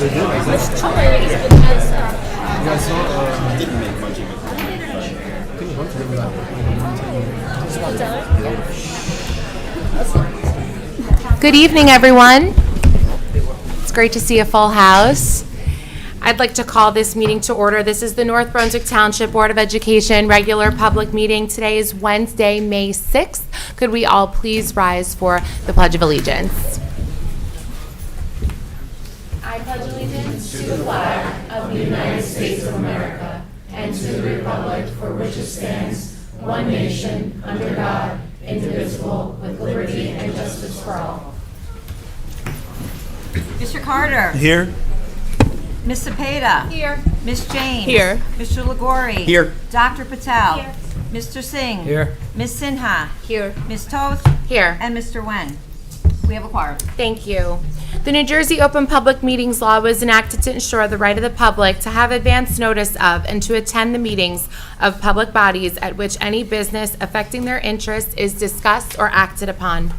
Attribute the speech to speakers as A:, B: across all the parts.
A: They did?
B: It's totally is because
A: You guys saw,
C: Didn't make much of it.
A: can you hold together that?
D: Good evening, everyone. It's great to see a full house. I'd like to call this meeting to order. This is the North Brunswick Township Board of Education regular public meeting. Today is Wednesday, May 6th. Could we all please rise for the Pledge of Allegiance? I pledge allegiance to the flag of the United States of America and to the republic for which it stands, one nation, under God, indivisible, with liberty and justice for all.
E: Mr. Carter.
A: Here.
E: Ms. Cepeda.
D: Here.
E: Ms. James.
D: Here.
E: Mr. Lagori.
C: Here.
E: Dr. Patel.
D: Here.
E: Mr. Singh.
A: Here.
E: Ms. Sinha.
D: Here.
E: Ms. Toth.
D: Here.
E: And Mr. Wen. We have a quorum.
D: Thank you. The New Jersey Open Public Meetings Law was enacted to ensure the right of the public to have advance notice of and to attend the meetings of public bodies at which any business affecting their interests is discussed or acted upon.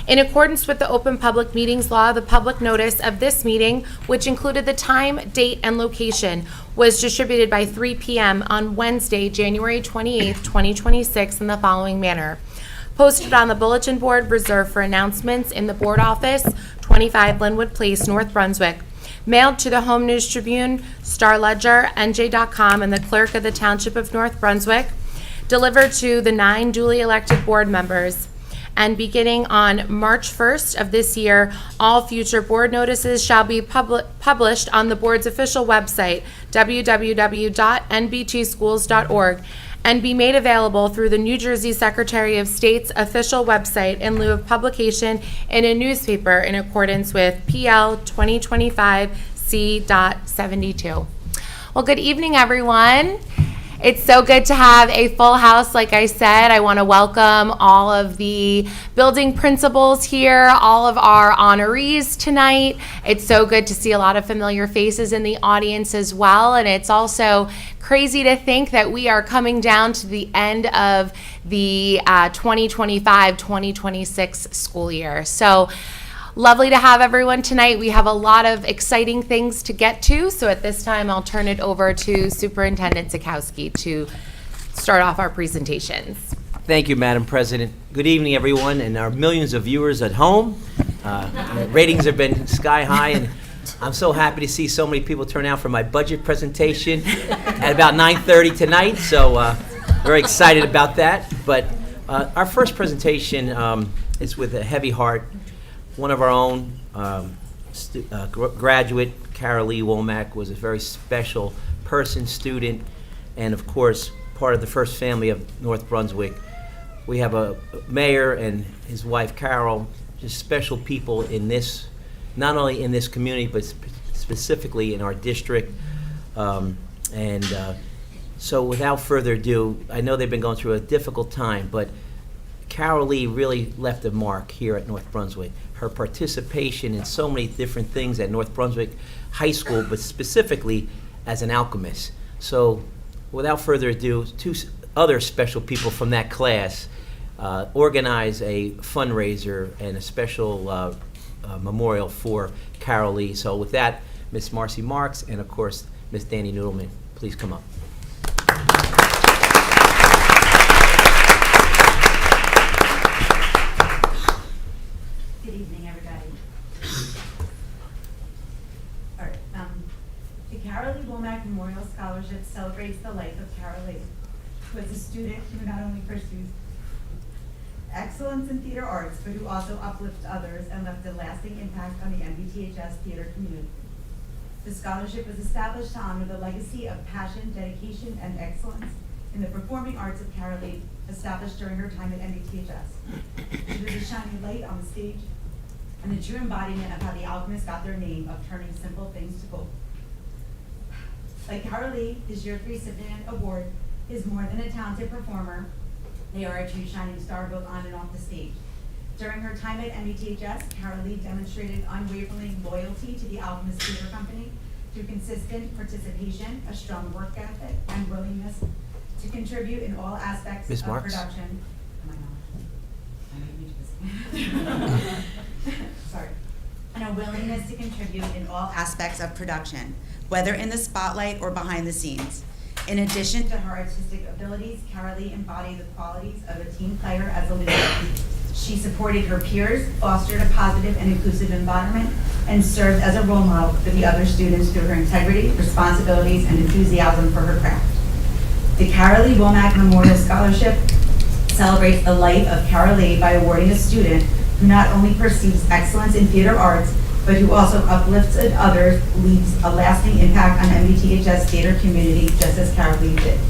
D: In accordance with the Open Public Meetings Law, the public notice of this meeting, which included the time, date, and location, was distributed by 3 p.m. on Wednesday, January 28, 2026, in the following manner. Posted on the bulletin board reserved for announcements in the board office, 25 Linwood Place, North Brunswick. Mailed to the Home News Tribune, Star Ledger, NJ.com, and the clerk of the Township of North Brunswick. Delivered to the 9 duly elected board members. And beginning on March 1st of this year, all future board notices shall be published on the board's official website, www.nbtschools.org, and be made available through the New Jersey Secretary of State's official website in lieu of publication in a newspaper in accordance with PL 2025C.72. Well, good evening, everyone. It's so good to have a full house. Like I said, I want to welcome all of the building principals here, all of our honorees tonight. It's so good to see a lot of familiar faces in the audience as well. And it's also crazy to think that we are coming down to the end of the 2025-2026 school year. So lovely to have everyone tonight. We have a lot of exciting things to get to. So at this time, I'll turn it over to Superintendent Zakowski to start off our presentations.
F: Thank you, Madam President. Good evening, everyone, and our millions of viewers at home. Ratings have been sky high, and I'm so happy to see so many people turn out for my budget presentation at about 9:30 tonight. So very excited about that. But our first presentation is with a heavy heart. One of our own graduate, Carol Lee Womack, was a very special person, student, and of course, part of the first family of North Brunswick. We have a mayor and his wife, Carol, just special people in this, not only in this community, but specifically in our district. So without further ado, I know they've been going through a difficult time, but Carol Lee really left a mark here at North Brunswick. Her participation in so many different things at North Brunswick High School, but specifically as an alchemist. So without further ado, 2 other special people from that class organize a fundraiser and a special memorial for Carol Lee. So with that, Miss Marcy Marks and of course, Miss Danny Noodleman, please come up.
G: Good evening, everybody. All right, the Carol Lee Womack Memorial Scholarship celebrates the life of Carol Lee, who was a student who not only pursues excellence in theater arts, but who also uplifts others and left a lasting impact on the NBTHS theater community. The scholarship was established to honor the legacy of passion, dedication, and excellence in the performing arts of Carol Lee, established during her time at NBTHS. She was a shining light on the stage and a true embodiment of how the alchemists got their name of turning simple things to gold. Like Carol Lee, this year's recipient award is more than a talented performer. They are a true shining star both on and off the stage. During her time at NBTHS, Carol Lee demonstrated unwavering loyalty to the Alchemist Theater Company through consistent participation, a strong work ethic, and willingness to contribute in all aspects
F: Ms.
G: of
F: Marks?
G: production. Sorry. And a willingness to contribute in all aspects of production, whether in the spotlight or behind the scenes. In addition to her artistic abilities, Carolee embodied the qualities of a team player as a leader. She supported her peers, fostered a positive and inclusive environment, and served as a role model for the other students through her integrity, responsibilities, and enthusiasm for her craft. The Carolee Womack Memorial Scholarship celebrates the life of Carolee by awarding a student who not only perceives excellence in theater arts, but who also uplifts others, leaves a lasting impact on MBTHS theater community, just as Carolee did.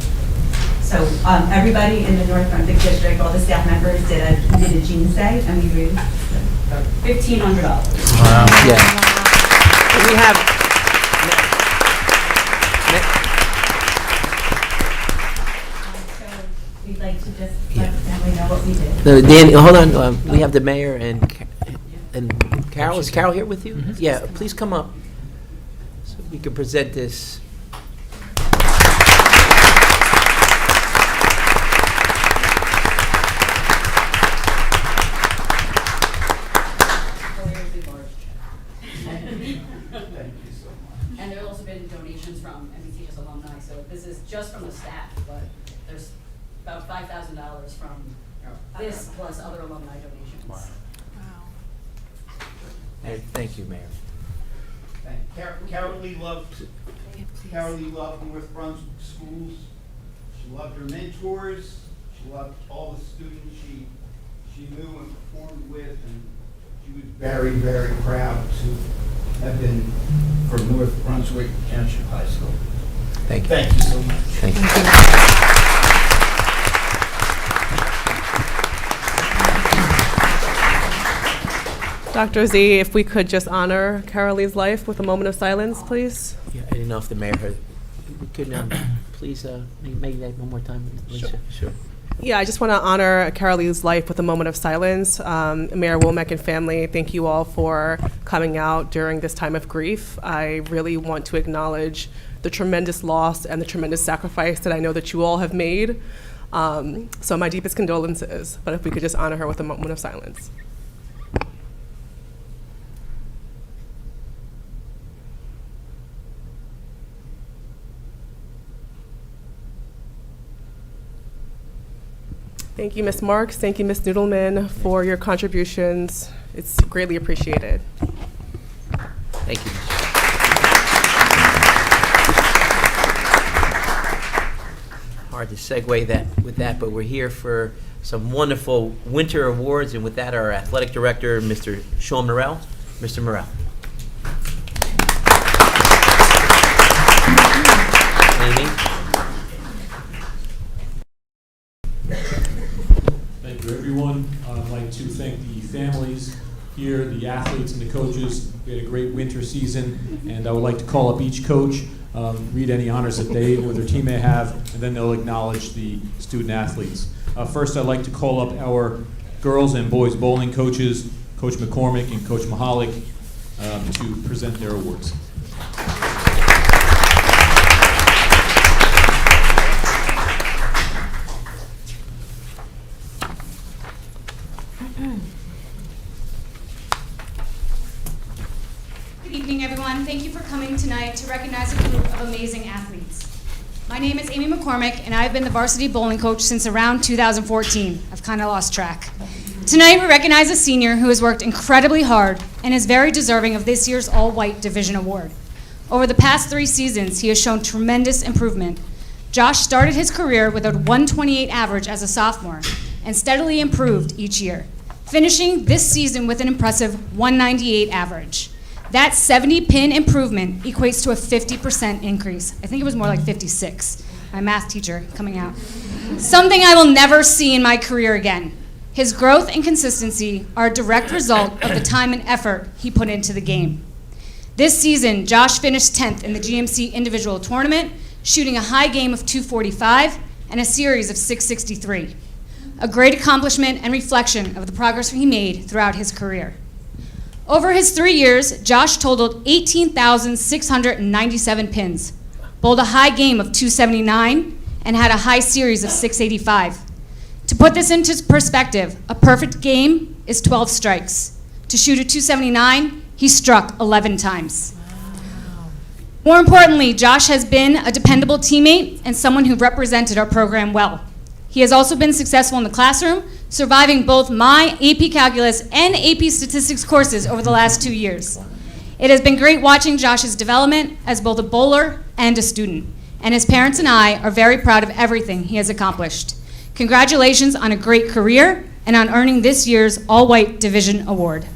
G: So everybody in the North Brunswick district, all the staff members did a Jeans Day, and we raised $1,500.
F: Yeah. And we have,
G: So we'd like to just let the family know what we did.
F: Dan, hold on, we have the mayor and Carol. Is Carol here with you? Yeah, please come up so we can present this.
C: And there have also been donations from MBTS alumni, so this is just from the staff, but there's about $5,000 from this plus other alumni donations.
F: Wow. Thank you, Mayor.
H: Carolee loved North Brunswick schools. She loved her mentors. She loved all the students she knew and performed with, and she was very, very proud to have been from North Brunswick Township High School.
F: Thank you.
H: Thank you so much.
F: Thank you.
I: Dr. Z, if we could just honor Carolee's life with a moment of silence, please.
F: Yeah, I didn't know if the mayor heard. We could please make that one more time, Lisa. Sure.
I: Yeah, I just want to honor Carolee's life with a moment of silence. Mayor Womack and family, thank you all for coming out during this time of grief. I really want to acknowledge the tremendous loss and the tremendous sacrifice that I know that you all have made. So my deepest condolences, but if we could just honor her with a moment of silence. Thank you, Ms. Marks. Thank you, Ms. Noodleman, for your contributions. It's greatly appreciated.
F: Thank you. Hard to segue that with that, but we're here for some wonderful winter awards, and with that, our athletic director, Mr. Sean Morrell. Mr. Morrell. Amy.
J: Thank you, everyone. I'd like to thank the families here, the athletes and the coaches. We had a great winter season, and I would like to call up each coach, read any honors that they or their team may have, and then they'll acknowledge the student athletes. First, I'd like to call up our girls and boys bowling coaches, Coach McCormick and Coach Mahalik, to present their awards.
K: Good evening, everyone. Thank you for coming tonight to recognize a group of amazing athletes. My name is Amy McCormick, and I've been the varsity bowling coach since around 2014. I've kind of lost track. Tonight, we recognize a senior who has worked incredibly hard and is very deserving of this year's All-White Division Award. Over the past 3 seasons, he has shown tremendous improvement. Josh started his career with a 128 average as a sophomore and steadily improved each year, finishing this season with an impressive 198 average. That 70-pin improvement equates to a 50% increase. I think it was more like 56. My math teacher coming out. Something I will never see in my career again. His growth and consistency are a direct result of the time and effort he put into the game. This season, Josh finished 10th in the GMC individual tournament, shooting a high game of 245 and a series of 663. A great accomplishment and reflection of the progress he made throughout his career. Over his 3 years, Josh totaled 18,697 pins, bowled a high game of 279, and had a high series of 685. To put this into perspective, a perfect game is 12 strikes. To shoot a 279 He struck 11 times. More importantly, Josh has been a dependable teammate and someone who represented our program well. He has also been successful in the classroom, surviving both my AP Calculus and AP Statistics courses over the last 2 years. It has been great watching Josh's development as both a bowler and a student, and his parents and I are very proud of everything he has accomplished. Congratulations on a great career and on earning this year's All-White Division Award.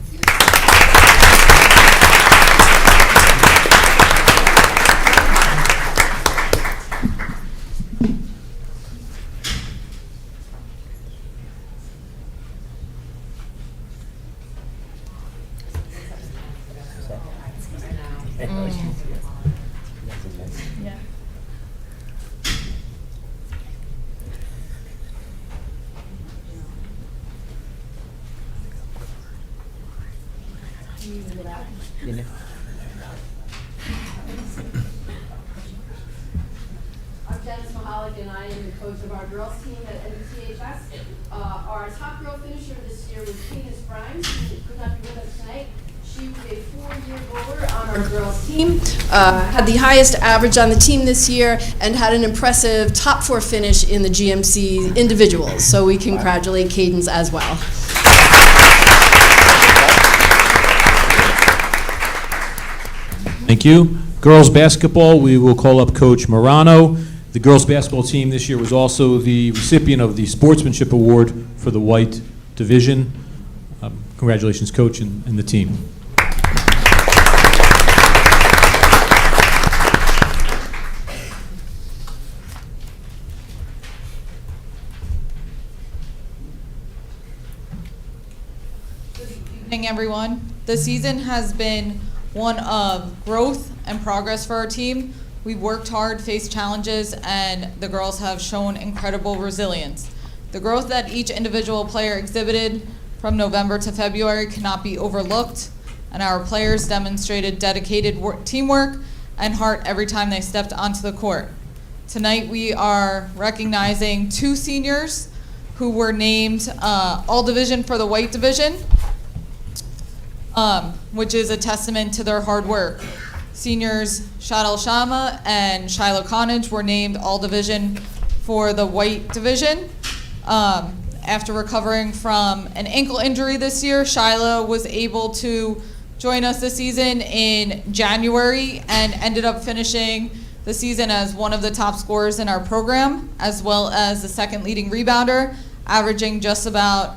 L: I'm Janice Mahalik, and I am the coach of our girls team at NBCHS. Our top girl finisher this year was Candace Grimes, who could not be with us tonight. She was a 4-year bowler on our girls team, had the highest average on the team this year, and had an impressive top 4 finish in the GMC individuals. So we congratulate Cadence as well.
J: Thank you. Girls basketball, we will call up Coach Morano. The girls basketball team this year was also the recipient of the Sportsmanship Award for the White Division. Congratulations, Coach, and the team.
M: Good evening, everyone. The season has been one of growth and progress for our team. We've worked hard, faced challenges, and the girls have shown incredible resilience. The growth that each individual player exhibited from November to February cannot be overlooked, and our players demonstrated dedicated teamwork and heart every time they stepped onto the court. Tonight we are recognizing 2 seniors who were named All-Division for the White Division, which is a testament to their hard work. Seniors Shadal Shama and Shiloh Connage were named All-Division for the White Division. After recovering from an ankle injury this year, Shiloh was able to join us this season in January and ended up finishing the season as one of the top scorers in our program, as well as the second leading rebounder, averaging just about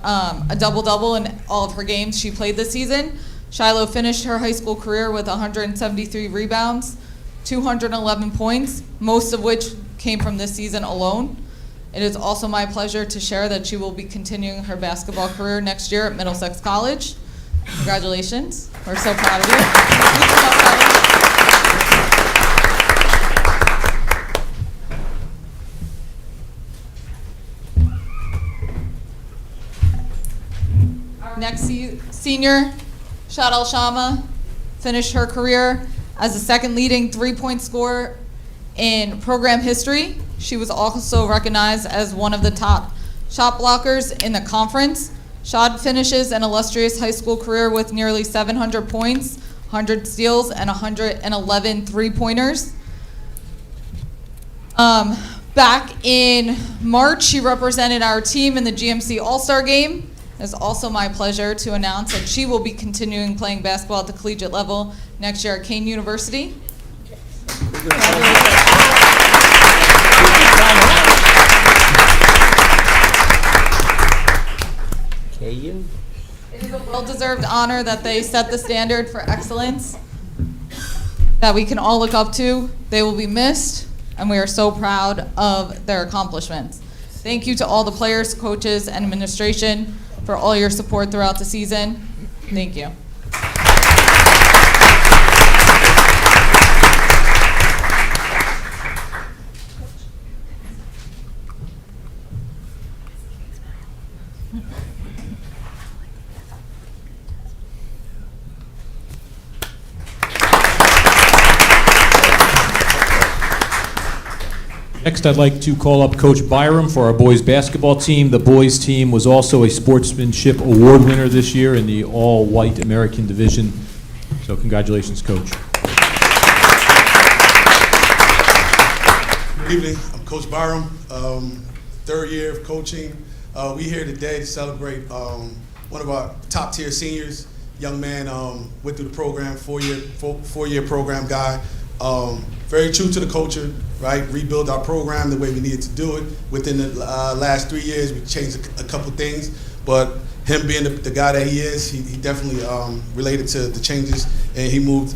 M: a double-double in all of her games she played this season. Shiloh finished her high school career with 173 rebounds, 211 points, most of which came from this season alone. It is also my pleasure to share that she will be continuing her basketball career next year at Middlesex College. Congratulations. We're so proud of you. Our next senior, Shadal Shama, finished her career as the second leading three-point scorer in program history. She was also recognized as one of the top shot blockers in the conference. Shad finishes an illustrious high school career with nearly 700 points, 100 steals, and 111 three-pointers. Back in March, she represented our team in the GMC All-Star Game. It's also my pleasure to announce that she will be continuing playing basketball at the collegiate level next year at Kane University.
F: KU.
M: It is a well-deserved honor that they set the standard for excellence that we can all look up to. They will be missed, and we are so proud of their accomplishments. Thank you to all the players, coaches, and administration for all your support throughout the season. Thank you.
J: Next, I'd like to call up Coach Byram for our boys basketball team. The boys team was also a Sportsmanship Award winner this year in the all-white American division. So congratulations, Coach.
N: Good evening. I'm Coach Byram, third year of coaching. We're here today to celebrate one of our top tier seniors. Young man went through the program, four-year program guy. Very true to the culture, right? Rebuild our program the way we needed to do it. Within the last 3 years, we changed a couple things, but him being the guy that he is, he definitely related to the changes, and he moved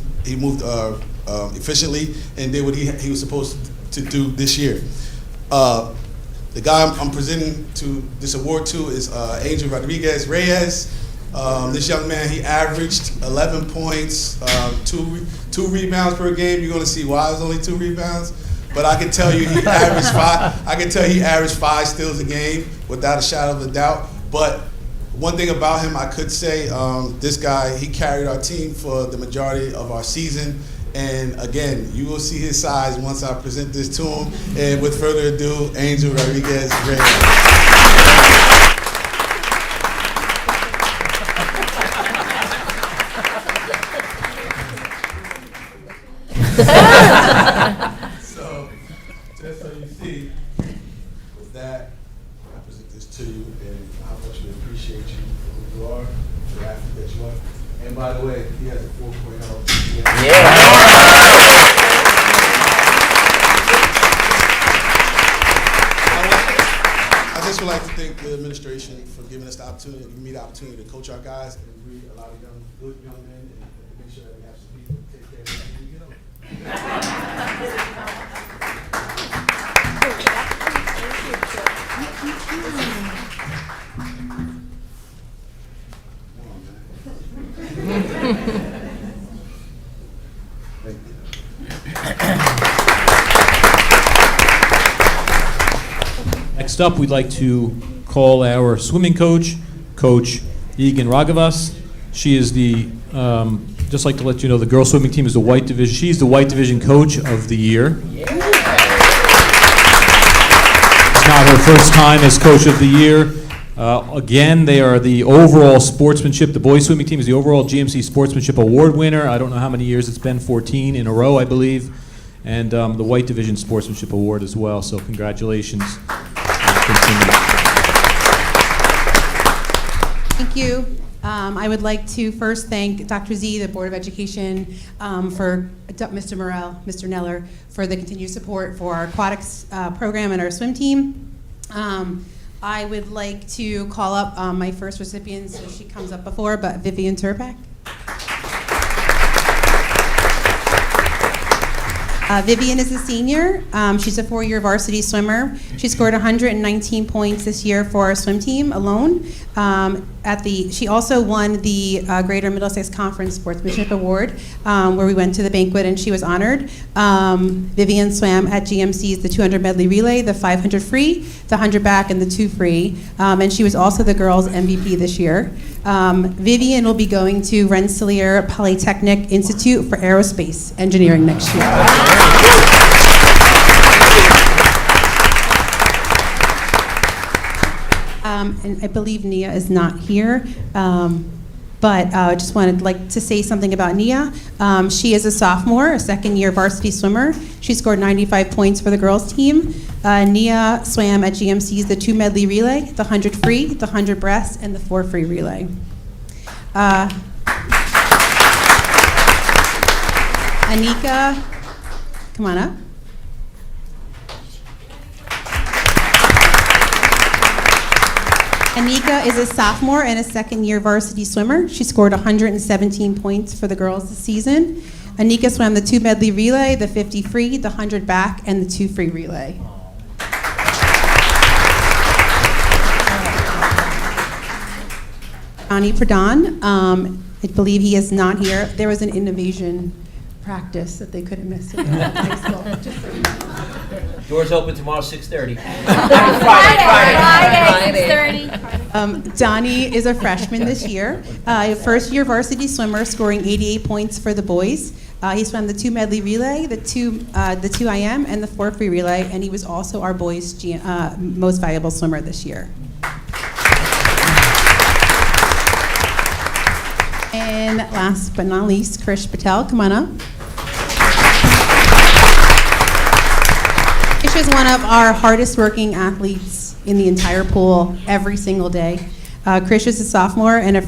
N: efficiently and did what he was supposed to do this year. The guy I'm presenting to this award to is Angel Rodriguez Reyes. This young man, he averaged 11 points, two rebounds per game. You're gonna see why it was only 2 rebounds, but I can tell you he averaged 5. I can tell he averaged 5 steals a game without a shadow of a doubt. But one thing about him, I could say, this guy, he carried our team for the majority of our season. And again, you will see his size once I present this to him. And with further ado, Angel Rodriguez Reyes. So, just so you see, with that, I present this to you and how much we appreciate you for who you are, the athlete that you are. And by the way, he has a 4.0. I just would like to thank the administration for giving us the opportunity, giving me the opportunity to coach our guys and breed a lot of good young men and make sure that we have some people to take care of them when we get older.
J: Next up, we'd like to call our swimming coach, Coach Egan Raghavas. She is the, just like to let you know, the girls swimming team is the white division. She's the white division coach of the year. It's not her first time as coach of the year. Again, they are the overall sportsmanship. The boys swimming team is the overall GMC Sportsmanship Award winner. I don't know how many years it's been, 14 in a row, I believe. And the white division Sportsmanship Award as well. So congratulations.
O: Thank you. I would like to first thank Dr. Z, the Board of Education, for Mr. Morrell, Mr. Neller, for the continued support for our aquatics program and our swim team. I would like to call up my first recipient, so she comes up before, but Vivian Turpak. Vivian is a senior. She's a 4-year varsity swimmer. She scored 119 points this year for our swim team alone. She also won the Greater Middlesex Conference Sportsmanship Award, where we went to the banquet and she was honored. Vivian swam at GMC's the 200 medley relay, the 500 free, the 100 back, and the 2 free. And she was also the girls' MVP this year. Vivian will be going to Rensselaer Polytechnic Institute for Aerospace Engineering next year. And I believe Nia is not here, but I just wanted to say something about Nia. She is a sophomore, a second-year varsity swimmer. She scored 95 points for the girls' team. Nia swam at GMC's the 2 medley relay, the 100 free, the 100 breast, and the 4 free relay. Anika, come on up. Anika is a sophomore and a second-year varsity swimmer. She scored 117 points for the girls this season. Anika swam the 2 medley relay, the 50 free, the 100 back, and the 2 free relay. Ani Pradhan, I believe he is not here. There was an innovation practice that they couldn't miss.
F: Doors open tomorrow, 6:30.
O: Friday, 6:30. Donnie is a freshman this year. First-year varsity swimmer, scoring 88 points for the boys. He swam the 2 medley relay, the 2 IM, and the 4 free relay, and he was also our boys' most valuable swimmer this year. And last but not least, Krish Patel, come on up. Krish is one of our hardest working athletes in the entire pool every single day. Krish is a sophomore and a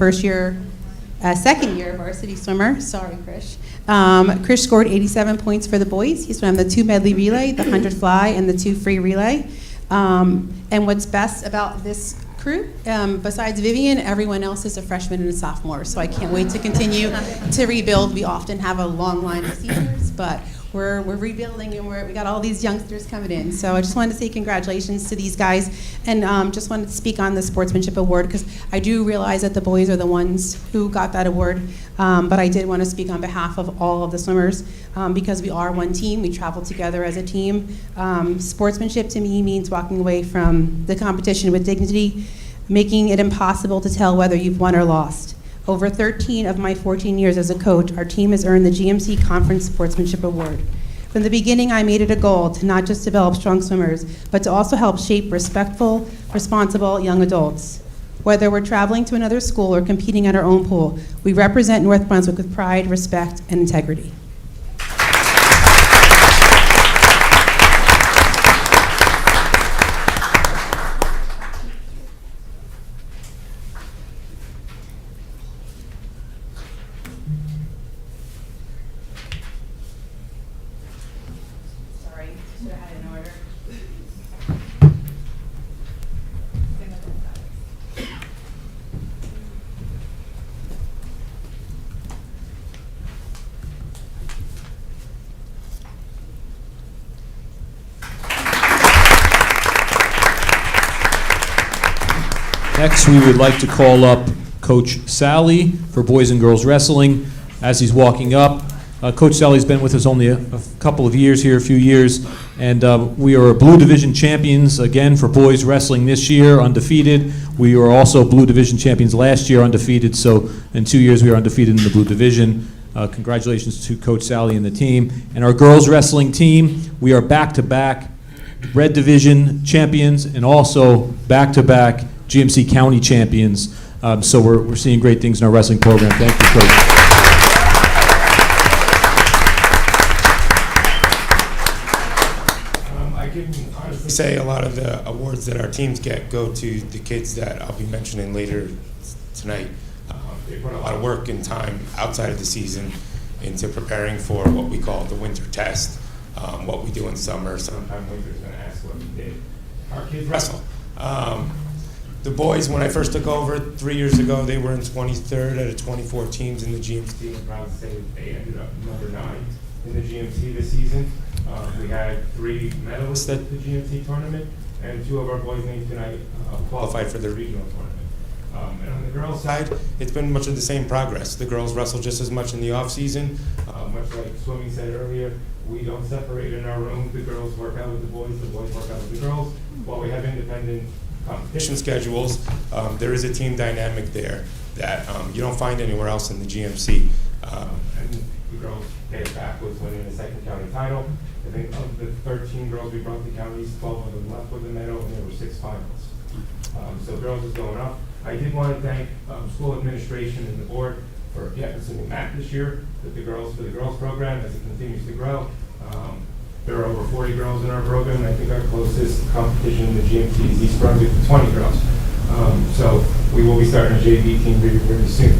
O: second year varsity swimmer. Sorry, Krish. Krish scored 87 points for the boys. He swam the 2 medley relay, the 100 fly, and the 2 free relay. And what's best about this crew, besides Vivian, everyone else is a freshman and a sophomore. So I can't wait to continue to rebuild. We often have a long line of seniors, but we're rebuilding, and we got all these youngsters coming in. So I just wanted to say congratulations to these guys, and just wanted to speak on the sportsmanship award, because I do realize that the boys are the ones who got that award, but I did want to speak on behalf of all of the swimmers, because we are one team. We travel together as a team. Sportsmanship to me means walking away from the competition with dignity, making it impossible to tell whether you've won or lost. Over 13 of my 14 years as a coach, our team has earned the GMC Conference Sportsmanship Award. From the beginning, I made it a goal to not just develop strong swimmers, but to also help shape respectful, responsible young adults. Whether we're traveling to another school or competing at our own pool, we represent North Brunswick with pride, respect, and integrity.
J: Next, we would like to call up Coach Sally for boys and girls wrestling. As he's walking up, Coach Sally's been with us only a couple of years here, a few years, and we are Blue Division champions again for boys wrestling this year, undefeated. We were also Blue Division champions last year, undefeated, so in 2 years we are undefeated in the Blue Division. Congratulations to Coach Sally and the team. And our girls wrestling team, we are back-to-back Red Division champions and also back-to-back GMC County champions. So we're seeing great things in our wrestling program. Thank you, Coach.
P: I can honestly say a lot of the awards that our teams get go to the kids that I'll be mentioning later tonight. They put a lot of work and time outside of the season into preparing for what we call the winter test, what we do in summer. Sometimes winter's going to ask what we did. Our kids wrestle. The boys, when I first took over 3 years ago, they were in 23rd out of 24 teams in the GMC. I'm proud to say that they ended up number 9 in the GMC this season. We had 3 medalists at the GMC tournament, and 2 of our boys named tonight qualified for the regional tournament. And on the girls' side, it's been much of the same progress. The girls wrestle just as much in the off-season. Much like swimming said earlier, we don't separate in our room. The girls work out with the boys work out with the girls. While we have independent competition schedules, there is a team dynamic there that you don't find anywhere else in the GMC. And the girls pay it back with winning the second county title. I think of the 13 girls we brought to counties, 12 of them left with a medal, and there were 6 finals. So girls is going up. I did want to thank school administration and the board for the mat this year for the girls program as it continues to grow. There are over 40 girls in our program, and I think our closest competition in the GMC is East Brunswick with 20 girls. So we will be starting a JV team very, very soon.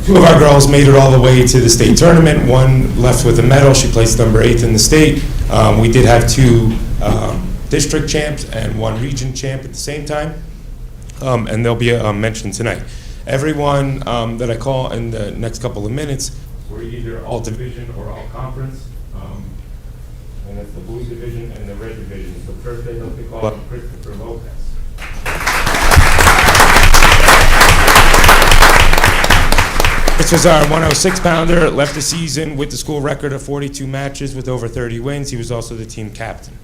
P: 2 of our girls made it all the way to the state tournament. 1 left with a medal. She placed number 8th in the state. We did have 2 district champs and 1 region champ at the same time. And there'll be a mention tonight. Everyone that I call in the next couple of minutes, we're either all division or all conference. And that's the blue division and the red division. So first I'd like to call up Christopher Lopez. This was our 106-pounder, left the season with the school record of 42 matches with over 30 wins. He was also the team captain.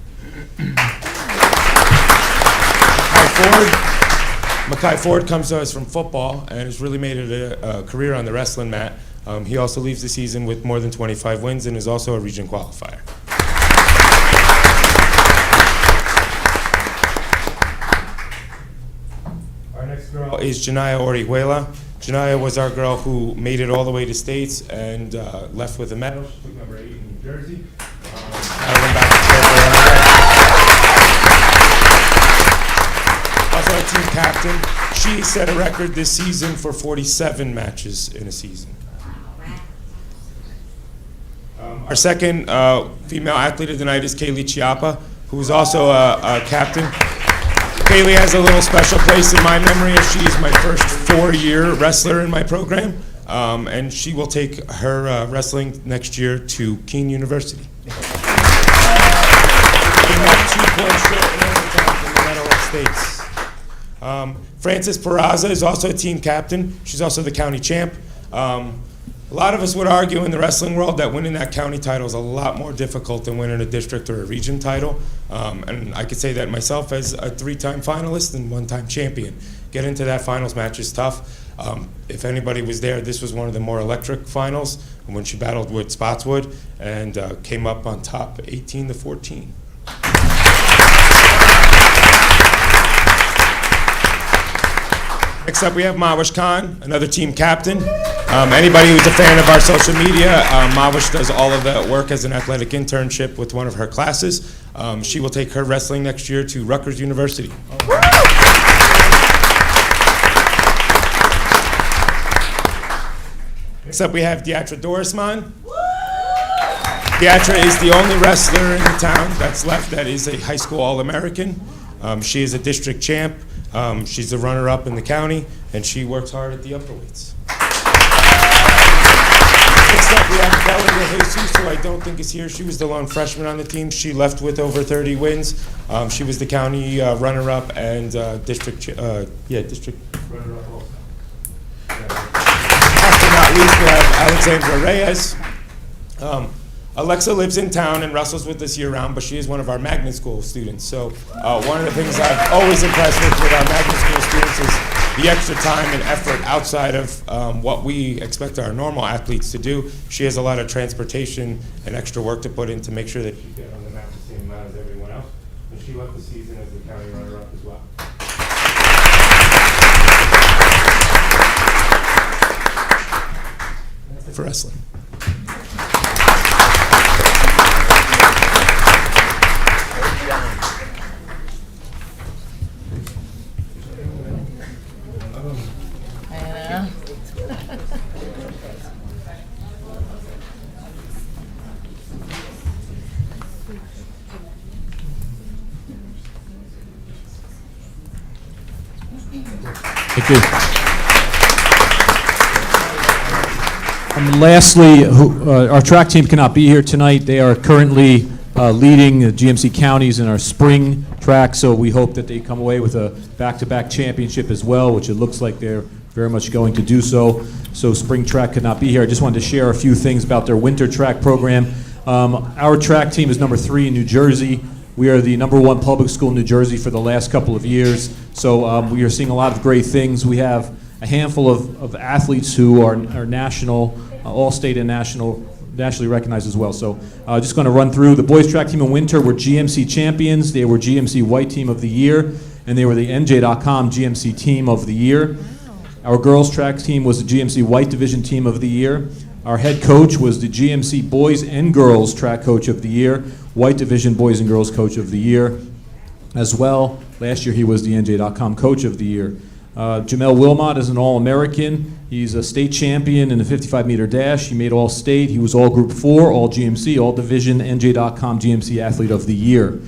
P: Mackay Ford comes to us from football and has really made it a career on the wrestling mat. He also leaves the season with more than 25 wins and is also a region qualifier. Our next girl is Janaya Orihuela. Janaya was our girl who made it all the way to states and left with a medal. She took number 8 in New Jersey. Battling back and forth along the way. Also our team captain. She set a record this season for 47 matches in a season. Our second female athlete of the night is Kaylee Chiappa, who is also a captain. Kaylee has a little special place in my memory as she is my first 4-year wrestler in my program, and she will take her wrestling next year to Keene University. Came up 2 points short in overtime from the medal of states. Frances Peraza is also a team captain. She's also the county champ. A lot of us would argue in the wrestling world that winning that county title is a lot more difficult than winning a district or a region title. And I could say that myself as a 3-time finalist and 1-time champion. Getting to that finals match is tough. If anybody was there, this was one of the more electric finals when she battled with Spotswood and came up on top 18-14. Next up, we have Mawish Khan, another team captain. Anybody who's a fan of our social media, Mawish does all of the work as an athletic internship with one of her classes. She will take her wrestling next year to Rutgers University. Next up, we have Deatra Dorisman. Deatra is the only wrestler in the town that's left that is a high school All-American. She is a district champ. She's the runner-up in the county, and she works hard at the upper weights. Next up, we have Bella De Jesus, who I don't think is here. She was the lone freshman on the team. She left with over 30 wins. She was the county runner-up and district runner-up also. Last but not least, we have Alexandra Reyes. Alexa lives in town and wrestles with us year-round, but she is one of our magnet school students. So one of the things I've always impressed with our magnet school students is the extra time and effort outside of what we expect our normal athletes to do. She has a lot of transportation and extra work to put in to make sure that she gets on the mat the same amount as everyone else. And she left the season as the county runner-up as well. That's it for wrestling.
J: Thank you. Lastly, our track team cannot be here tonight. They are currently leading the GMC counties in our spring track, so we hope that they come away with a back-to-back championship as well, which it looks like they're very much going to do so. So spring track could not be here. I just wanted to share a few things about their winter track program. Our track team is number 3 in New Jersey. We are the number 1 public school in New Jersey for the last couple of years, so we are seeing a lot of great things. We have a handful of athletes who are national, all-state and nationally recognized as well. So just going to run through. The boys track team in winter were GMC champions. They were GMC White Team of the Year, and they were the NJ.com GMC Team of the Year. Our girls track team was the GMC White Division Team of the Year. Our head coach was the GMC Boys and Girls Track Coach of the Year, White Division Boys and Girls Coach of the Year as well. Last year he was the NJ.com Coach of the Year. Jamel Wilmot is an All-American. He's a state champion in the 55-meter dash. He made All-State. He was All Group 4, All GMC, All Division, NJ.com GMC Athlete of the Year.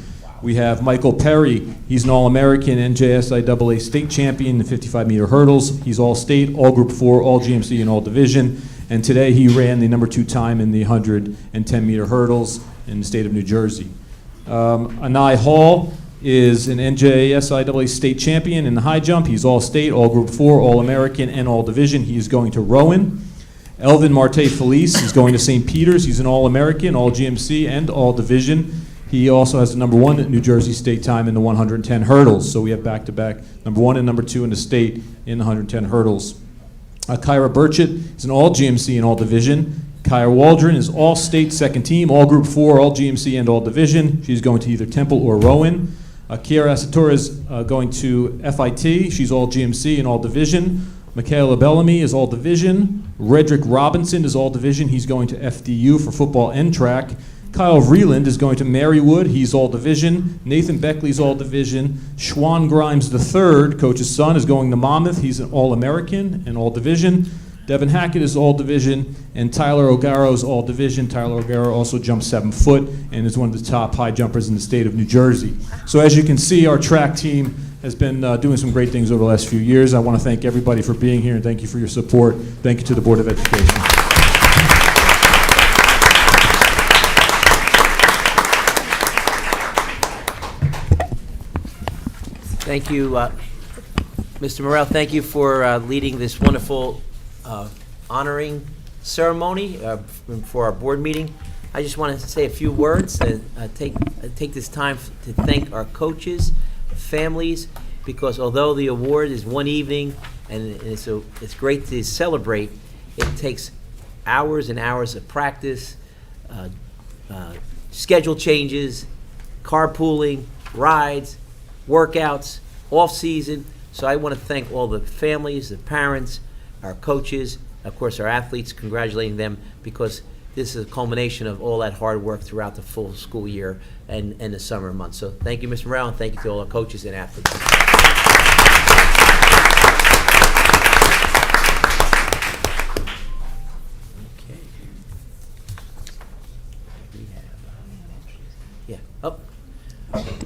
J: We have Michael Perry. He's an All-American, NJSIAA State Champion in the 55-meter hurdles. He's All-State, All Group 4, All GMC, and All Division. And today he ran the number 2 time in the 110-meter hurdles in the state of New Jersey. Anai Hall is an NJSIAA State Champion in the high jump. He's All-State, All Group 4, All-American, and All Division. He is going to Rowan. Elvin Marte Felice is going to St. Peter's. He's an All-American, All GMC, and All Division. He also has the number 1 New Jersey state time in the 110 hurdles. So we have back-to-back number 1 and number 2 in the state in the 110 hurdles. Kyra Burchett is an All GMC and All Division. Kyra Waldron is All State second team, All Group 4, All GMC, and All Division. She's going to either Temple or Rowan. Kiara Asatura is going to FIT. She's All GMC and All Division. Michaela Bellamy is all division. Redrick Robinson is all division. He's going to FDU for football and track. Kyle Vreeland is going to Marywood. He's all division. Nathan Beckley's all division. Schwan Grimes III, coach's son, is going to Monmouth. He's an All-American and all division. Devin Hackett is all division, and Tyler O'Gara is all division. Tyler O'Gara also jumps 7 foot and is one of the top high jumpers in the state of New Jersey. So as you can see, our track team has been doing some great things over the last few years. I want to thank everybody for being here and thank you for your support. Thank you to the Board of Education.
F: Thank you, Mr. Morrell. Thank you for leading this wonderful honoring ceremony for our board meeting. I just want to say a few words and take this time to thank our coaches, families, because although the award is one evening and it's great to celebrate, it takes hours and hours of practice, schedule changes, carpooling, rides, workouts, off season. So I want to thank all the families, the parents, our coaches, of course our athletes, congratulating them because this is a culmination of all that hard work throughout the full school year and the summer months. So thank you, Mr. Morrell, and thank you to all our coaches and athletes.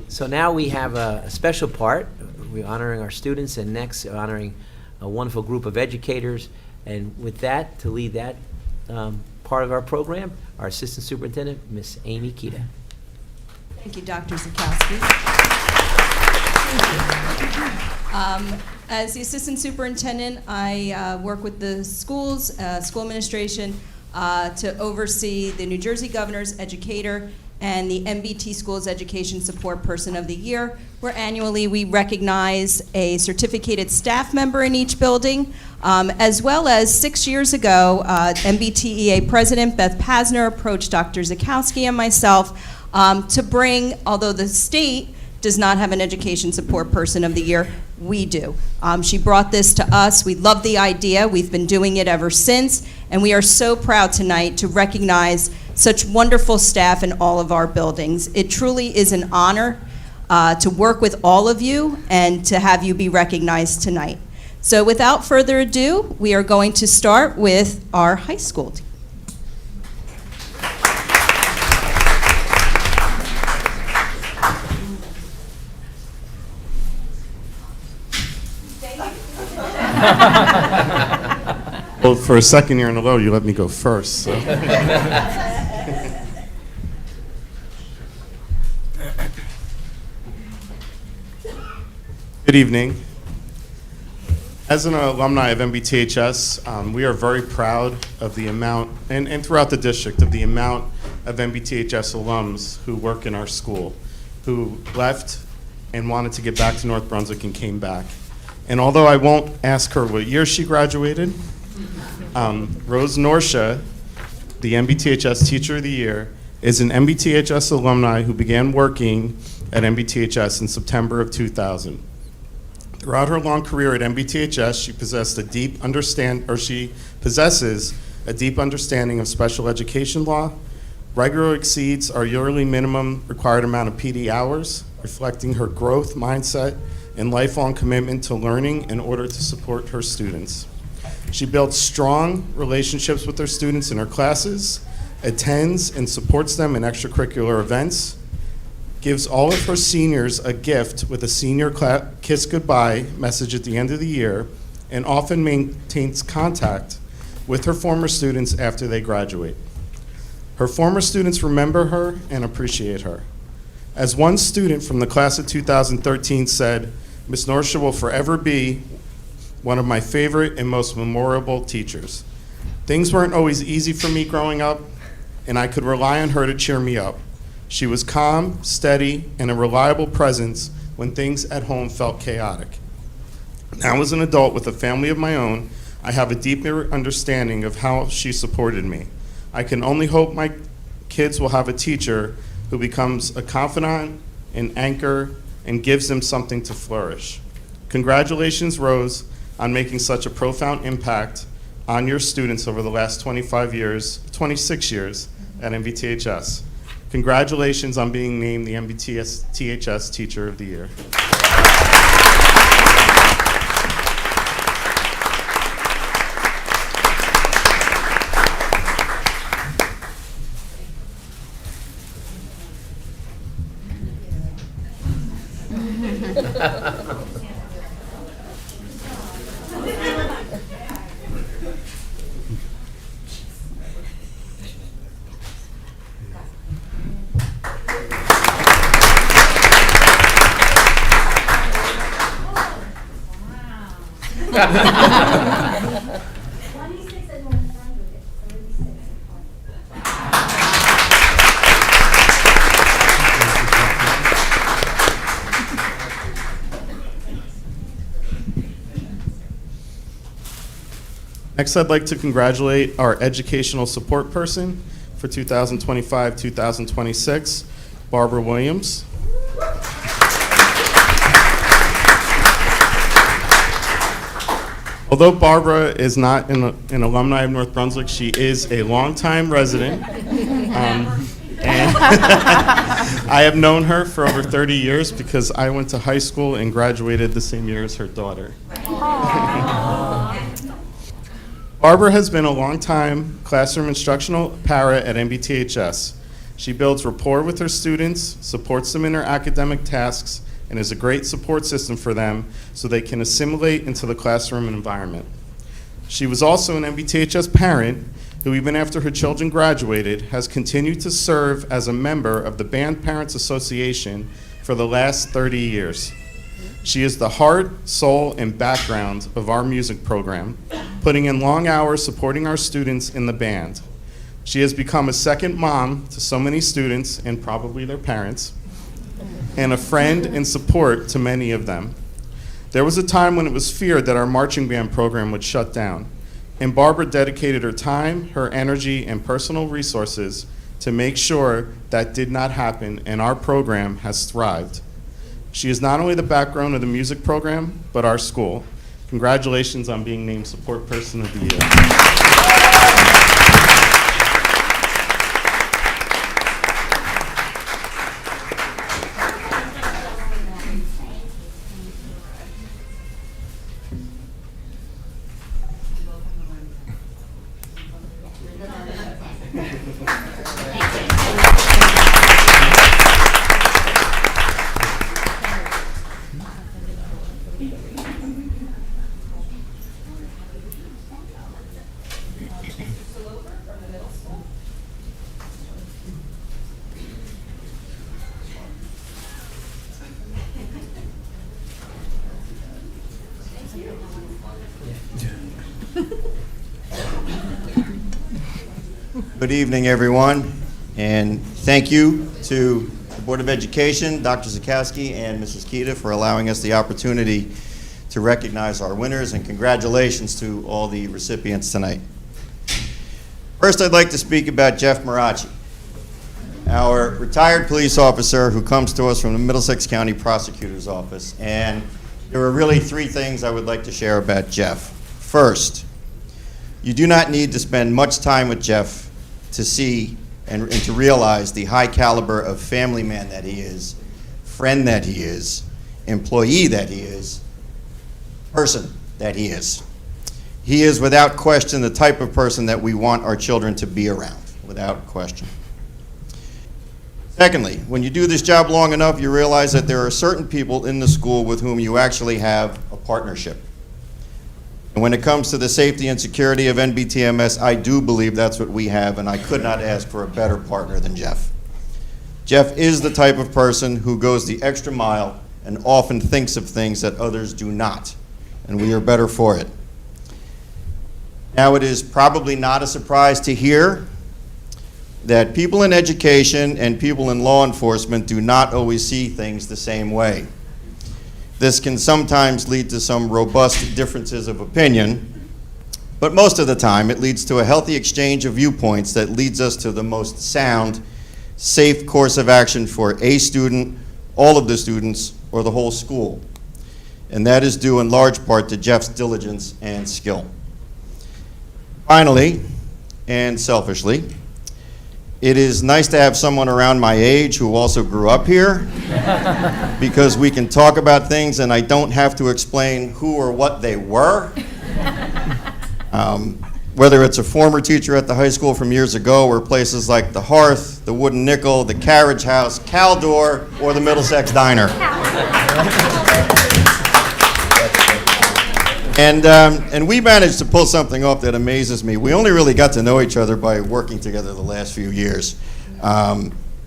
F: So now we have a special part. We're honoring our students, and next honoring a wonderful group of educators. And with that, to lead that part of our program, our Assistant Superintendent, Miss Amy Kita.
Q: Thank you, Dr. Zakowski. As the Assistant Superintendent, I work with the schools, school administration, to oversee the New Jersey Governor's Educator and the MBT Schools Education Support Person of the Year, where annually we recognize a certificated staff member in each building, as well as 6 years ago, MBTEA President Beth Pasner approached Dr. Zakowski and myself to bring, although the state does not have an Education Support Person of the Year, we do. She brought this to us. We love the idea. We've been doing it ever since, and we are so proud tonight to recognize such wonderful staff in all of our buildings. It truly is an honor to work with all of you and to have you be recognized tonight. So without further ado, we are going to start with our high school team.
R: Well, for a second year in a row, you let me go first. So. Good evening. As an alumni of MBTHS, we are very proud of the amount, and throughout the district, of the amount of MBTHS alums who work in our school, who left and wanted to get back to North Brunswick and came back. And although I won't ask her what year she graduated, Rose Norsha, the MBTHS Teacher of the Year, is an MBTHS alumni who began working at MBTHS in September of 2000. Throughout her long career at MBTHS, she possesses a deep understanding of special education law, regularly exceeds our yearly minimum required amount of PD hours, reflecting her growth mindset and lifelong commitment to learning in order to support her students. She builds strong relationships with her students in her classes, attends and supports them in extracurricular events, gives all of her seniors a gift with a senior kiss goodbye message at the end of the year, and often maintains contact with her former students after they graduate. Her former students remember her and appreciate her. As one student from the class of 2013 said, Ms. Norsha will forever be one of my favorite and most memorable teachers. Things weren't always easy for me growing up, and I could rely on her to cheer me up. She was calm, steady, and a reliable presence when things at home felt chaotic. Now as an adult with a family of my own, I have a deeper understanding of how she supported me. I can only hope my kids will have a teacher who becomes a confidant, an anchor, and gives them something to flourish. Congratulations, Rose. on making such a profound impact on your students over the last 26 years at MVTHS. Congratulations on being named the MVTHS Teacher of the Year. Next, I'd like to congratulate our educational support person for 2025-2026, Barbara Williams. Although Barbara is not an alumni of North Brunswick, she is a longtime resident. And I have known her for over 30 years because I went to high school and graduated the same year as her daughter. Barbara has been a longtime classroom instructional para at MVTHS. She builds rapport with her students, supports them in their academic tasks, and is a great support system for them so they can assimilate into the classroom environment. She was also an MVTHS parent who, even after her children graduated, has continued to serve as a member of the Band Parents Association for the last 30 years. She is the heart, soul, and background of our music program, putting in long hours supporting our students in the band. She has become a second mom to so many students and probably their parents, and a friend and support to many of them. There was a time when it was feared that our marching band program would shut down, and Barbara dedicated her time, her energy, and personal resources to make sure that did not happen, and our program has thrived. She is not only the backbone of the music program, but our school. Congratulations on being named Support Person of the Year.
S: Good evening, everyone, and thank you to the Board of Education, Dr. Zakowski and Mrs. Kita for allowing us the opportunity to recognize our winners, and congratulations to all the recipients tonight. First, I'd like to speak about Jeff Marachi, our retired police officer who comes to us from the Middlesex County Prosecutor's Office, and there are really three things I would like to share about Jeff. First, you do not need to spend much time with Jeff to see and to realize the high caliber of family man that he is, friend that he is, employee that he is, person that he is. He is without question the type of person that we want our children to be around, without question. Secondly, when you do this job long enough, you realize that there are certain people in the school with whom you actually have a partnership. And when it comes to the safety and security of NBTMS, I do believe that's what we have, and I could not ask for a better partner than Jeff. Jeff is the type of person who goes the extra mile and often thinks of things that others do not, and we are better for it. Now, it is probably not a surprise to hear that people in education and people in law enforcement do not always see things the same way. This can sometimes lead to some robust differences of opinion, but most of the time it leads to a healthy exchange of viewpoints that leads us to the most sound, safe course of action for a student, all of the students, or the whole school. and that is due in large part to Jeff's diligence and skill. Finally, and selfishly, it is nice to have someone around my age who also grew up here, because we can talk about things and I don't have to explain who or what they were. Whether it's a former teacher at the high school from years ago, or places like the Hearth, the Wooden Nickel, the Carriage House, Caldor, or the Middlesex Diner. And we managed to pull something off that amazes me. We only really got to know each other by working together the last few years.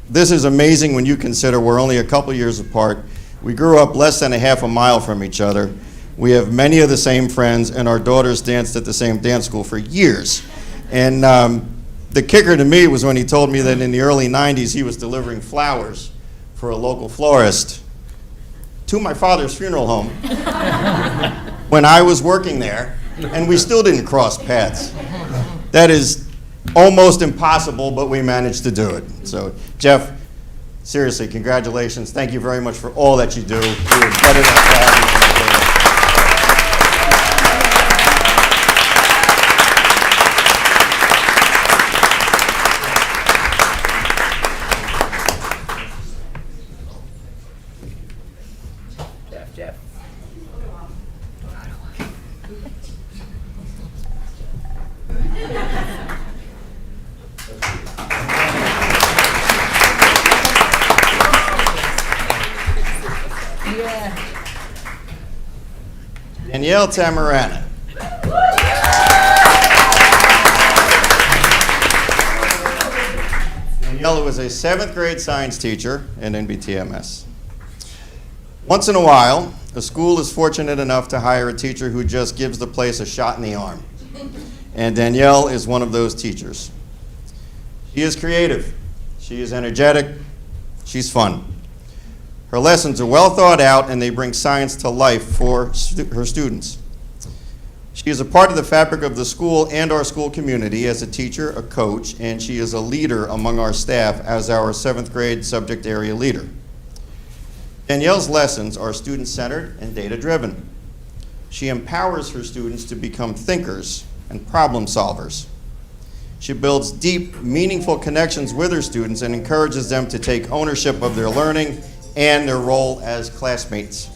S: This is amazing when you consider we're only a couple years apart. We grew up less than a half a mile from each other. We have many of the same friends, and our daughters danced at the same dance school for years. And the kicker to me was when he told me that in the early 90s he was delivering flowers for a local florist to my father's funeral home when I was working there, and we still didn't cross paths. That is almost impossible, but we managed to do it. So, Jeff, seriously, congratulations. Thank you very much for all that you do. We are better than to have you.
F: Jeff.
S: Danielle Tamarana. Danielle was a 7th grade science teacher in NBTMS. Once in a while, a school is fortunate enough to hire a teacher who just gives the place a shot in the arm. And Danielle is one of those teachers. She is creative, she is energetic, she's fun. Her lessons are well thought out, and they bring science to life for her students. She is a part of the fabric of the school and our school community as a teacher, a coach, and she is a leader among our staff as our 7th grade subject area leader. Danielle's lessons are student-centered and data-driven. She empowers her students to become thinkers and problem solvers. She builds deep, meaningful connections with her students and encourages them to take ownership of their learning and their role as classmates.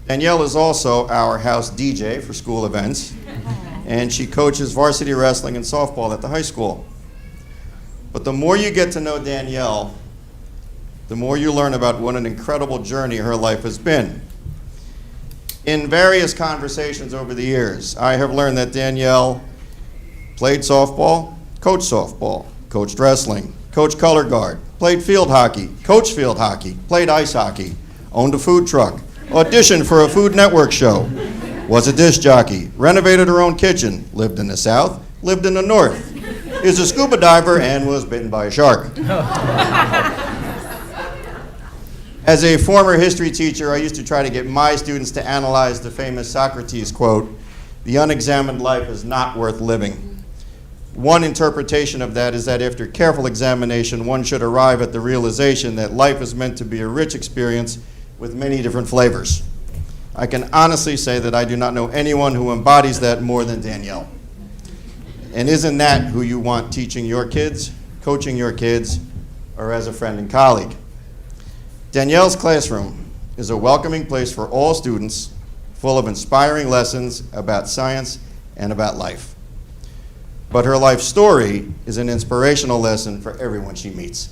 S: Danielle is also our house DJ for school events, and she coaches varsity wrestling and softball at the high school. But the more you get to know Danielle, the more you learn about what an incredible journey her life has been. In various conversations over the years, I have learned that Danielle played softball, coached wrestling, coached color guard, played field hockey, coached field hockey, played ice hockey, owned a food truck, auditioned for a Food Network show, was a disc jockey, renovated her own kitchen, lived in the South, lived in the North, is a scuba diver, and was bitten by a shark. As a former history teacher, I used to try to get my students to analyze the famous Socrates quote, "The unexamined life is not worth living." One interpretation of that is that after careful examination, one should arrive at the realization that life is meant to be a rich experience with many different flavors. I can honestly say that I do not know anyone who embodies that more than Danielle. And isn't that who you want teaching your kids, coaching your kids, or as a friend and colleague? Danielle's classroom is a welcoming place for all students, full of inspiring lessons about science and about life. But her life story is an inspirational lesson for everyone she meets.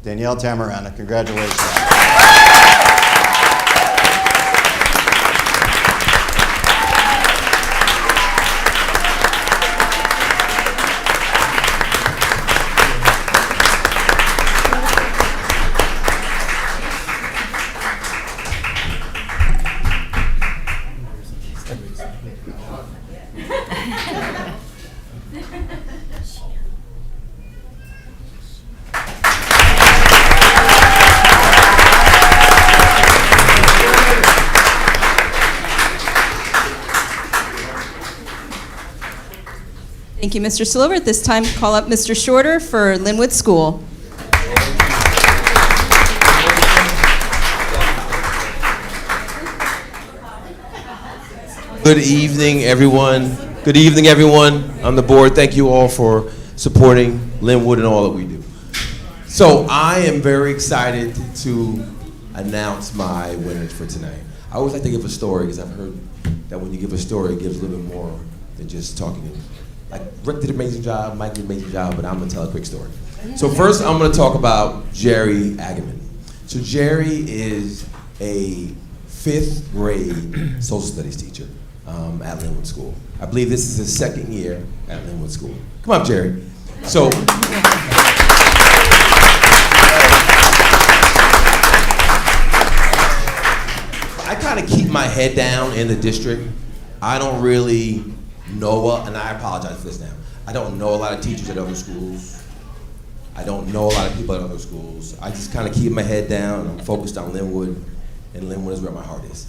S: Danielle Tamarana, congratulations.
Q: Thank you, Mr. Silver. At this time, call up Mr. Shorter for Linwood School.
T: Good evening, everyone. Good evening, everyone on the board. Thank you all for supporting Linwood and all that we do. So I am very excited to announce my winners for tonight. I always like to give a story because I've heard that when you give a story, it gives a little bit more than just talking. Like Rick did an amazing job, Mike did an amazing job, but I'm gonna tell a quick story. So first, I'm gonna talk about Jerry Agaman. So Jerry is a 5th grade social studies teacher at Linwood School. I believe this is his 2nd year at Linwood School. Come on, Jerry. So. I kind of keep my head down in the district. I don't really know, and I apologize for this now, I don't know a lot of teachers at other schools. I don't know a lot of people at other schools. I just kind of keep my head down, and I'm focused on Linwood, and Linwood is where my heart is.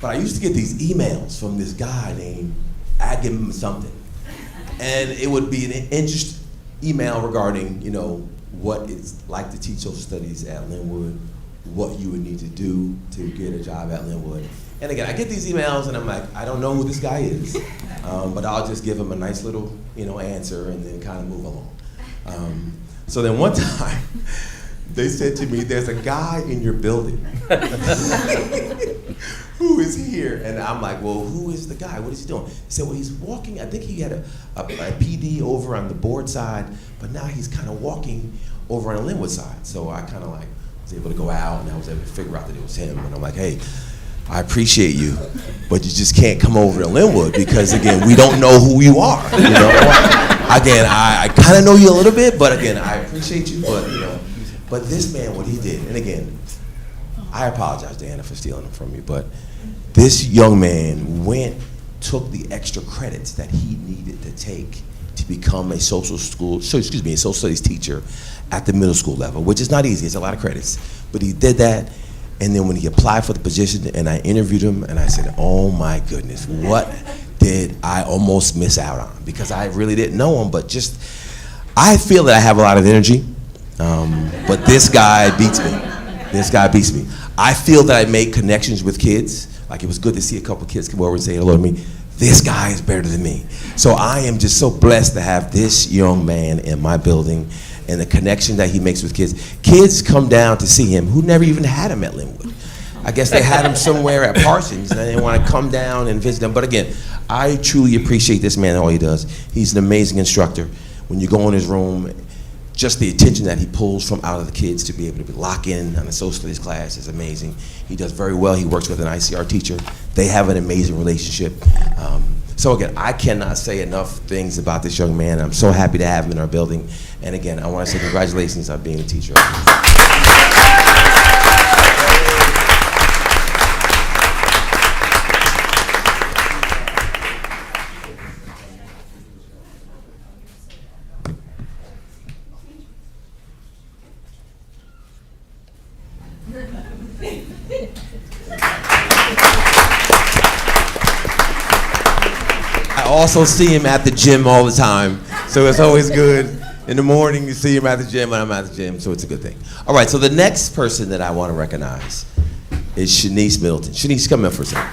T: But I used to get these emails from this guy named Agam something, and it would be an interest email regarding, you know, what it's like to teach social studies at Linwood, what you would need to do to get a job at Linwood. And again, I get these emails and I'm like, I don't know who this guy is, but I'll just give him a nice little, you know, answer and then kind of move along. So then one time, they said to me, there's a guy in your building who is here. And I'm like, well, who is the guy? What is he doing? He said, well, he's walking. I think he had a PD over on the board side, but now he's kind of walking over on the Linwood side. So I kind of like was able to go out and I was able to figure out that it was him. And I'm like, hey, I appreciate you, but you just can't come over to Linwood because, again, we don't know who you are. You know? Again, I kind of know you a little bit, but again, I appreciate you, but you know, but this man, what he did, and again, I apologize, Diana, for stealing him from you, but this young man took the extra credits that he needed to take to become a social studies teacher at the middle school level, which is not easy. It's a lot of credits, but he did that. And then when he applied for the position and I interviewed him and I said, oh my goodness, what did I almost miss out on? Because I really didn't know him, but just, I feel that I have a lot of energy, but this guy beats me. This guy beats me. I feel that I make connections with kids. Like it was good to see a couple kids come over and say hello to me. This guy is better than me. So I am just so blessed to have this young man in my building and the connection that he makes with kids. Kids come down to see him who never even had him at Linwood. I guess they had him somewhere at Parsons and they want to come down and visit him. But again, I truly appreciate this man and all he does. He's an amazing instructor. When you go in his room, just the attention that he pulls from out of the kids to be able to lock in on a social studies class is amazing. He does very well. He works with an ICR teacher. They have an amazing relationship. So again, I cannot say enough things about this young man. I'm so happy to have him in our building. And again, I want to say congratulations on being a teacher. I also see him at the gym all the time, so it's always good. In the morning, you see him at the gym, and I'm at the gym, so it's a good thing. All right, so the next person that I want to recognize is Shanice Middleton. Shanice, come in for a second.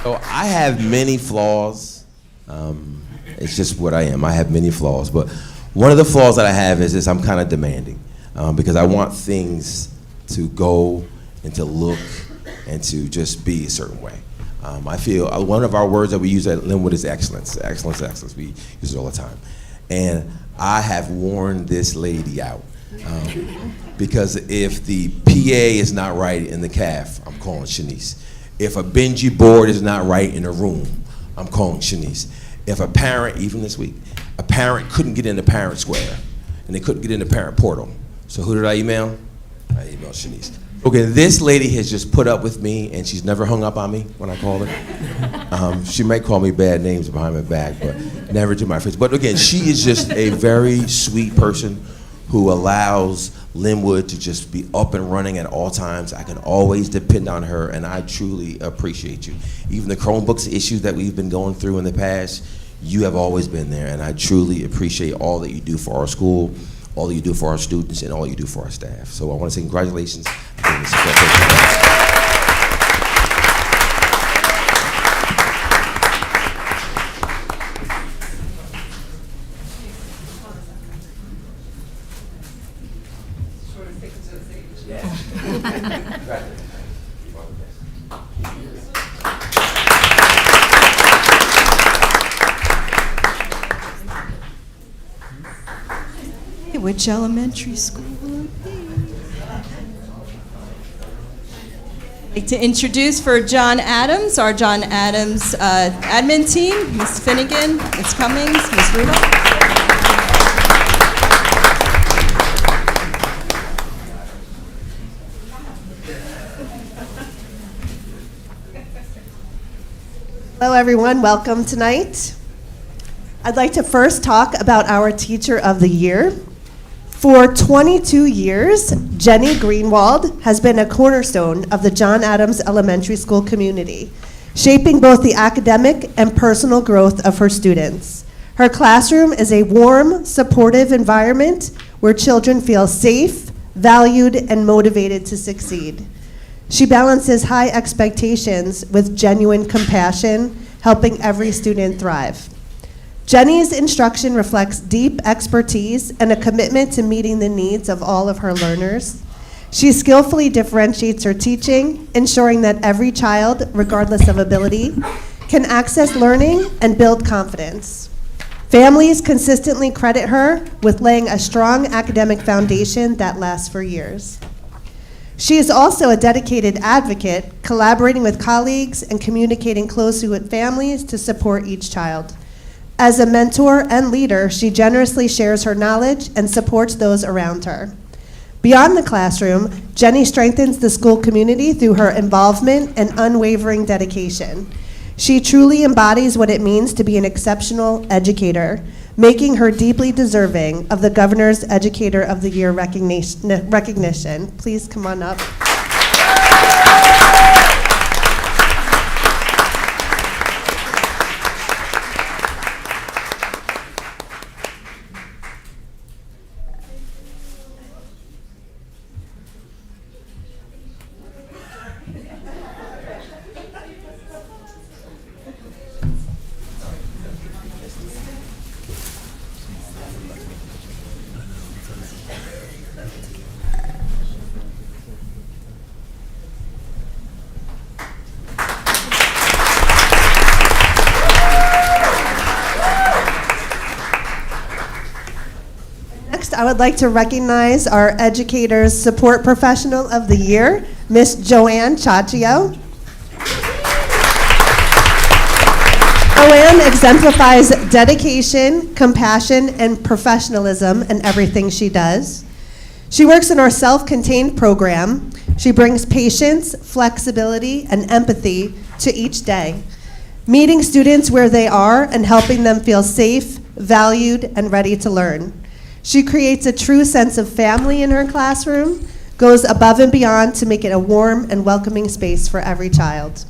T: So I have many flaws. It's just what I am. I have many flaws, but one of the flaws that I have is this: I'm kind of demanding because I want things to go and to look and to just be a certain way. I feel one of our words that we use at Linwood is excellence. Excellence, excellence. We use it all the time. And I have worn this lady out. Because if the PA is not right in the CAF, I'm calling Shanice. If a Benji board is not right in a room, I'm calling Shanice. If a parent, even this week, a parent couldn't get into Parent Square and they couldn't get into Parent Portal. So who did I email? I emailed Shanice. Okay, this lady has just put up with me, and she's never hung up on me when I call her. She might call me bad names behind my back, but never to my face. But again, she is just a very sweet person who allows Linwood to just be up and running at all times. I can always depend on her, and I truly appreciate you. Even the Chromebooks issues that we've been going through in the past, you have always been there, and I truly appreciate all that you do for our school, all that you do for our students, and all you do for our staff. So I want to say congratulations. the support personnel.
Q: Which elementary school will it be? I'd like to introduce for John Adams, our John Adams admin team, Ms. Finnegan, Ms. Cummings, Ms. Rudolph.
U: Hello, everyone. Welcome tonight. I'd like to first talk about our Teacher of the Year. For 22 years, Jenny Greenwald has been a cornerstone of the John Adams Elementary School community, shaping both the academic and personal growth of her students. Her classroom is a warm, supportive environment where children feel safe, valued, and motivated to succeed. She balances high expectations with genuine compassion, helping every student thrive. Jenny's instruction reflects deep expertise and a commitment to meeting the needs of all of her learners. She skillfully differentiates her teaching, ensuring that every child, regardless of ability, can access learning and build confidence. Families consistently credit her with laying a strong academic foundation that lasts for years. She is also a dedicated advocate, collaborating with colleagues and communicating closely with families to support each child. As a mentor and leader, she generously shares her knowledge and supports those around her. Beyond the classroom, Jenny strengthens the school community through her involvement and unwavering dedication. She truly embodies what it means to be an exceptional educator, making her deeply deserving of the Governor's Educator of the Year recognition. Please come on up. I would like to recognize our Educators Support Professional of the Year, Miss Joanne Chaccio. Joanne exemplifies dedication, compassion, and professionalism in everything she does. She works in our self-contained program. She brings patience, flexibility, and empathy to each day, meeting students where they are and helping them feel safe, valued, and ready to learn. She creates a true sense of family in her classroom, goes above and beyond to make it a warm and welcoming space for every child.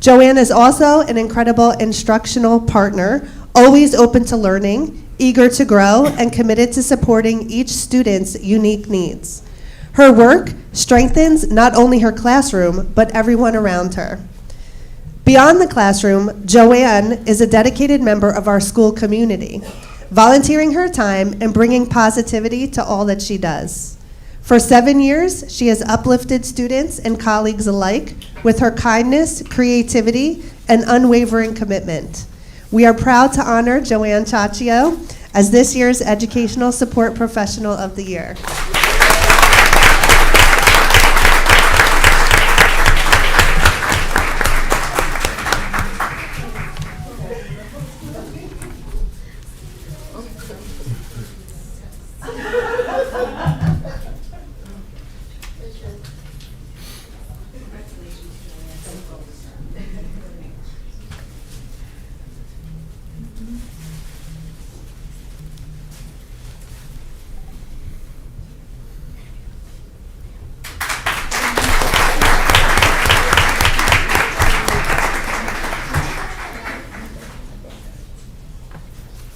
U: Joanne is also an incredible instructional partner, always open to learning, eager to grow, and committed to supporting each student's unique needs. Her work strengthens not only her classroom, but everyone around her. Beyond the classroom, Joanne is a dedicated member of our school community, volunteering her time and bringing positivity to all that she does. For 7 years, she has uplifted students and colleagues alike with her kindness, creativity, and unwavering commitment. We are proud to honor Joanne Chaccio as this year's Educational Support Professional of the Year.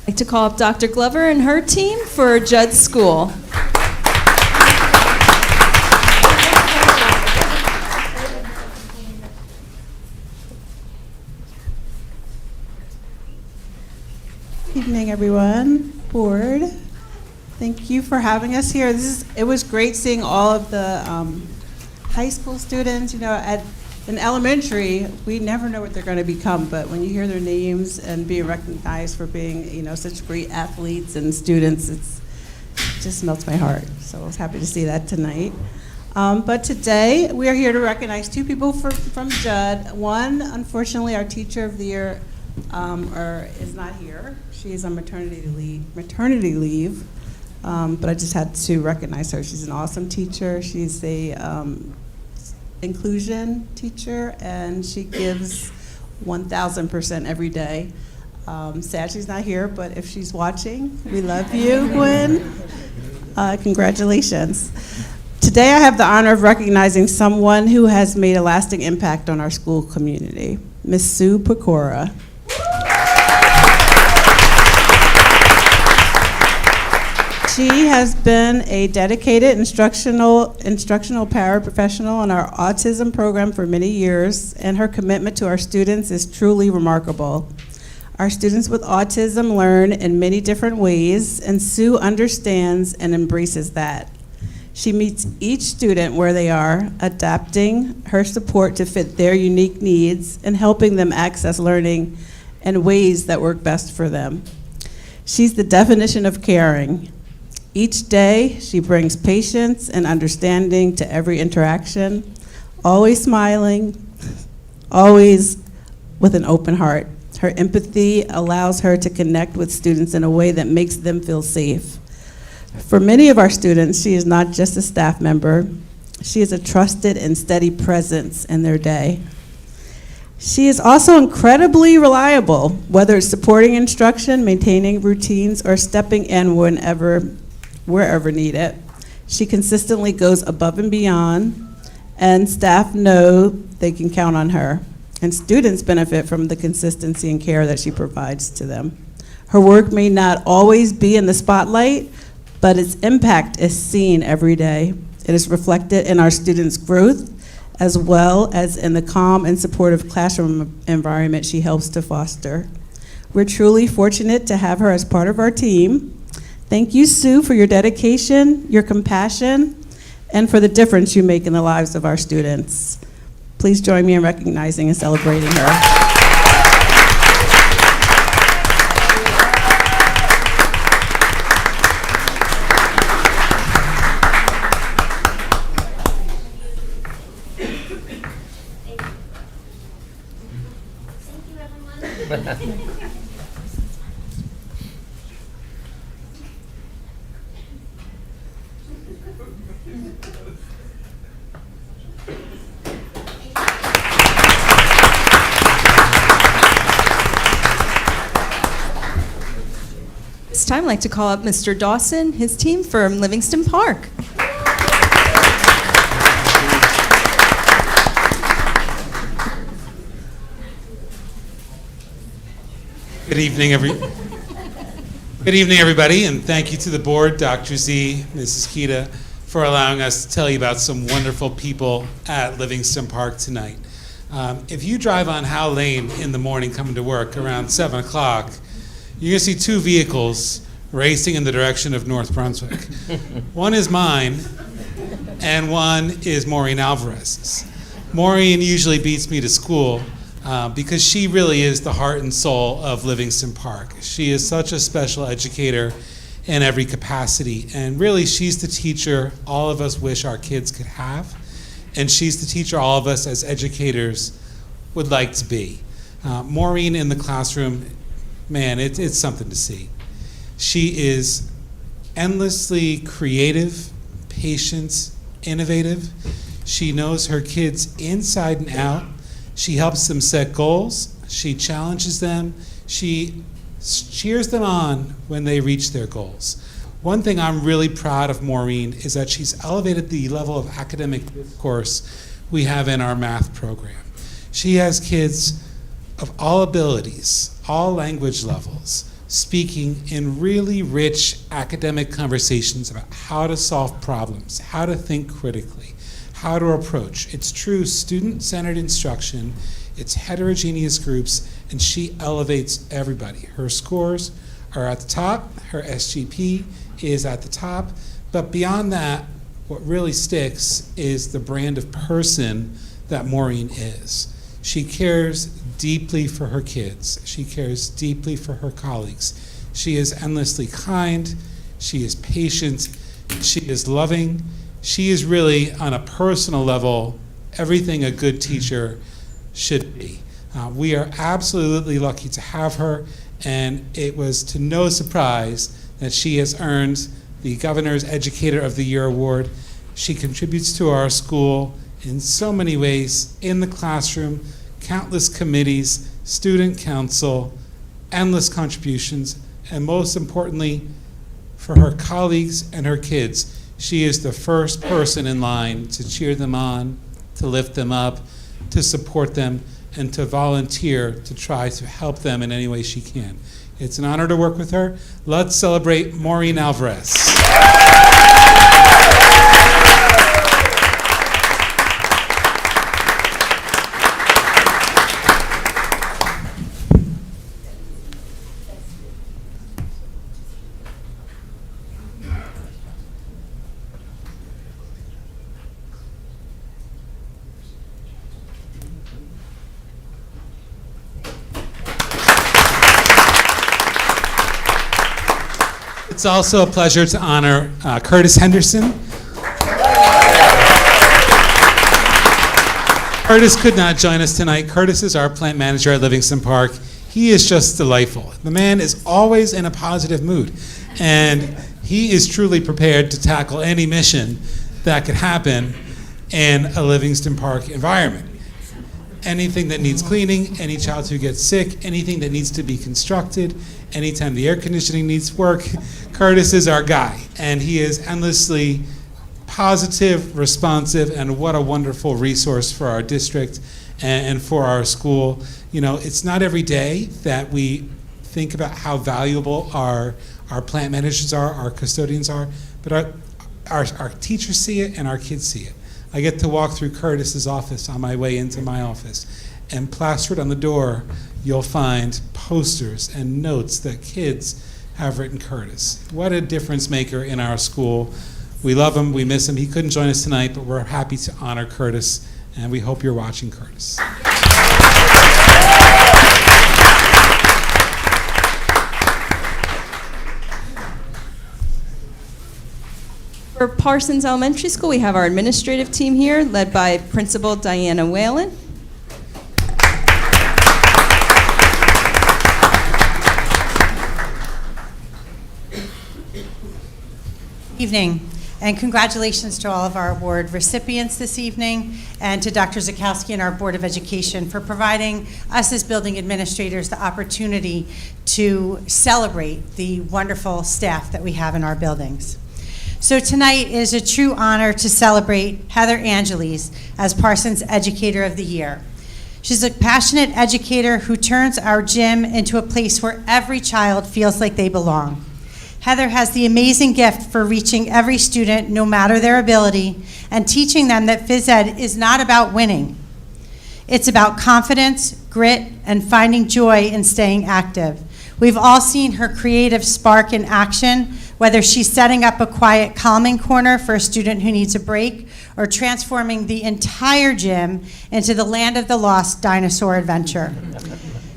Q: I'd like to call up Dr. Glover and her team for Judd's School.
B: Evening, everyone. Board, thank you for having us here. It was great seeing all of the high school students. You know, in elementary, we never know what they're going to become, but when you hear their names and being recognized for being, you know, such great athletes and students, it just melts my heart. So I was happy to see that tonight. But today, we are here to recognize two people from Judd. One, unfortunately, our Teacher of the Year is not here. She is on maternity leave. But I just had to recognize her. She's an awesome teacher. She's a inclusion teacher, and she gives 1,000% every day. Sad she's not here, but if she's watching, we love you, Gwen. Congratulations. Today I have the honor of recognizing someone who has made a lasting impact on our school community, Miss Sue Pecora. She has been a dedicated instructional paraprofessional in our autism program for many years, and her commitment to our students is truly remarkable. Our students with autism learn in many different ways, and Sue understands and embraces that. She meets each student where they are, adapting her support to fit their unique needs and helping them access learning in ways that work best for them. She's the definition of caring. Each day, she brings patience and understanding to every interaction, always smiling, always with an open heart. Her empathy allows her to connect with students in a way that makes them feel safe. For many of our students, she is not just a staff member. She is a trusted and steady presence in their day. She is also incredibly reliable, whether it's supporting instruction, maintaining routines, or stepping in wherever needed. She consistently goes above and beyond, and staff know they can count on her. And students benefit from the consistency and care that she provides to them. Her work may not always be in the spotlight, but its impact is seen every day. It is reflected in our students' growth, as well as in the calm and supportive classroom environment she helps to foster. We're truly fortunate to have her as part of our team. Thank you, Sue, for your dedication, your compassion, and for the difference you make in the lives of our students. Please join me in recognizing and celebrating her.
Q: This time, I'd like to call up Mr. Dawson, his team from Livingston Park.
V: Good evening, everybody, and thank you to the board, Dr. Z, Mrs. Kita, for allowing us to tell you about some wonderful people at Livingston Park tonight. If you drive on Howe Lane in the morning coming to work around 7 o'clock, you're going to see two vehicles racing in the direction of North Brunswick. One is mine, and one is Maureen Alvarez's. Maureen usually beats me to school because she really is the heart and soul of Livingston Park. She is such a special educator in every capacity, and really she's the teacher all of us wish our kids could have, and she's the teacher all of us as educators would like to be. Maureen in the classroom, man, it's something to see. She is endlessly creative, patient, innovative. She knows her kids inside and out. She helps them set goals. She challenges them. She cheers them on when they reach their goals. One thing I'm really proud of Maureen is that she's elevated the level of academic discourse we have in our math program. She has kids of all abilities, all language levels, speaking in really rich academic conversations about how to solve problems, how to think critically, how to approach. It's true student-centered instruction, it's heterogeneous groups, and she elevates everybody. Her scores are at the top. Her SGP is at the top. But beyond that, what really sticks is the brand of person that Maureen is. She cares deeply for her kids. She cares deeply for her colleagues. She is endlessly kind. She is patient. She is loving. She is really, on a personal level, everything a good teacher should be. We are absolutely lucky to have her, and it was to no surprise that she has earned the Governor's Educator of the Year award. She contributes to our school in so many ways, in the classroom, countless committees, student council, endless contributions, and most importantly, for her colleagues and her kids. She is the first person in line to cheer them on, to lift them up, to support them, and to volunteer to try to help them in any way she can. It's an honor to work with her. Let's celebrate Maureen Alvarez. It's also a pleasure to honor Curtis Henderson. Curtis could not join us tonight. Curtis is our plant manager at Livingston Park. He is just delightful. The man is always in a positive mood, and he is truly prepared to tackle any mission that could happen in a Livingston Park environment. Anything that needs cleaning, any child who gets sick, anything that needs to be constructed, anytime the air conditioning needs work, Curtis is our guy, and he is endlessly positive, responsive, and what a wonderful resource for our district and for our school. You know, it's not every day that we think about how valuable our plant managers are, our custodians are, but our teachers see it and our kids see it. I get to walk through Curtis's office on my way into my office, and plastered on the door, you'll find posters and notes that kids have written Curtis. What a difference maker in our school. We love him, we miss him. He couldn't join us tonight, but we're happy to honor Curtis, and we hope you're watching Curtis.
Q: For Parsons Elementary School, we have our administrative team here, led by Principal Diana Whalen.
A: Evening, and congratulations to all of our award recipients this evening, and to Dr. Zakowski and our Board of Education for providing us as building administrators the opportunity to celebrate the wonderful staff that we have in our buildings. So tonight is a true honor to celebrate Heather Angeles as Parsons Educator of the Year. She's a passionate educator who turns our gym into a place where every child feels like they belong. Heather has the amazing gift for reaching every student, no matter their ability, and teaching them that phys ed is not about winning. It's about confidence, grit, and finding joy in staying active. We've all seen her creative spark in action, whether she's setting up a quiet calming corner for a student who needs a break, or transforming the entire gym into the land of the lost dinosaur adventure.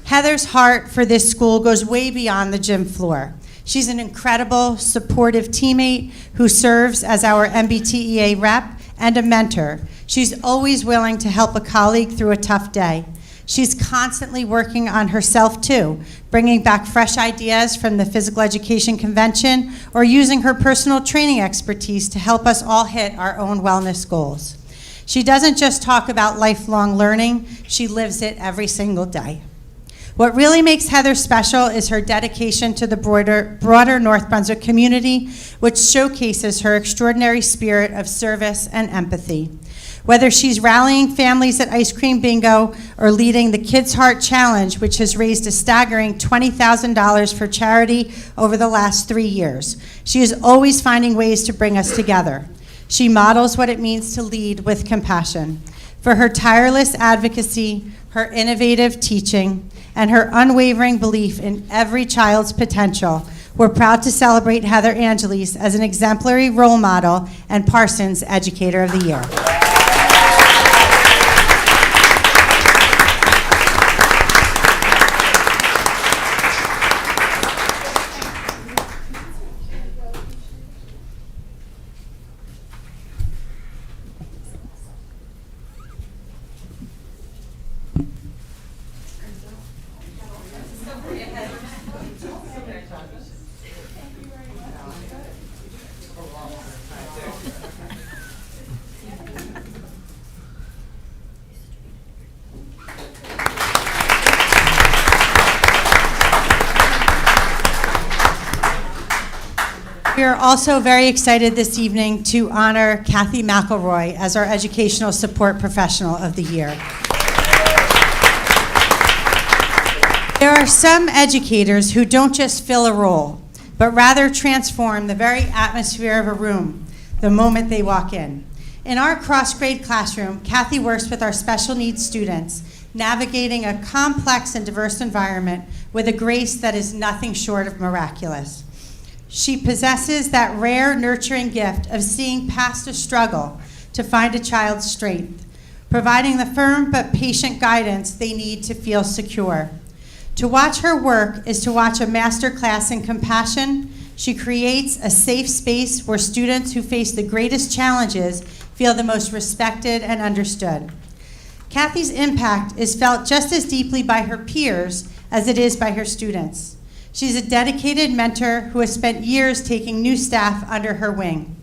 A: Heather's heart for this school goes way beyond the gym floor. She's an incredible, supportive teammate who serves as our MBTEA rep and a mentor. She's always willing to help a colleague through a tough day. She's constantly working on herself too, bringing back fresh ideas from the physical education convention or using her personal training expertise to help us all hit our own wellness goals. She doesn't just talk about lifelong learning, she lives it every single day. What really makes Heather special is her dedication to the broader North Brunswick community, which showcases her extraordinary spirit of service and empathy. Whether she's rallying families at Ice Cream Bingo or leading the Kids Heart Challenge, which has raised a staggering $20,000 for charity over the last 3 years, she is always finding ways to bring us together. She models what it means to lead with compassion. for her tireless advocacy, her innovative teaching, and her unwavering belief in every child's potential. We're proud to celebrate Heather Angeles as an exemplary role model and Parsons Educator of the Year. We are also very excited this evening to honor Kathy McElroy as our Educational Support Professional of the Year. There are some educators who don't just fill a role, but rather transform the very atmosphere of a room the moment they walk in. In our cross-grade classroom, Kathy works with our special needs students, navigating a complex and diverse environment with a grace that is nothing short of miraculous. She possesses that rare, nurturing gift of seeing past a struggle to find a child's strength, providing the firm but patient guidance they need to feel secure. To watch her work is to watch a masterclass in compassion. She creates a safe space where students who face the greatest challenges feel the most respected and understood. Kathy's impact is felt just as deeply by her peers as it is by her students. She's a dedicated mentor who has spent years taking new staff under her wing,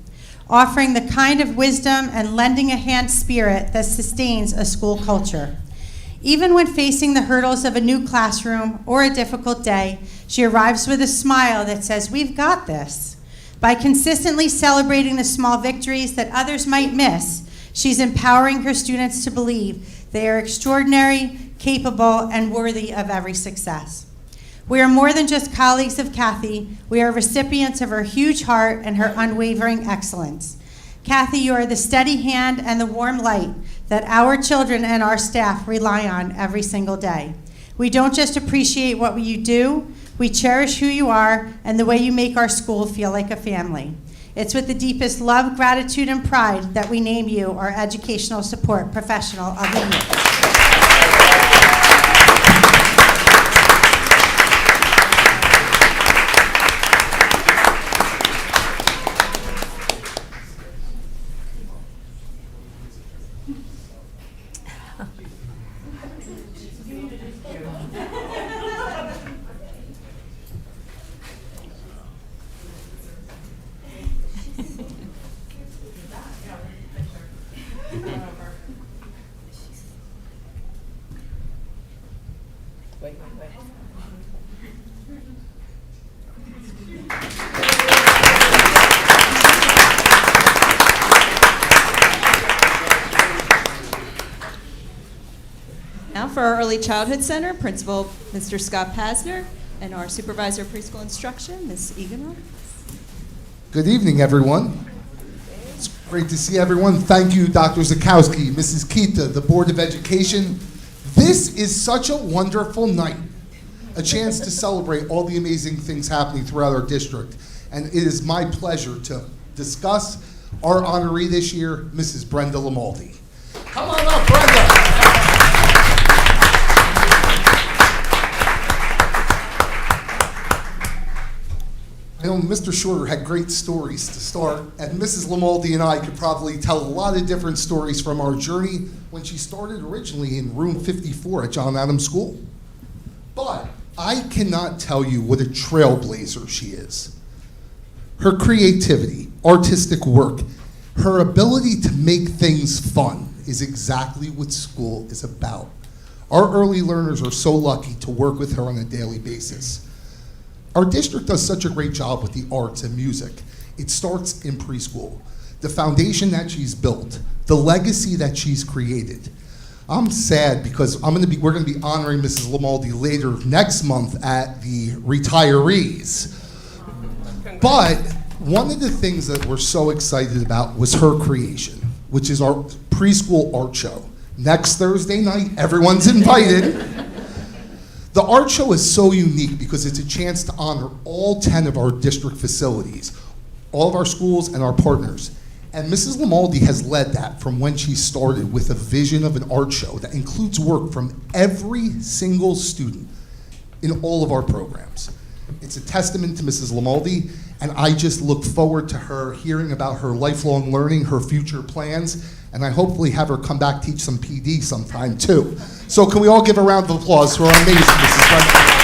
A: offering the kind of wisdom and lending a hand spirit that sustains a school culture. Even when facing the hurdles of a new classroom or a difficult day, she arrives with a smile that says, "We've got this." By consistently celebrating the small victories that others might miss, she's empowering her students to believe they are extraordinary, capable, and worthy of every success. We are more than just colleagues of Kathy. We are recipients of her huge heart and her unwavering excellence. Kathy, you are the steady hand and the warm light that our children and our staff rely on every single day. We don't just appreciate what you do, we cherish who you are and the way you make our school feel like a family. It's with the deepest love, gratitude, and pride that we name you our Educational Support Professional of the Year.
Q: Now for our Early Childhood Center, Principal Mr. Scott Pasner, and our Supervisor of Preschool Instruction, Ms. Eganor.
D: Good evening, everyone. It's great to see everyone. Thank you, Dr. Zakowski, Mrs. Kita, the Board of Education. This is such a wonderful night, a chance to celebrate all the amazing things happening throughout our district. And it is my pleasure to discuss our honoree this year, Mrs. Brenda Lamaldi. Come on up, Brenda. I know Mr. Shorter had great stories to start, and Mrs. Lamaldi and I could probably tell a lot of different stories from our journey when she started originally in room 54 at John Adams School. But I cannot tell you what a trailblazer she is. Her creativity, artistic work, her ability to make things fun is exactly what school is about. Our early learners are so lucky to work with her on a daily basis. Our district does such a great job with the arts and music. It starts in preschool. The foundation that she's built, the legacy that she's created. I'm sad because we're gonna be honoring Mrs. Lamaldi later next month at the retirees. But one of the things that we're so excited about was her creation, which is our preschool art show. Next Thursday night, everyone's invited. The art show is so unique because it's a chance to honor all 10 of our district facilities, all of our schools and our partners. And Mrs. Lamaldi has led that from when she started with a vision of an art show that includes work from every single student in all of our programs. It's a testament to Mrs. Lamaldi, and I just look forward to her hearing about her lifelong learning, her future plans, and I hopefully have her come back teach some PD sometime too. So can we all give a round of applause for our amazing Mrs. Brunswick?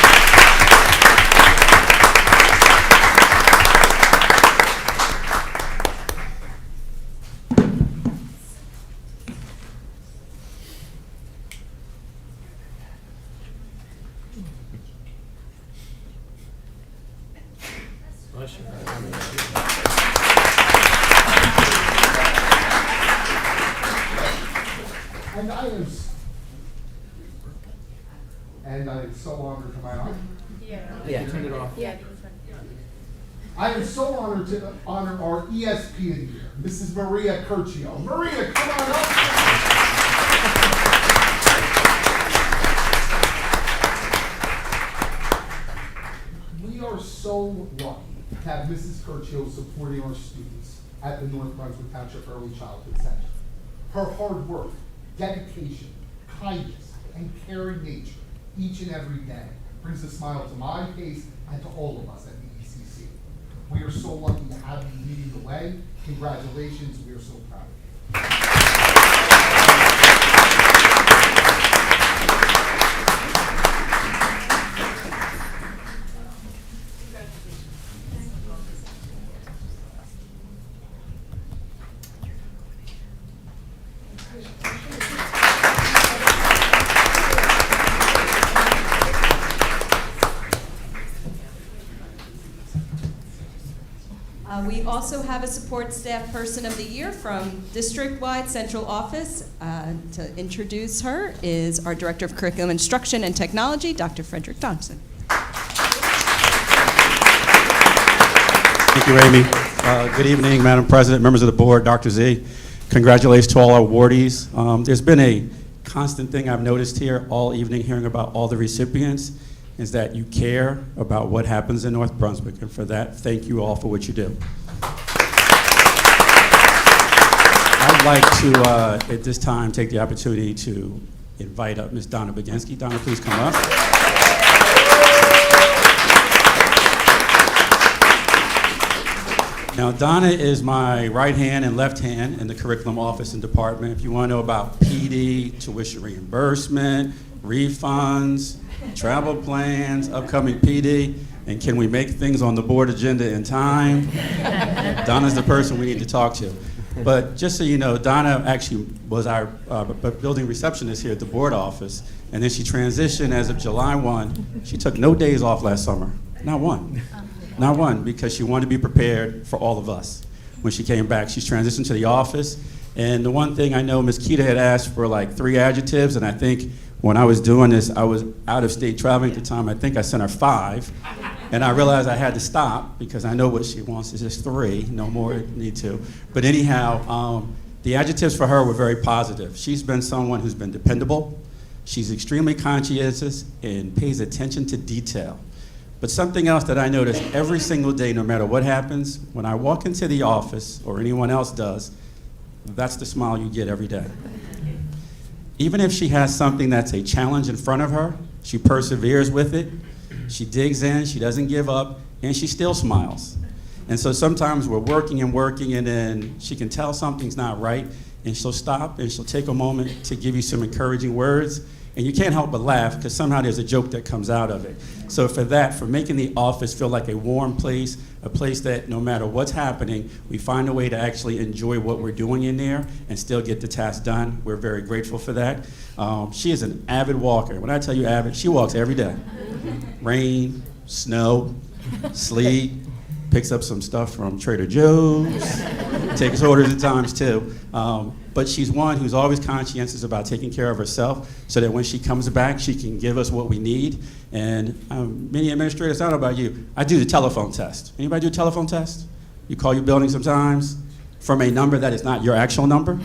D: And I am so honored to my honor.
F: Yeah, turn it off.
D: I am so honored to honor our ESP of the year, Mrs. Maria Curcio. Maria, come on up. We are so lucky to have Mrs. Curcio supporting our students at the North Brunswick Township Early Childhood Center. Her hard work, dedication, kindness, and caring nature each and every day brings a smile to my face and to all of us at the ECC. We are so lucky to have you leading the way. Congratulations, we are so proud of you.
Q: We also have a support staff person of the year from district-wide central office. To introduce her is our Director of Curriculum Instruction and Technology, Dr. Frederick Johnson.
E: Thank you, Amy. Good evening, Madam President, members of the board, Dr. Z. Congratulations to all our awardees. There's been a constant thing I've noticed here all evening hearing about all the recipients is that you care about what happens in North Brunswick, and for that, thank you all for what you do. I'd like to, at this time, take the opportunity to invite up Ms. Donna Baginski. Donna, please come up. Now, Donna is my right hand and left hand in the curriculum office and department. If you want to know about PD, tuition reimbursement, refunds, travel plans, upcoming PD, and can we make things on the board agenda in time? Donna's the person we need to talk to. But just so you know, Donna actually was our building receptionist here at the board office, and then she transitioned as of July 1. She took no days off last summer, not one. Not one, because she wanted to be prepared for all of us. When she came back, she's transitioned to the office, and the one thing I know, Ms. Keita had asked for like 3 adjectives, and I think when I was doing this, I was out of state traveling at the time. I think I sent her 5, and I realized I had to stop because I know what she wants is just 3, no more need to. But anyhow, the adjectives for her were very positive. She's been someone who's been dependable. She's extremely conscientious and pays attention to detail. But something else that I notice every single day, no matter what happens, when I walk into the office, or anyone else does, that's the smile you get every day. Even if she has something that's a challenge in front of her, she perseveres with it, she digs in, she doesn't give up, and she still smiles. And so sometimes we're working, and then she can tell something's not right, and she'll stop, and she'll take a moment to give you some encouraging words, and you can't help but laugh, because somehow there's a joke that comes out of it. So for that, for making the office feel like a warm place, a place that no matter what's happening, we find a way to actually enjoy what we're doing in there and still get the task done. We're very grateful for that. She is an avid walker. When I tell you avid, she walks every day. Rain, snow, sleet, picks up some stuff from Trader Joe's, takes orders at times too. But she's one who's always conscientious about taking care of herself so that when she comes back, she can give us what we need. And many administrators, I don't know about you, I do the telephone test. Anybody do a telephone test? You call your building sometimes from a number that is not your actual number?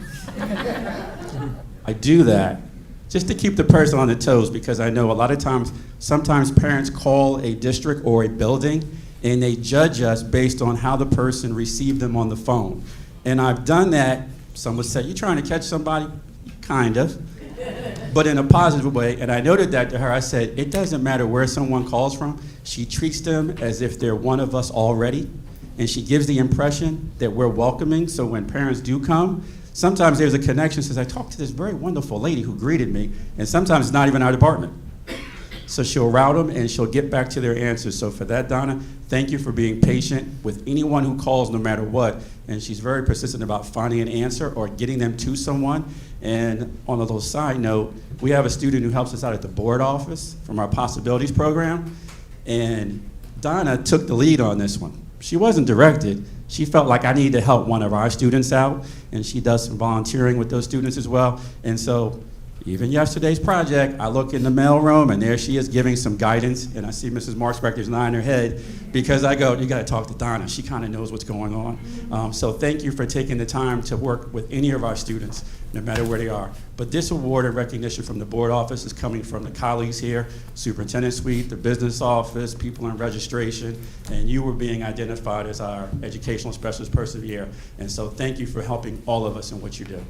E: I do that just to keep the person on their toes, because I know a lot of times, sometimes parents call a district or a building and they judge us based on how the person received them on the phone. And I've done that. Some would say, "You trying to catch somebody?" Kind of, but in a positive way. And I noted that to her. I said, it doesn't matter where someone calls from. She treats them as if they're one of us already. And she gives the impression that we're welcoming. So when parents do come, sometimes there's a connection. Says, I talked to this very wonderful lady who greeted me. And sometimes it's not even our department. So she'll route them and she'll get back to their answers. So for that, Donna, thank you for being patient with anyone who calls, no matter what. And she's very persistent about finding an answer or getting them to someone. And on a little side note, we have a student who helps us out at the board office from our Possibilities program. And Donna took the lead on this one. She wasn't directed. She felt like I needed to help one of our students out. And she does some volunteering with those students as well. And so even yesterday's project, I look in the mailroom and there she is giving some guidance, and I see Mrs. Marksbeck is nodding her head because I go, you gotta talk to Donna. She kind of knows what's going on. So thank you for taking the time to work with any of our students, no matter where they are. But this award and recognition from the board office is coming from the colleagues here, Superintendent Suite, the business office, people in registration, and you were being identified as our Educational Specialist Person of the Year. And so thank you for helping all of us in what you do.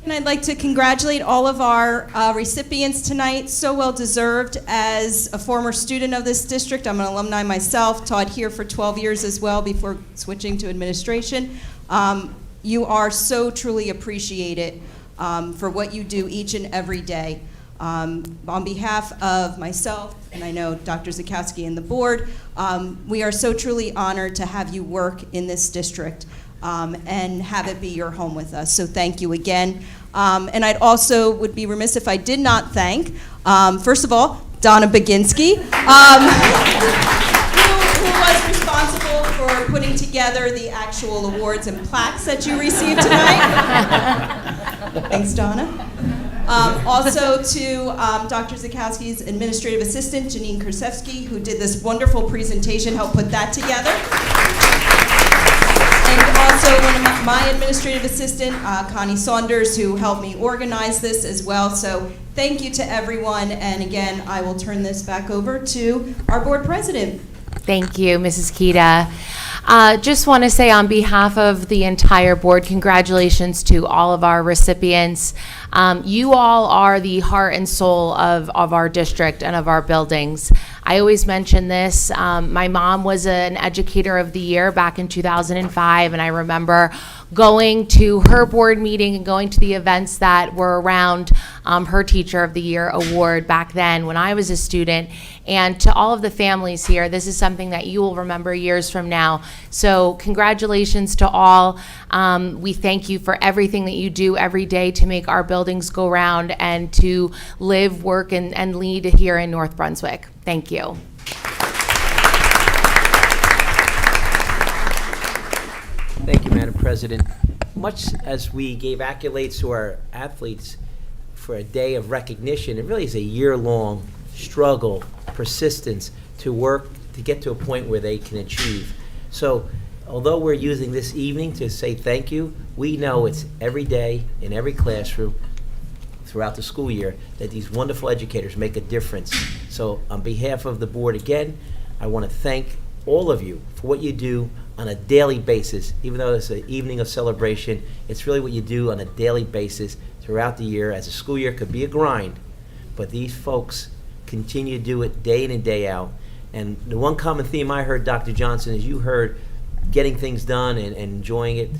Q: And I'd like to congratulate all of our recipients tonight, so well deserved. As a former student of this district, I'm an alumni myself, taught here for 12 years as well before switching to administration. You are so truly appreciated for what you do each and every day. On behalf of myself, and I know Dr. Zakowski and the board, we are so truly honored to have you work in this district. And have it be your home with us. So thank you again. And I'd also would be remiss if I did not thank, first of all, Donna Baginski, who was responsible for putting together the actual awards and plaques that you received tonight. Thanks, Donna. Also to Dr. Zakowski's administrative assistant, Janine Kursevsky, who did this wonderful presentation, helped put that together. And also one of my administrative assistant, Connie Saunders, who helped me organize this as well. So thank you to everyone. And again, I will turn this back over to our board president.
C: Thank you, Mrs. Kita. Just want to say on behalf of the entire board, congratulations to all of our recipients. You all are the heart and soul of our district and of our buildings. I always mention this. My mom was an Educator of the Year back in 2005, and I remember going to her board meeting and going to the events that were around her Teacher of the Year award back then when I was a student. And to all of the families here, this is something that you will remember years from now. So congratulations to all. We thank you for everything that you do every day to make our buildings go round and to live, work, and lead here in North Brunswick. Thank you.
F: Thank you, Madam President. Much as we gave accolades to our athletes for a day of recognition, it really is a year-long struggle, persistence to work to get to a point where they can achieve. So although we're using this evening to say thank you, we know it's every day in every classroom throughout the school year that these wonderful educators make a difference. So on behalf of the board again, I want to thank all of you for what you do on a daily basis. Even though it's an evening of celebration, it's really what you do on a daily basis throughout the year. As a school year could be a grind, but these folks continue to do it day in and day out. And the one common theme I heard, Dr. Johnson, is you heard getting things done and enjoying it.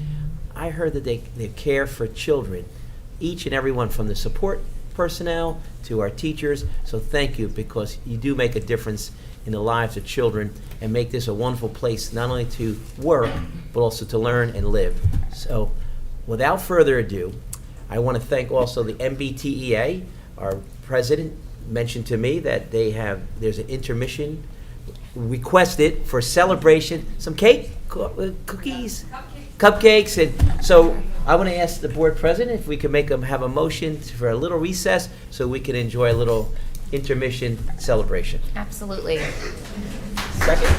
F: I heard that they care for children, each and every one, from the support personnel to our teachers. So thank you, because you do make a difference in the lives of children and make this a wonderful place not only to work, but also to learn and live. So without further ado, I want to thank also the MBTEA. Our president mentioned to me that there's an intermission requested for celebration, some cake, cookies, cupcakes, and so I want to ask the board president if we could have a motion for a little recess so we can enjoy a little intermission celebration.
C: Absolutely.
F: Second.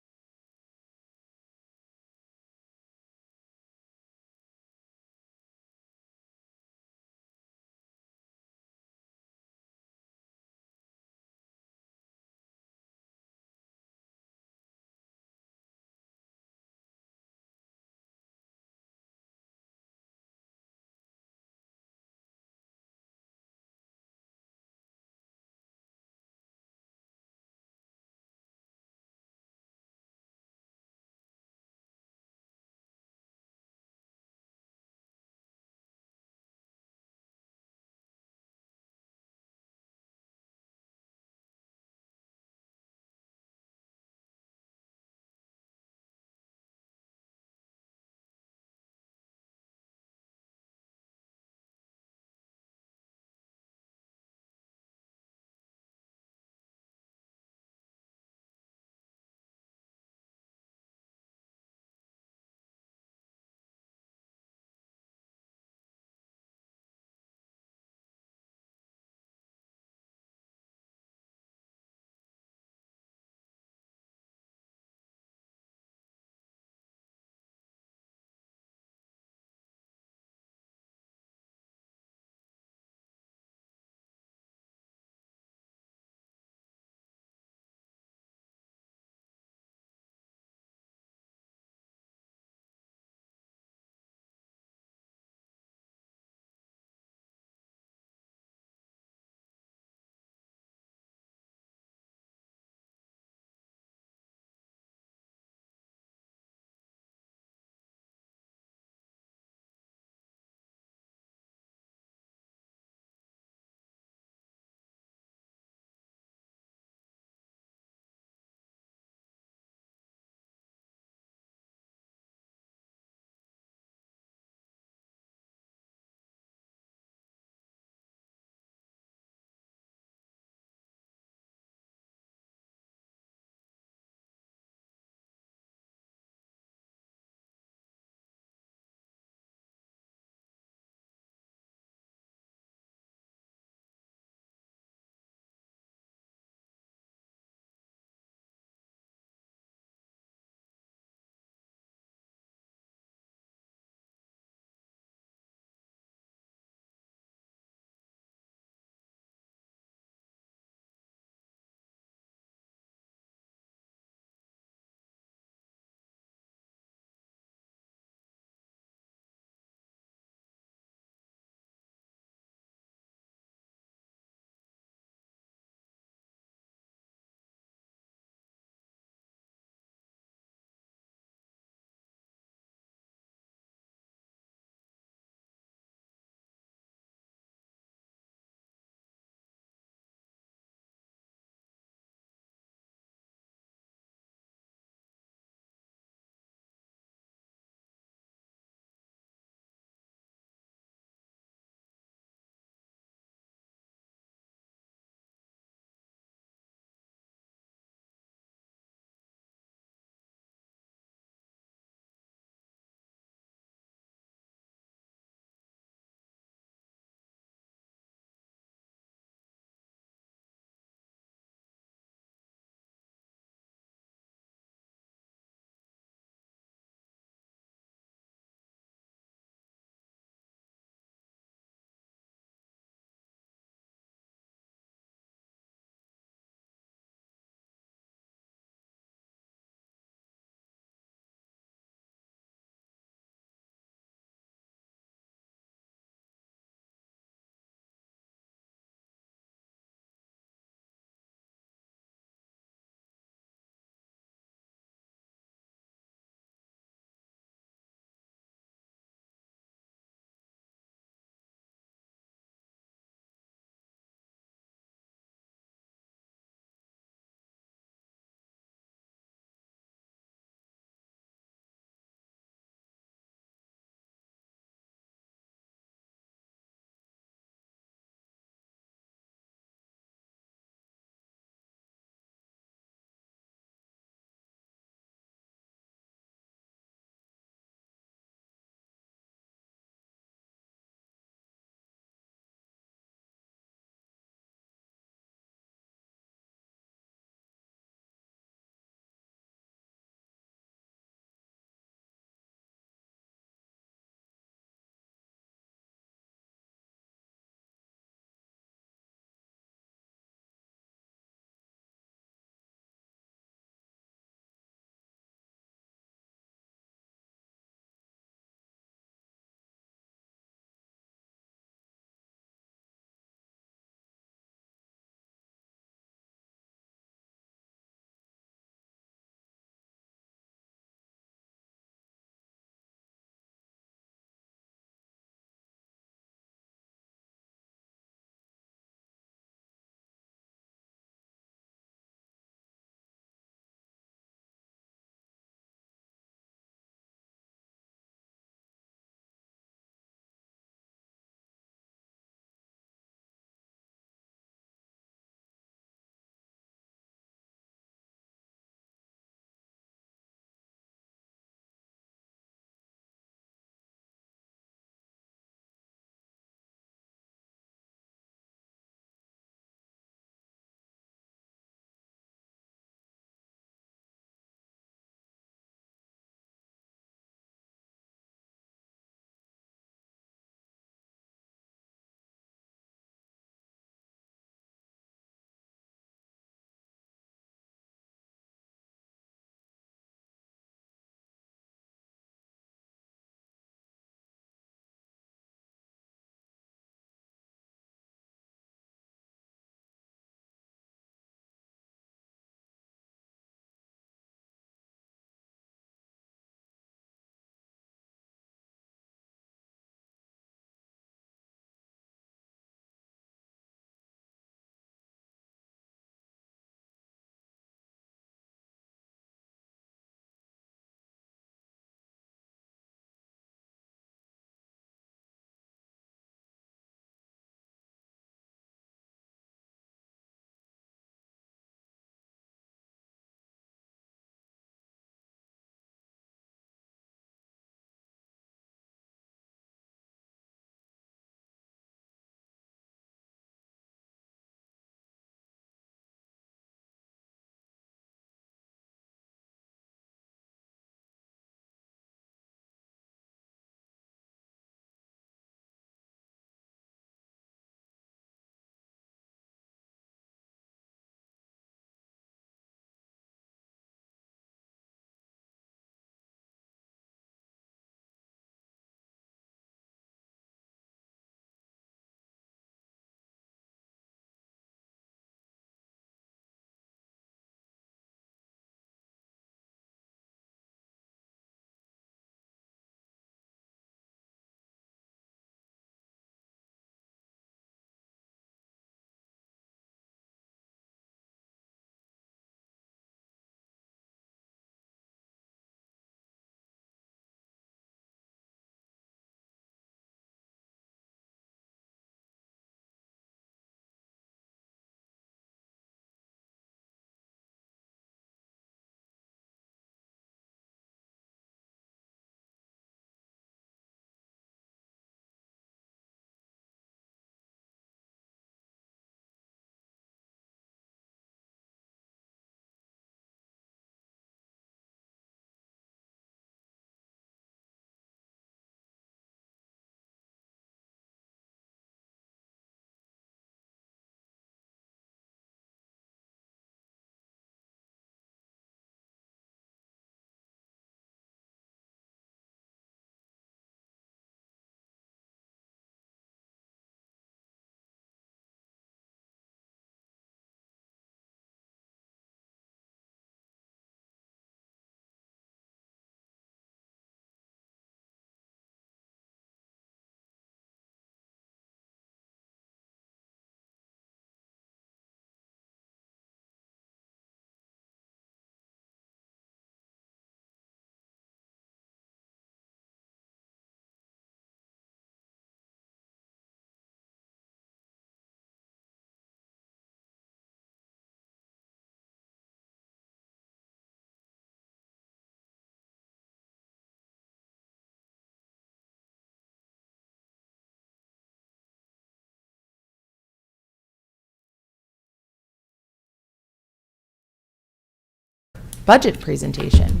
C: budget presentation.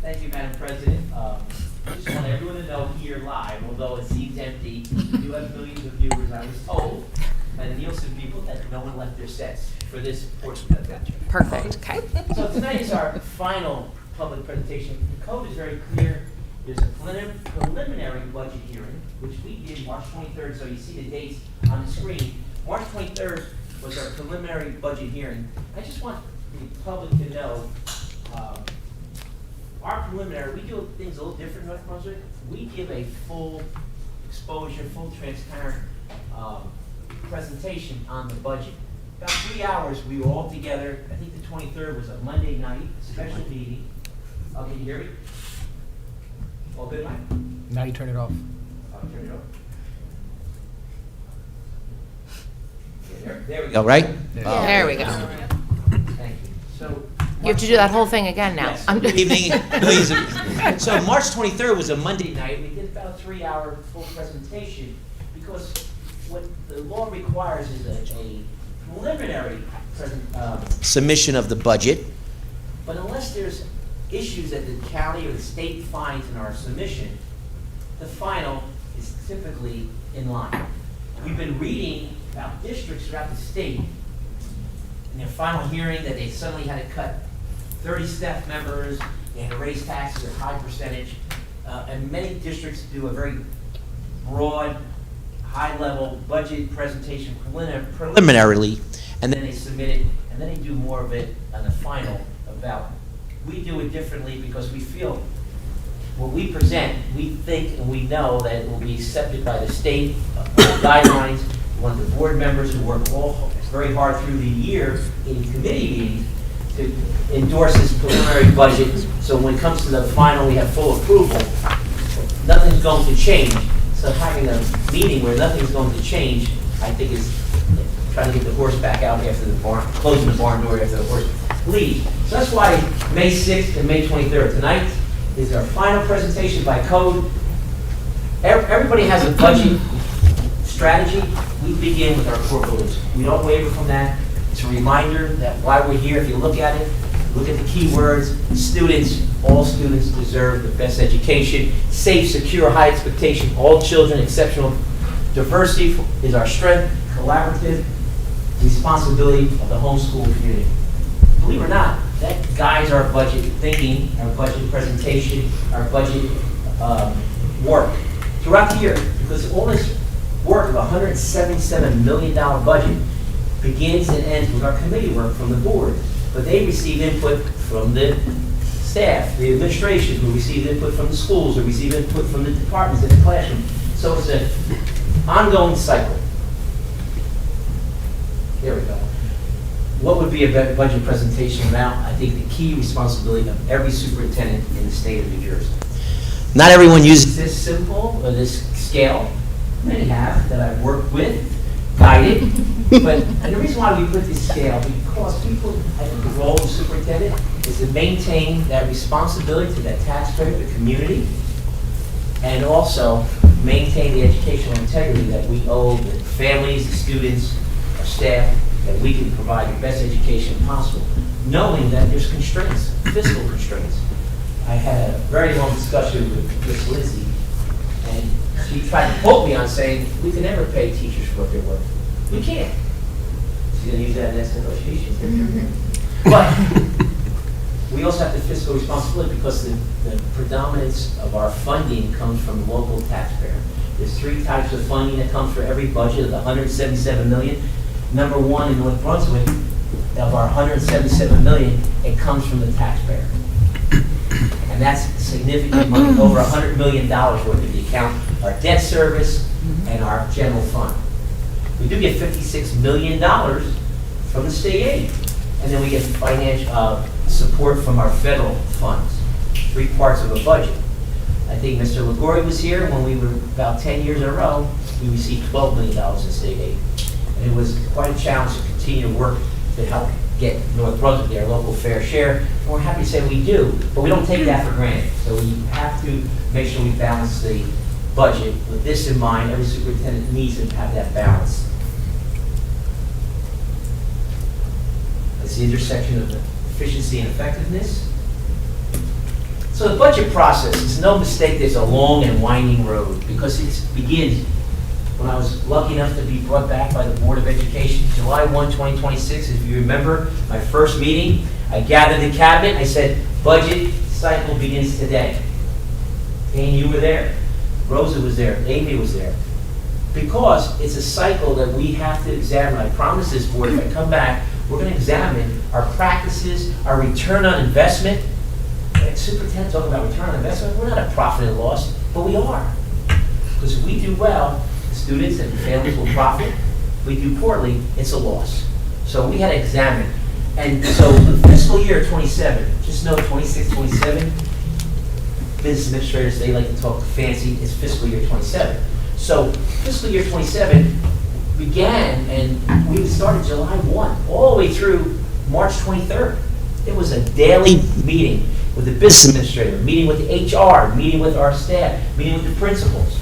F: Thank you, Madam President. I just want everyone to know here live, although it seems empty, we do have millions of viewers. I was told by the Nielsen people that no one left their sets for this portion of the event.
C: Perfect, okay.
F: So tonight is our final public presentation. The code is very clear. There's a preliminary budget hearing, which we did March 23rd, so you see the dates on the screen. March 23rd was our preliminary budget hearing. I just want the public to know, our preliminary, we do things a little different in North Brunswick. We give a full exposure, full transparent presentation on the budget. About 3 hours, we were all together. I think the 23rd was a Monday night, special meeting. Oh, can you hear me? All good, Mike?
G: Now you turn it off.
F: I'll turn it off. Yeah, there we go, right?
C: There we go.
F: Thank you. So
C: You have to do that whole thing again now.
F: Yes. Good evening. So March 23rd was a Monday night. We did about a 3-hour full presentation because what the law requires is a preliminary submission of the budget. But unless there's issues that the county or the state finds in our submission, the final is typically in line. We've been reading about districts throughout the state in their final hearing that they suddenly had to cut 30 staff members, they had to raise taxes at a high percentage, and many districts do a very broad, high-level budget presentation preliminarily, and then they submit it, and then they do more of it on the final about. We do it differently because we feel what we present, we think and we know that it will be accepted by the state guidelines. We want the board members who work very hard through the year in committee meetings to endorse this preliminary budget. So when it comes to the final, we have full approval. Nothing's going to change. So having a meeting where nothing's going to change, I think is trying to get the horse back out after the barn, closing the barn door after the horse leaves. So that's why May 6th and May 23rd tonight is our final presentation by code. Everybody has a budget strategy. We begin with our core beliefs. We don't waver from that. It's a reminder that why we're here. If you look at it, look at the key words. Students, all students deserve the best education. Safe, secure, high expectation. All children, exceptional. Diversity is our strength. Collaborative responsibility of the homeschool community. Believe it or not, that guides our budget thinking, our budget presentation, our budget work throughout the year. Because all this work of $177 million budget begins and ends with our committee work from the board. But they receive input from the staff, the administration, who receive input from the schools, who receive input from the departments in the classroom. So it's an ongoing cycle. There we go. What would be a budget presentation about? I think the key responsibility of every superintendent in the state of New Jersey. Not everyone uses this simple or this scale. Many have that I've worked with, guided. And the reason why we put this scale, because people, I think the role of the superintendent is to maintain that responsibility to that taxpayer, the community, and also maintain the educational integrity that we owe the families, the students, our staff, that we can provide the best education possible, knowing that there's constraints, fiscal constraints. I had a very long discussion with Ms. Lindsay, and she tried to quote me on saying, we can never pay teachers for what they're worth. We can't. She's going to use that in next negotiation. But we also have the fiscal responsibility because the predominance of our funding comes from the local taxpayer. There's 3 types of funding that comes for every budget of the $177 million. Number 1 in North Brunswick, of our $177 million, it comes from the taxpayer. And that's significant money, over $100 million worth of the account, our debt service, and our general fund. We do get $56 million from the state aid. And then we get financial support from our federal funds, 3 parts of a budget. I think Mr. Ligori was here when we were about 10 years in a row, we received $12 million in state aid. And it was quite a challenge to continue to work to help get North Brunswick their local fair share. And we're happy to say we do, but we don't take that for granted. So we have to make sure we balance the budget. With this in mind, every superintendent needs to have that balance. It's the intersection of efficiency and effectiveness. So the budget process is no mistake, there's a long and winding road because it begins when I was lucky enough to be brought back by the Board of Education, July 1, 2026. If you remember my first meeting, I gathered the cabinet, I said, budget cycle begins today. Kane, you were there. Rosa was there. Amy was there. Because it's a cycle that we have to examine. I promise this board, if I come back, we're going to examine our practices, our return on investment. And superintendent talking about return on investment. We're not a profit and loss, but we are. Because if we do well, the students and the families will profit. If we do poorly, it's a loss. So we had to examine. And so the fiscal year 27, just know 26, 27, business administrators, they like to talk fancy, it's fiscal year 27. So fiscal year 27 began, and we started July 1, all the way through March 23rd. It was a daily meeting with the business administrator, meeting with the HR, meeting with our staff, meeting with the principals.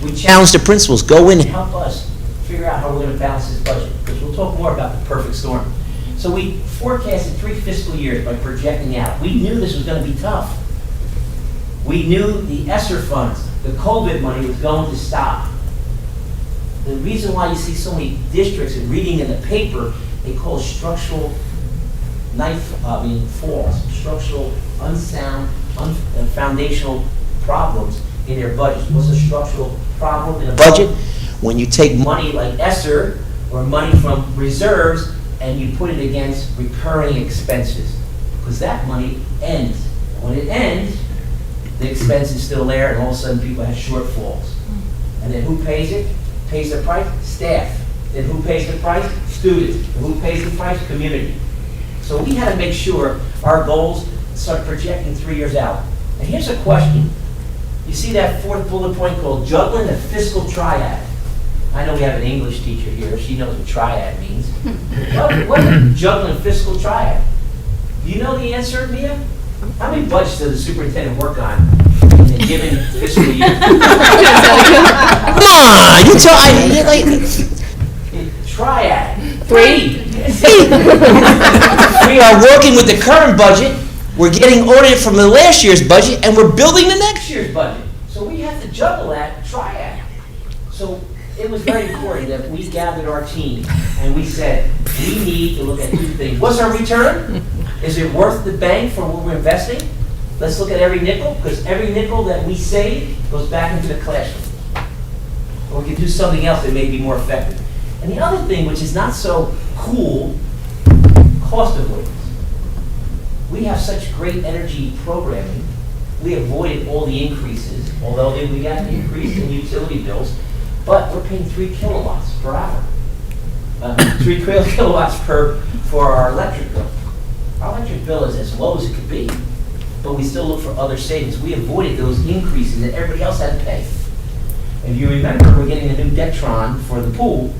F: We challenged the principals, go in and help us figure out how we're going to balance this budget, because we'll talk more about the perfect storm. So we forecasted 3 fiscal years by projecting out. We knew this was going to be tough. We knew the ESSER funds, the COVID money was going to stop. The reason why you see so many districts and reading in the paper, they call structural falls, structural unsound, foundational problems in their budgets. What's a structural problem in a budget? When you take money like ESSER or money from reserves and you put it against recurring expenses, because that money ends. When it ends, the expense is still there, and all of a sudden people have shortfalls. And then who pays it? Pays the price? Staff. Then who pays the price? Students. And who pays the price? Community. So we had to make sure our goals start projecting 3 years out. And here's a question. You see that 4th bullet point called juggling the fiscal triad. I know we have an English teacher here. She knows what triad means. What is juggling fiscal triad? Do you know the answer, Mia? How many budgets does the superintendent work on in a given fiscal year? Come on, you tell triad. 3. We are working with the current budget. We're getting audited from the last year's budget, and we're building the next year's budget. So we have to juggle that triad. So it was very important that we gathered our team and we said, we need to look at 2 things. What's our return? Is it worth the bang for what we're investing? Let's look at every nickel, because every nickel that we save goes back into the classroom. Or we can do something else that may be more effective. And the other thing, which is not so cool, cost avoidance. We have such great energy programming. We avoided all the increases, although we got an increase in utility bills, but we're paying 3 kilowatts per hour. 3 kilowatts for our electric bill. Our electric bill is as low as it could be, but we still look for other savings. We avoided those increases that everybody else had to pay. If you remember, we're getting a new Detron for the pool.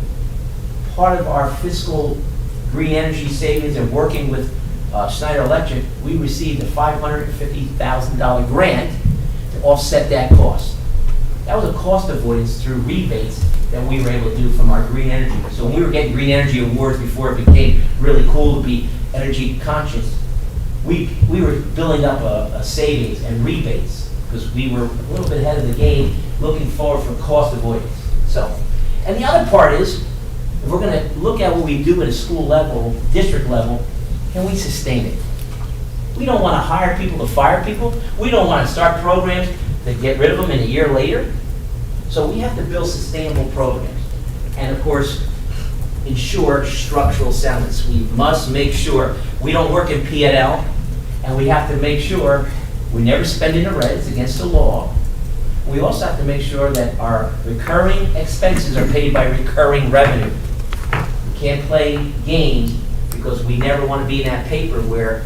F: Part of our fiscal green energy savings and working with Schneider Electric, we received a $550,000 grant to offset that cost. That was a cost avoidance through rebates that we were able to do from our green energy. So when we were getting green energy awards before it became really cool to be energy conscious, we were building up a savings and rebates because we were a little bit ahead of the game looking forward for cost avoidance. So, and the other part is, if we're going to look at what we do at a school level, district level, can we sustain it? We don't want to hire people to fire people. We don't want to start programs that get rid of them in a year later. So we have to build sustainable programs. And of course, ensure structural soundness. We must make sure we don't work in P&L, and we have to make sure we never spend in the red. It's against the law. We also have to make sure that our recurring expenses are paid by recurring revenue. We can't play games because we never want to be in that paper where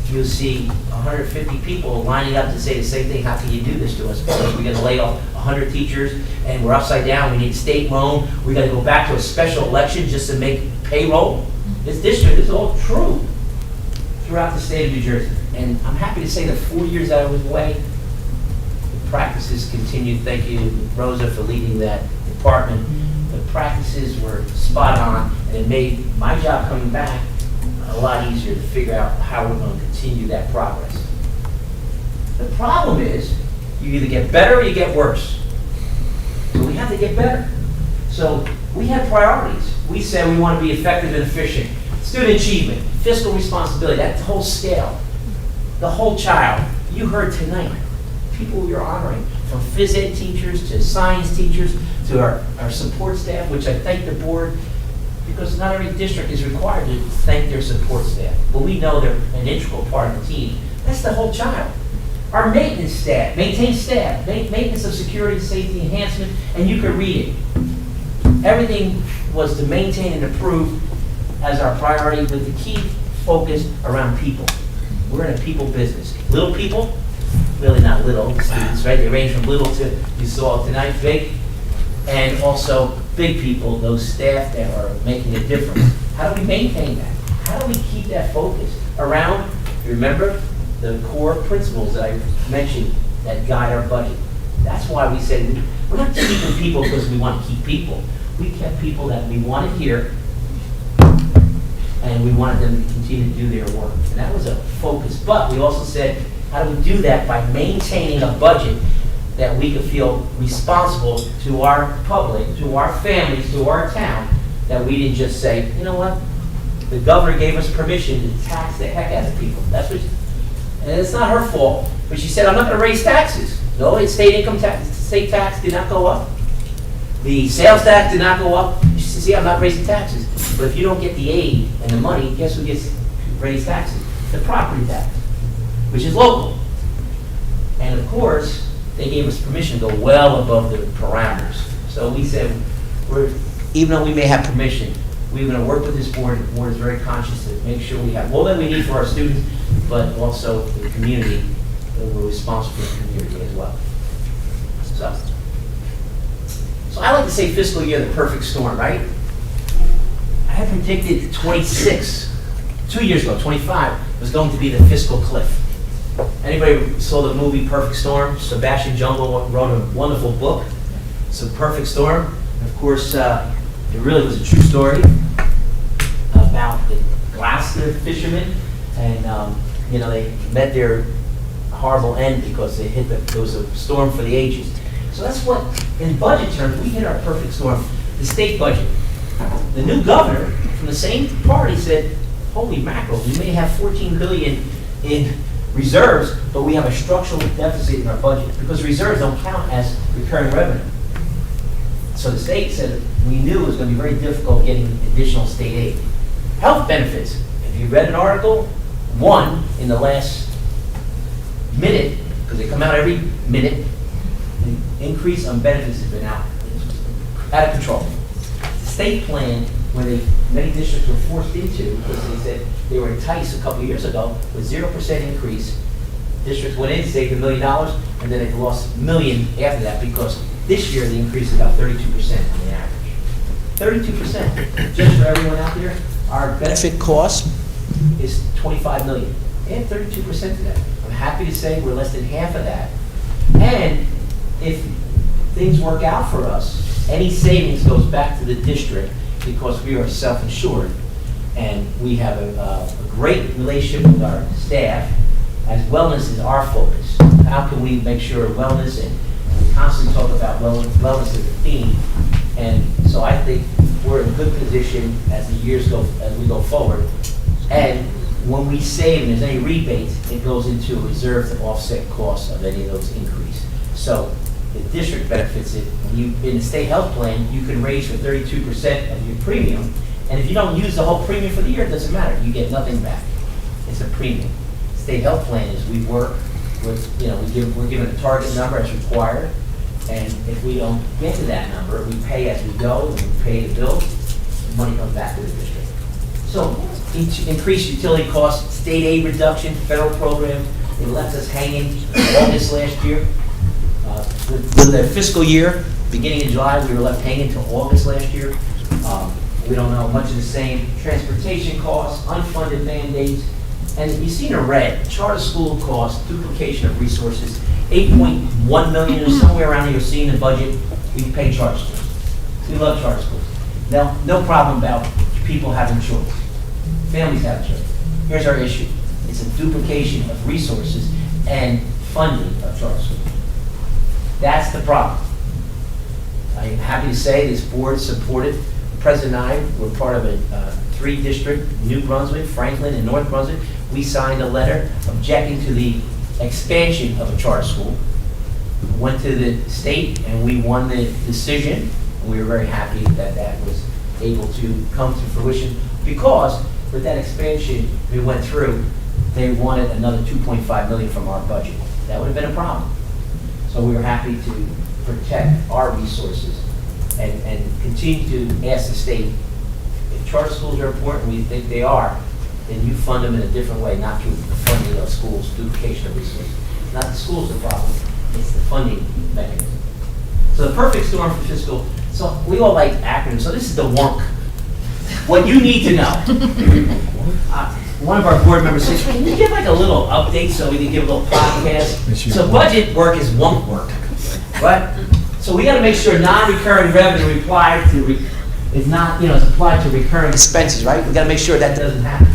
F: you'll see 150 people lining up to say the same thing. How can you do this to us? Because we're going to lay off 100 teachers and we're upside down. We need state loan. We're going to go back to a special election just to make payroll. This district is all true throughout the state of New Jersey. And I'm happy to say that 4 years that I was away, the practices continued. Thank you, Rosa, for leading that department. The practices were spot on, and it made my job coming back a lot easier to figure out how we're going to continue that progress. The problem is, you either get better or you get worse. So we have to get better. So we have priorities. We said we want to be effective and efficient. Student achievement, fiscal responsibility, that whole scale. The whole child. You heard tonight, people we are honoring, from phys ed teachers to science teachers to our support staff, which I thank the board, because not every district is required to thank their support staff. But we know they're an integral part of the team. That's the whole child. Our maintenance staff, maintenance of security, safety enhancement, and you can read it. Everything was to maintain and improve as our priority with the key focus around people. We're in a people business. Little people, really not little students, right? They range from little to, you saw tonight, big, and also big people, those staff that are making a difference. How do we maintain that? How do we keep that focus around, remember, the core principles that I mentioned that guide our budget? That's why we said we're not keeping people because we want to keep people. We kept people that we wanted here, and we wanted them to continue to do their work. And that was a focus. But we also said, how do we do that? By maintaining a budget that we could feel responsible to our public, to our families, to our town, that we didn't just say, you know what, the governor gave us permission to tax the heck out of people. That's what, and it's not her fault, but she said, I'm not going to raise taxes. No, state income tax, state tax did not go up. The sales tax did not go up. She said, see, I'm not raising taxes. But if you don't get the aid and the money, guess who gets raised taxes? The property tax, which is local. And of course, they gave us permission to go well above the parameters. So we said, even though we may have permission, we're going to work with this board. The board is very conscious to make sure we have all that we need for our students, but also the community, and we're responsible for the community as well. So I like to say fiscal year, the perfect storm, right? I had predicted 26, 2 years ago, 25, was going to be the fiscal cliff. Anybody saw the movie Perfect Storm? Sebastian Jungle wrote a wonderful book, so Perfect Storm. And of course, it really was a true story about the Gloucester fishermen, and you know, they met their horrible end because they hit there was a storm for the ages. So that's what, in budget terms, we hit our perfect storm. The state budget. The new governor from the same party said, holy mackerel, we may have $14 billion in reserves, but we have a structural deficit in our budget because reserves don't count as recurring revenue. So the state said we knew it was going to be very difficult getting additional state aid. Health benefits. If you read an article, one in the last minute, because they come out every minute, the increase on benefits has been out of control. The state plan, where many districts were forced into, because they said they were enticed a couple of years ago with 0% increase. Districts went in, saved $1 million, and then they lost $1 million after that because this year the increase is about 32% on the average. 32%. Just for everyone out there, our benefit cost is $25 million. Add 32% to that. I'm happy to say we're less than half of that. And if things work out for us, any savings goes back to the district because we are self-insured and we have a great relationship with our staff, as wellness is our focus. How can we make sure wellness, and we constantly talk about wellness as a theme, and so I think we're in a good position as the years go, as we go forward. And when we save and there's any rebates, it goes into a reserve to offset costs of any of those increases. So the district benefits it. When you, in the state health plan, you can raise for 32% of your premium, and if you don't use the whole premium for the year, it doesn't matter. You get nothing back. It's a premium. State health plan is we work with, you know, we're given a target number as required, and if we don't get to that number, we pay as we go, and we pay the bill, the money comes back to the district. So increased utility costs, state aid reduction, federal program, they left us hanging August last year. With the fiscal year, beginning in July, we were left hanging until August last year. We don't know much of the same. Transportation costs, unfunded mandates, and you see in red, charter school costs, duplication of resources, $8.1 million or somewhere around here. You're seeing the budget. We pay charter schools. We love charter schools. Now, no problem about people having children. Families having children. Here's our issue. It's a duplication of resources, and funding of charter schools. That's the problem. I am happy to say this board supported, the President and I were part of a 3-district, New Brunswick, Franklin, and North Brunswick. We signed a letter objecting to the expansion of a charter school. Went to the state and we won the decision. We were very happy that that was able to come to fruition because with that expansion we went through, they wanted another $2.5 million from our budget. That would have been a problem. So we were happy to protect our resources and continue to ask the state, if charter schools are important, we think they are, then you fund them in a different way, not through the funding of schools, duplication of resources. Not the schools the problem, it's the funding mechanism. So the perfect storm for fiscal, so we all like acronyms, so this is the WONK. What you need to know. One of our board members says, can you give like a little update so we can give a little podcast? So budget work is WONK work, right? So we got to make sure non-recurring revenue applied to is not, it's applied to recurring expenses, right? We got to make sure that doesn't happen.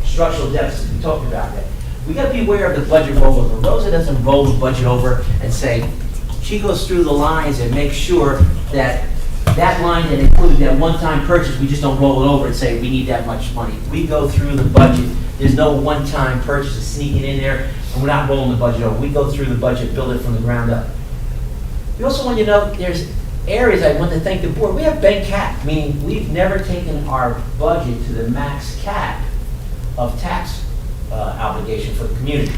F: Structural deficits, we talked about that. We got to be aware of the budget rollover. Rosa doesn't roll the budget over and say, she goes through the lines and makes sure that that line that included that one-time purchase, we just don't roll it over and say we need that much money. We go through the budget. There's no one-time purchase sneaking in there, and we're not rolling the budget over. We go through the budget, build it from the ground up. We also want you to know there's areas I want to thank the board. We have bank cap, meaning we've never taken our budget to the max cap of tax obligation for the community.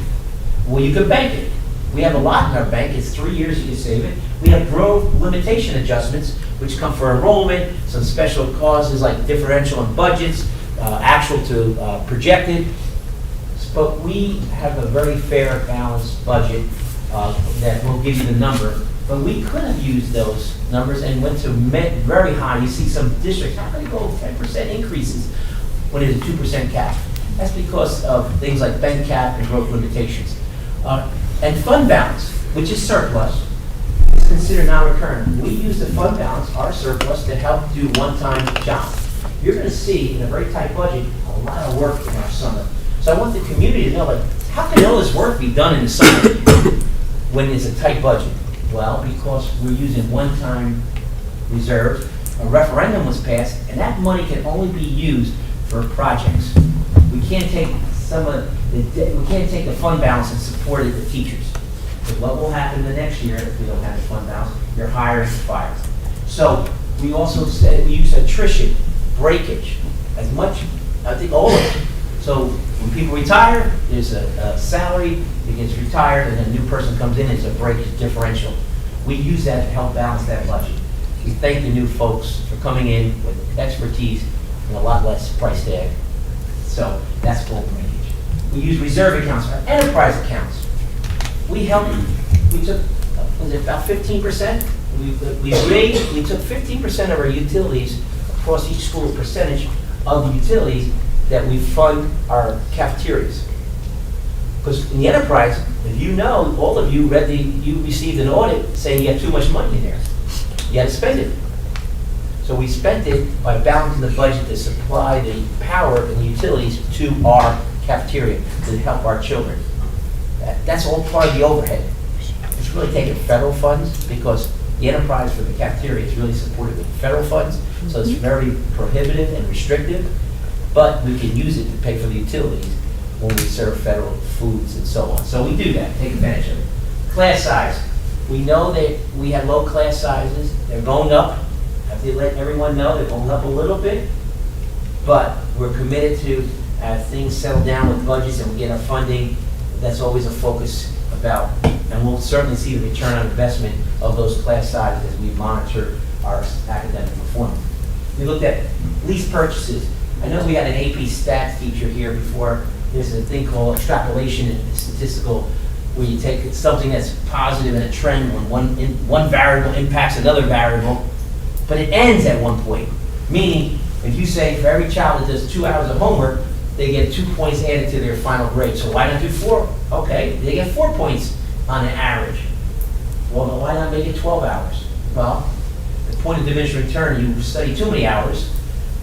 F: Well, you can bank it. We have a lot in our bank. It's 3 years you can save it. We have growth limitation adjustments, which come for enrollment, some special causes like differential in budgets, actual to projected. But we have a very fair, balanced budget that will give you the number. But we could have used those numbers and went to very high. You see some districts, how can they go 10% increases when there's a 2% cap? That's because of things like bank cap and growth limitations. And fund balance, which is surplus, is considered non-recurring. We use the fund balance, our surplus, to help do one-time jobs. You're going to see in a very tight budget a lot of work in our summer. So I want the community to know, like, how can all this work be done in the summer when it's a tight budget? Well, because we're using one-time reserves. A referendum was passed, and that money can only be used for projects. We can't take the fund balance and support it with teachers. But what will happen the next year if we don't have the fund balance? You're hiring and firing. So we also said we use attrition, breakage, as much, I think all of it. So when people retire, there's a salary that gets retired, and then a new person comes in, it's a breakage differential. We use that to help balance that budget. We thank the new folks for coming in with expertise and a lot less price tag. So that's full breakage. We use reserve accounts, our enterprise accounts. We took, was it about 15%? We took 15% of our utilities across each school, percentage of the utilities that we fund our cafeterias. Because in the enterprise, if you know, all of you you received an audit saying you had too much money in there. You had to spend it. So we spent it by balancing the budget to supply the power and the utilities to our cafeteria to help our children. That's all part of the overhead. It's really taking federal funds because the enterprise for the cafeteria is really supported with federal funds, so it's very prohibitive and restrictive, but we can use it to pay for the utilities when we serve federal foods and so on. So we do that, take advantage of it. Class size. We know that we have low class sizes. They're going up. I have to let everyone know they're going up a little bit, but we're committed to, as things settle down with budgets and we get our funding, that's always a focus about, and we'll certainly see the return on investment of those class sizes as we monitor our academic performance. We looked at lease purchases. I know we had an AP stats teacher here before. There's a thing called extrapolation and statistical, where you take something that's positive and a trend when one variable impacts another variable, but it ends at one point. Meaning, if you say for every child that does 2 hours of homework, they get 2 points added to their final grade. So why not do 4? Okay, they get 4 points on an average. Well, then why not make it 12 hours? Well, the point of diminishing return, you study too many hours,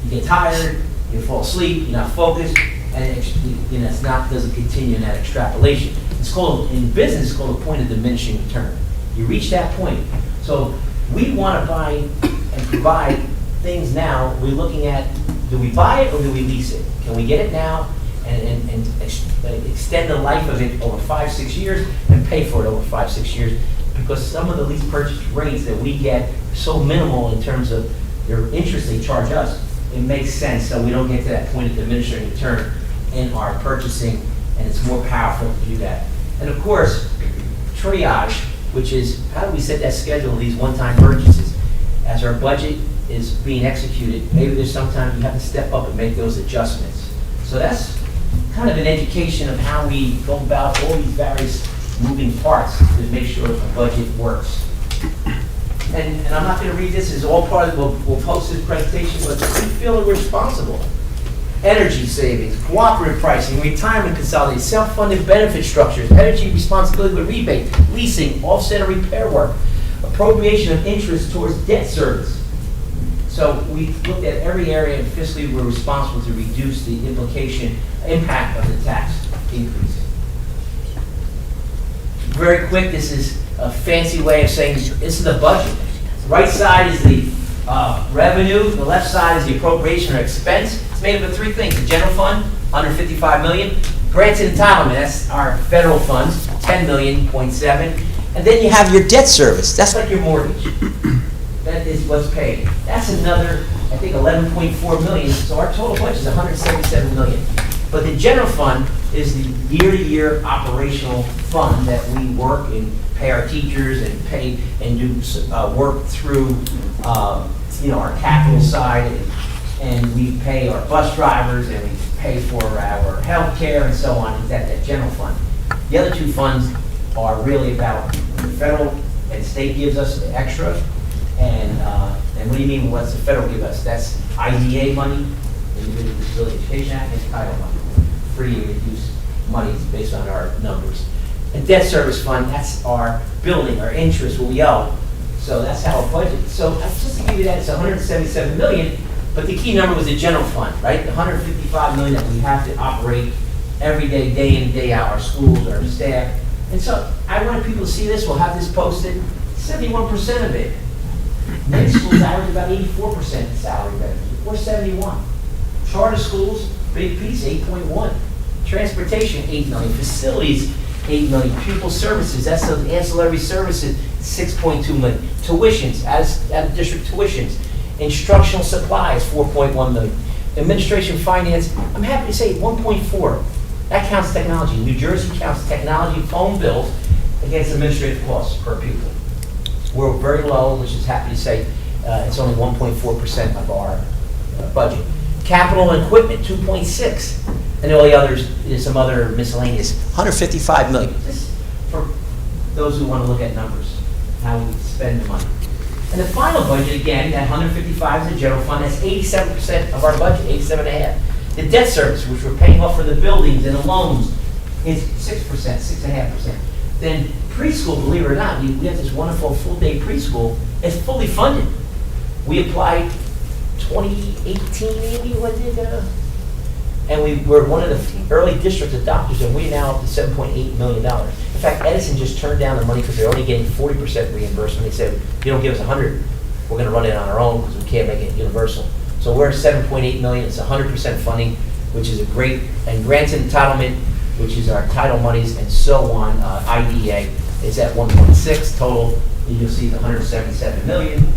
F: you get tired, you fall asleep, you're not focused, and it's not, doesn't continue in that extrapolation. It's called, in business, it's called a point of diminishing return. You reach that point. So we want to buy and provide things now. We're looking at, do we buy it or do we lease it? Can we get it now and extend the life of it over 5-6 years and pay for it over 5-6 years? Because some of the lease purchase rates that we get are so minimal in terms of their interest they charge us, it makes sense so we don't get to that point of diminishing return in our purchasing, and it's more powerful to do that. And of course, triage, which is how do we set that schedule of these one-time purchases? As our budget is being executed, maybe there's sometimes you have to step up and make those adjustments. So that's kind of an education of how we go about all these various moving parts to make sure the budget works. And I'm not going to read this, it's all part of, we'll post this presentation, but we feel that we're responsible. Energy savings, cooperative pricing, retirement consolidation, self-funded benefit structures, energy responsibility with rebate, leasing, offset and repair work, appropriation of interest towards debt service. So we looked at every area and fiscally we're responsible to reduce the impact of the tax increase. Very quick, this is a fancy way of saying this is the budget. Right side is the revenue, the left side is the appropriation or expense. It's made up of three things: the general fund, $155 million, grants and entitlement, that's our federal funds, $10.7 million, and then you have your debt service. That's like your mortgage. That is what's paid. That's another, I think, $11.4 million. So our total budget is $177 million. But the general fund is the year-to-year operational fund that we work and pay our teachers and pay and do work through, our capital side, and we pay our bus drivers and we pay for our health care and so on. Is that general fund? The other two funds are really about the federal and state gives us the extra, and what do you mean? What's the federal give us? That's IDA money, Individual Disability Education Act, and title money. Free and reduced money based on our numbers. And debt service fund, that's our building, our interest, what we owe. So that's how our budget. So just to give you that, it's $177 million, but the key number was the general fund, right? The $155 million that we have to operate every day, day in, day out, our schools, our staff. And so I want people to see this. We'll have this posted. 71% of it. Many schools average about 84% salary revenue, or 71. Charter schools, big piece, 8.1. Transportation, 8 million. Facilities, 8 million. Pupil services, that's the ancillary services, 6.2 million. Tuitions, out of district tuitions. Instructional supplies, 4.1 million. Administration finance, I'm happy to say 1.4. That counts technology. New Jersey counts technology phone bills against administrative costs per pupil. We're very low, which is happy to say it's only 1.4% of our budget. Capital and equipment, 2.6. And all the others, there's some other miscellaneous, $155 million. Just for those who want to look at numbers, how we spend the money. And the final budget, again, that 155 is the general fund. That's 87% of our budget, 87.5. The debt service, which we're paying off for the buildings and the loans, is 6%, 6.5%. Then preschool, believe it or not, we have this wonderful full-day preschool. It's fully funded. We applied 2018, maybe, what did, and we were one of the early district adopters, and we're now up to $7.8 million. In fact, Edison just turned down the money because they're only getting 40% reimbursement. They said, if you don't give us 100, we're going to run it on our own because we can't make it universal. So we're at 7.8 million. It's 100% funding, which is a great, and grants and entitlement, which is our title monies and so on, IDA, is at 1.6 total. You'll see the 177 million.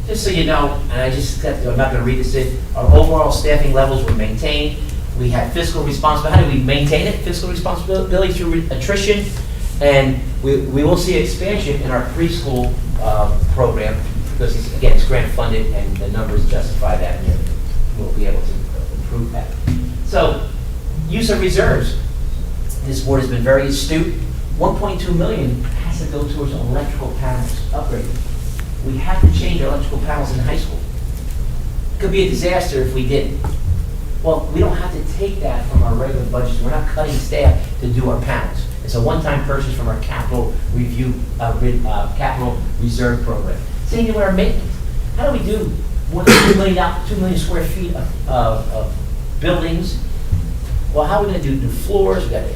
F: Just so you know, and I'm not going to read this in, our overall staffing levels were maintained. We had fiscal responsibility. How do we maintain it? Fiscal responsibility through attrition, and we will see expansion in our preschool program because, again, it's grant funded and the numbers justify that, and we'll be able to improve that. So, use of reserves. This board has been very astute. 1.2 million has to go towards electrical panels upgrading. We have to change our electrical panels in high school. It could be a disaster if we didn't. Well, we don't have to take that from our regular budget. We're not cutting staff to do our panels. It's a one-time purchase from our capital review, capital reserve program. Same thing with our maintenance. How do we do more than 2 million square feet of buildings. Well, how are we gonna do new floors? We gotta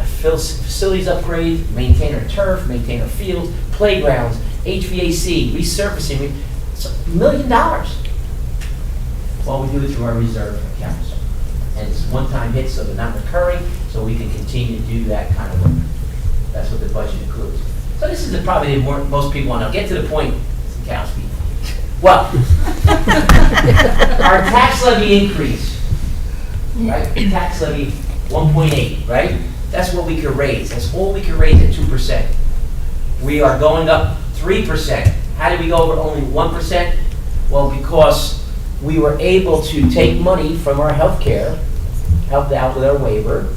F: facilities upgrade, maintain our turf, maintain our fields, playgrounds, HVAC, resurfacing. It's $1 million. Well, we do it through our reserve accounts. And it's one-time hits, so they're not recurring, so we can continue to do that kind of work. That's what the budget includes. So this is probably most people want to get to the point, Sikowski. Well, our tax levy increase, right? Tax levy 1.8, right? That's what we could raise. That's all we could raise at 2%. We are going up 3%. How did we go over only 1%? Well, because we were able to take money from our health care, helped out with our waiver.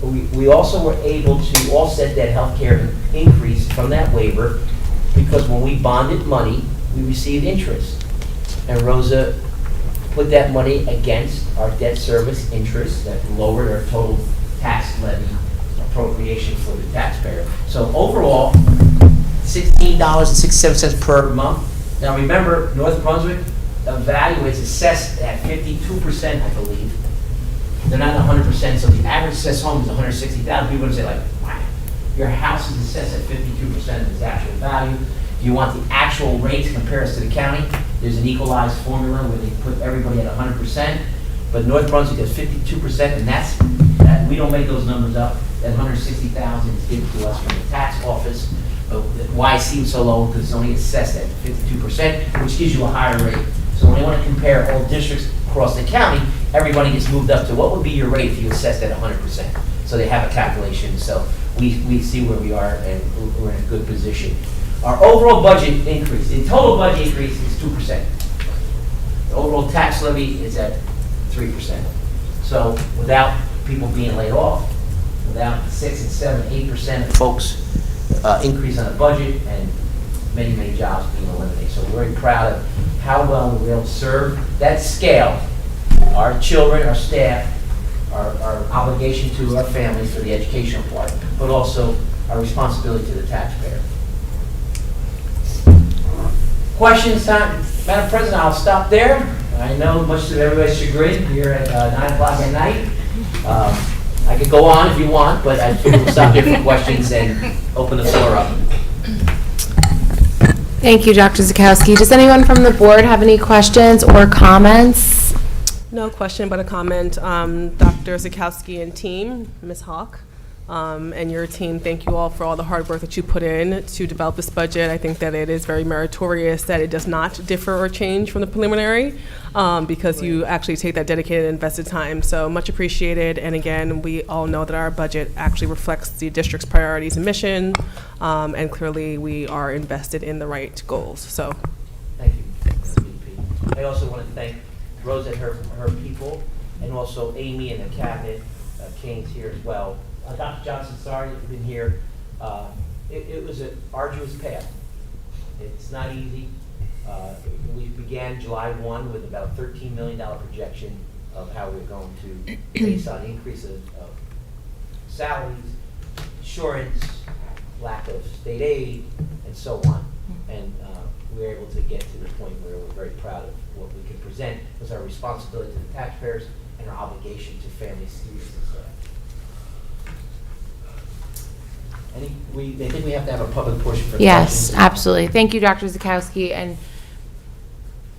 F: We also were able to offset that health care increase from that waiver because when we bonded money, we received interest. And Rosa put that money against our debt service interest that lowered our total tax levy appropriation for the taxpayer. So overall, $16.67 per month. Now remember, North Brunswick evaluates, assessed at 52%, I believe. They're not 100%, so the average assessed home is $160,000. People are going to say, like, wow, your house is assessed at 52% of its actual value. If you want the actual rate to compare us to the county, there's an equalized formula where they put everybody at 100%, but North Brunswick is 52%, and we don't make those numbers up. That $160,000 is given to us from the tax office. Why it seems so low? Because it's only assessed at 52%, which gives you a higher rate. So when they want to compare all districts across the county, everybody gets moved up to what would be your rate if you assessed at 100%. So they have a calculation. So we see where we are, and we're in a good position. Our overall budget increase, the total budget increase is 2%. The overall tax levy is at 3%. So without people being laid off, without 6 and 7, 8% of folks increase on the budget, and many, many jobs being eliminated. So we're very proud of how well we were able to serve that scale, our children, our staff, our obligation to our families for the educational part, but also our responsibility to the taxpayer. Questions time? Madam President, I'll stop there. I know much to everybody's chagrin here at 9 o'clock at night. I could go on if you want, but I think we'll stop here for questions and open the floor up.
C: Thank you, Dr. Zakowski. Does anyone from the board have any questions or comments?
I: No question, but a comment. Dr. Zakowski and team, Ms. Hawk, and your team, thank you all for all the hard work that you put in to develop this budget. I think that it is very meritorious that it does not differ or change from the preliminary because you actually take that dedicated and invested time. So much appreciated. And again, we all know that our budget actually reflects the district's priorities and mission, and clearly we are invested in the right goals. So
F: thank you. Thanks. I also want to thank Rose and her people, and also Amy and the cabinet, Kane's here as well. Dr. Johnson, sorry you've been here. It was an arduous path. It's not easy. We began July 1 with about a $13 million projection of how we're going to, based on increase of salaries, insurance, lack of state aid, and so on. And we were able to get to the point where we're very proud of what we can present as our responsibility to the taxpayers and our obligation to families, students, and staff. They think we have to have a public portion for
C: Yes,
F: questions.
C: absolutely. Thank you, Dr. Zakowski, and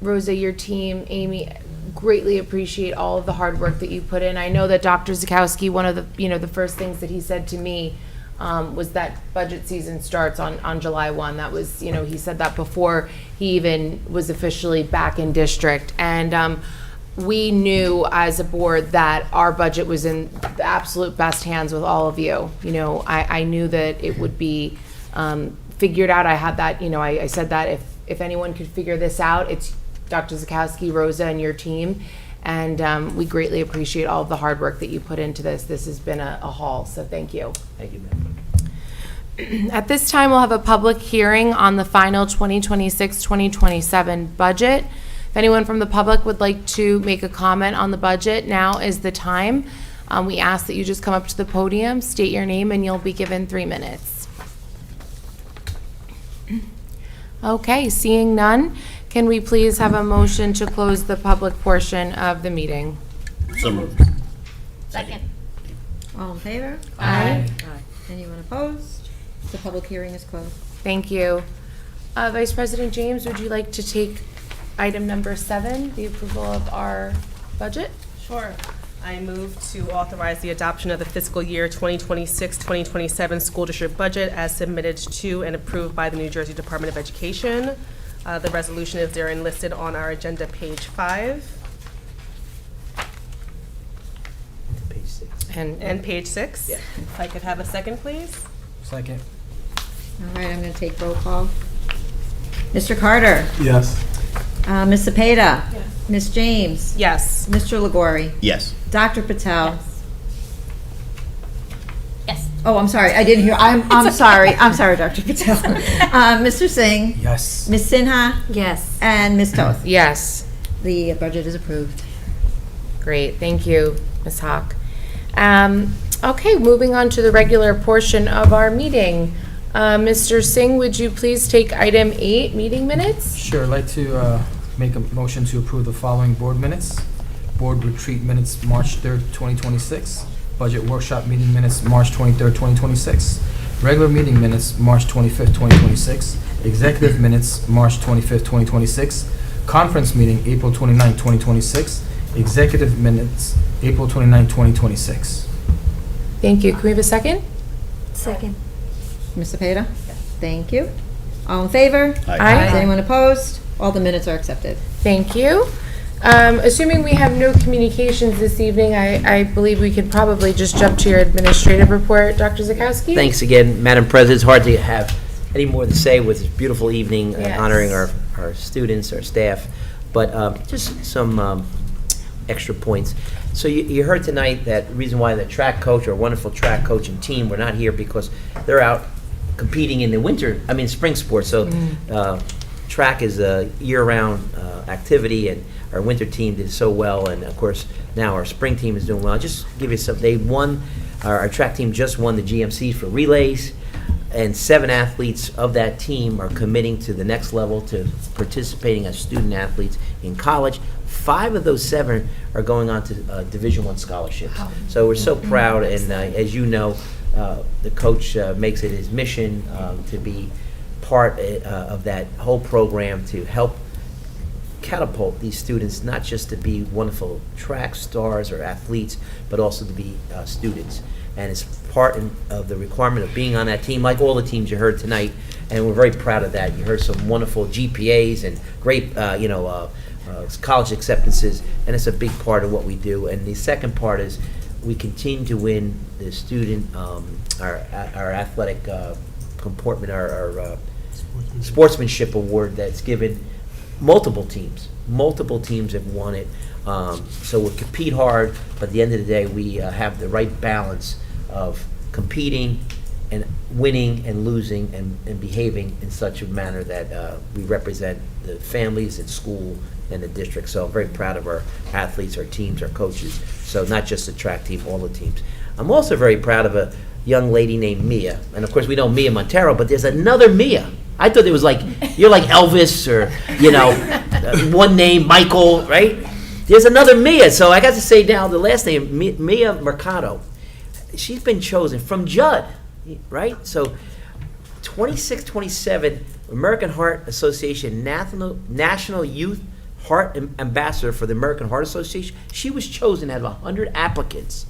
C: Rosa, your team, Amy, greatly appreciate all of the hard work that you put in. I know that Dr. Zakowski, one of the, the first things that he said to me was that budget season starts on July 1. That was, he said that before he even was officially back in district. And we knew as a board that our budget was in the absolute best hands with all of you. I knew that it would be figured out. I had that, I said that if anyone could figure this out, it's Dr. Zakowski, Rosa, and your team. And we greatly appreciate all of the hard work that you put into this. This has been a haul, so thank you.
F: Thank you, ma'am.
C: At this time, we'll have a public hearing on the final 2026-2027 budget. If anyone from the public would like to make a comment on the budget, now is the time. We ask that you just come up to the podium, state your name, and you'll be given 3 minutes. Okay, seeing none, can we please have a motion to close the public portion of the meeting?
G: So moved.
H: Second.
W: All in favor?
C: Aye.
W: Anyone opposed? The public hearing is closed.
C: Thank you. Vice President James, would you like to take item number 7, the approval of our budget?
I: Sure. I move to authorize the adoption of the fiscal year 2026-2027 school district budget as submitted to and approved by the New Jersey Department of Education. The resolution is there and listed on our agenda, page 5.
F: Page 6.
I: And page 6.
F: Yeah.
I: If I could have a second, please.
J: Second.
W: All right, I'm going to take roll call. Mr. Carter?
J: Yes.
W: Ms. Cepeda? Yes. Ms. James?
I: Yes.
W: Mr. Liguori?
G: Yes.
W: Dr. Patel?
H: Yes.
W: Oh, I'm sorry, I didn't hear, I'm sorry, Dr. Patel. Mr. Singh?
J: Yes.
W: Ms. Sinha?
H: Yes.
W: And Ms. Toth?
C: Yes.
W: The budget is approved.
C: Great, thank you, Ms. Hawk. Okay, moving on to the regular portion of our meeting. Mr. Singh, would you please take item 8, meeting minutes?
X: Sure, I'd like to make a motion to approve the following board minutes. Board retreat minutes, March 3rd, 2026. Budget workshop meeting minutes, March 23rd, 2026. Regular meeting minutes, March 25th, 2026. Executive minutes, March 25th, 2026. Conference meeting, April 29th, 2026. Executive minutes, April 29th, 2026.
C: Thank you. Can we have a second?
H: Second.
W: Ms. Cepeda? Thank you. All in favor?
C: Aye.
W: Is anyone opposed? All the minutes are accepted.
C: Thank you. Assuming we have no communications this evening, I believe we could probably just jump to your administrative report, Dr. Zakowski.
F: Thanks again, Madam President. It's hard to have any more to say with this beautiful evening honoring our students, our staff, but just some extra points. So you heard tonight that reason why the track coach, our wonderful track coach and team, were not here because they're out competing in the spring sports. So track is a year-round activity, and our winter team did so well, and of course now our spring team is doing well. I'll just give you some. They won. Our track team just won the GMCs for relays, and 7 athletes of that team are committing to the next level to participating as student athletes in college. 5 of those 7 are going on to Division I scholarships. So we're so proud, and as you know, the coach makes it his mission to be part of that whole program to help catapult these students, not just to be wonderful track stars or athletes, but also to be students. And it's part of the requirement of being on that team, like all the teams you heard tonight, and we're very proud of that. You heard some wonderful GPAs and great, college acceptances, and it's a big part of what we do. And the second part is we continue to win the student, our athletic comportment, our sportsmanship award that's given. Multiple teams have won it. So we compete hard, but at the end of the day, we have the right balance of competing and winning and losing and behaving in such a manner that we represent the families and school and the district. So I'm very proud of our athletes, our teams, our coaches. So not just the track team, all the teams. I'm also very proud of a young lady named Mia. And of course, we know Mia Montero, but there's another Mia. I thought it was like, you're like Elvis or, one name, Michael, right? There's another Mia. So I got to say now the last name, Mia Mercado. She's been chosen from Judd, right? So 26-27, American Heart Association National Youth Heart Ambassador for the American Heart Association. She was chosen out of 100 applicants.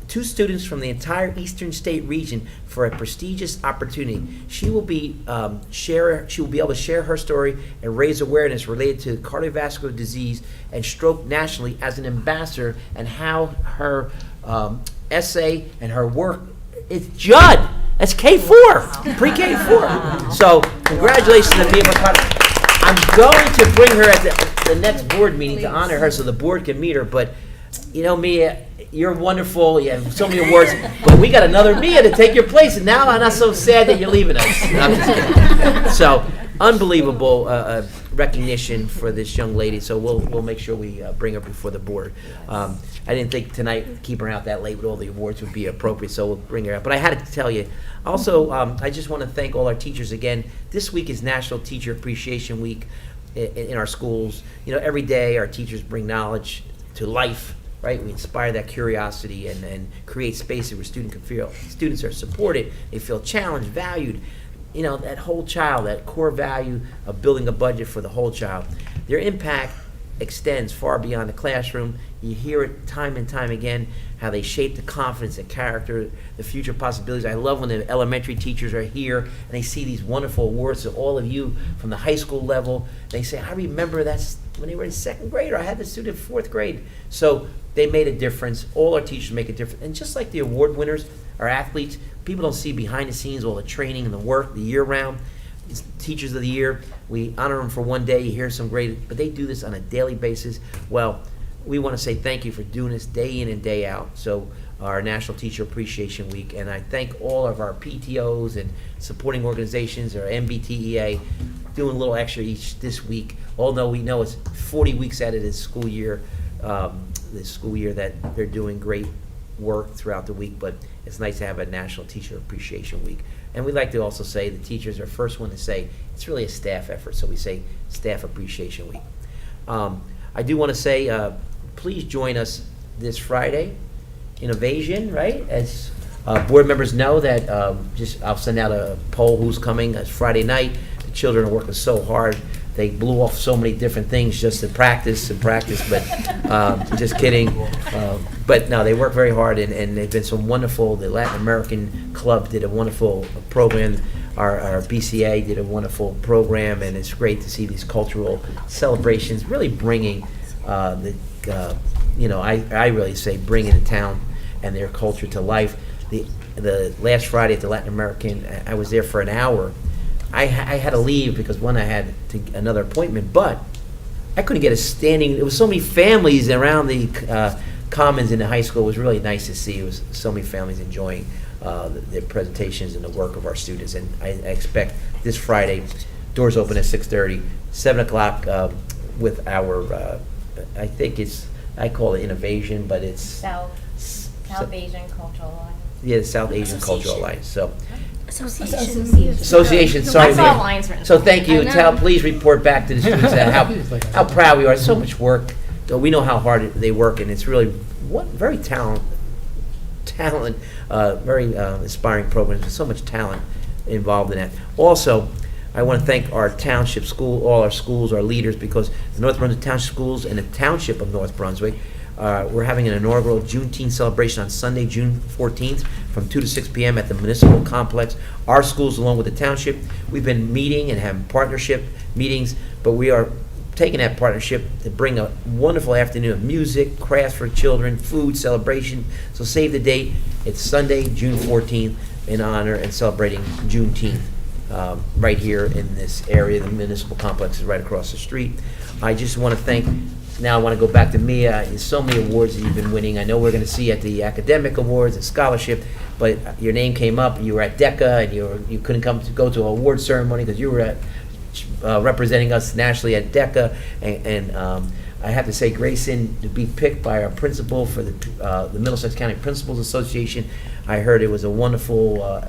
F: 2 students from the entire Eastern State region for a prestigious opportunity. She will be able to share her story and raise awareness related to cardiovascular disease and stroke nationally as an ambassador, and how her essay and her work. It's Judd. That's K4, pre-K4. So congratulations to Mia Mercado. I'm going to bring her at the next board meeting to honor her so the board can meet her. But Mia, you're wonderful. You have so many awards, but we got another Mia to take your place, and now I'm not so sad that you're leaving us. No, I'm just kidding. So, unbelievable recognition for this young lady. So we'll make sure we bring her before the board. I didn't think tonight keeping her out that late with all the awards would be appropriate, so we'll bring her out. But I had to tell you. Also, I just want to thank all our teachers again. This week is National Teacher Appreciation Week in our schools. Every day our teachers bring knowledge to life right? We inspire that curiosity and create spaces where students can feel students are supported, they feel challenged, valued. You know, that whole child, that core value of building a budget for the whole child. Their impact extends far beyond the classroom. You hear it time and time again, how they shape the confidence, the character, the future possibilities. I love when the elementary teachers are here and they see these wonderful awards to all of you from the high school level. They say, I remember that's when they were in second grade, or I had the student in fourth grade. So they made a difference. All our teachers make a difference. And just like the award winners, our athletes, people don't see behind the scenes all the training and the work, the year round. It's Teachers of the Year, we honor them for one day, you hear some great, but they do this on a daily basis. Well, we want to say thank you for doing this day in and day out. So our National Teacher Appreciation Week, and I thank all of our PTOs and supporting organizations, our MBTEA, doing a little extra each this week, although we know it's 40 weeks out of this school year that they're doing great work throughout the week, but it's nice to have a National Teacher Appreciation Week. And we'd like to also say the teachers are first one to say it's really a staff effort, so we say Staff Appreciation Week. I do want to say, please join us this Friday in Evasion, right? As board members know that, I'll send out a poll who's coming. It's Friday night. The children are working so hard. They blew off so many different things just to practice, but just kidding. But no, they work very hard, and they've been some wonderful, the Latin American Club did a wonderful program. Our BCA did a wonderful program, and it's great to see these cultural celebrations really bringing I really say bringing the town and their culture to life. The last Friday at the Latin American, I was there for an hour. I had to leave because I had another appointment, but I couldn't get a standing. There was so many families around the commons in the high school. It was really nice to see. It was so many families enjoying the presentations and the work of our students. And I expect this Friday, doors open at 6:30, 7 o'clock with our, I call it Innovation, but it's
H: South Asian Cultural Alliance.
F: Yeah, the South Asian Cultural Alliance. So.
H: Association.
F: Sorry.
H: I saw lines written.
F: So thank you.
H: I know.
F: Please report back to the students how proud we are. So much work. We know how hard they work, and it's really very talent, very inspiring programs with so much talent involved in that. Also, I want to thank our township school, all our schools, our leaders, because the North Brunswick Township Schools and the Township of North Brunswick, we're having an inaugural Juneteenth celebration on Sunday, June 14th, from 2 to 6 p.m. at the Municipal Complex. Our schools, along with the Township, we've been meeting and having partnership meetings, but we are taking that partnership to bring a wonderful afternoon of music, crafts for children, food, celebration. So save the date. It's Sunday, June 14th, in honor and celebrating Juneteenth. Right here in this area. The Municipal Complex is right across the street. I just want to thank, now I want to go back to Mia. There's so many awards that you've been winning. I know we're going to see at the academic awards and scholarship, but your name came up. You were at DECA, and you couldn't go to an award ceremony because you were representing us nationally at DECA. And I have to say, Grayson, to be picked by our principal for the Middlesex County Principals Association, I heard it was a wonderful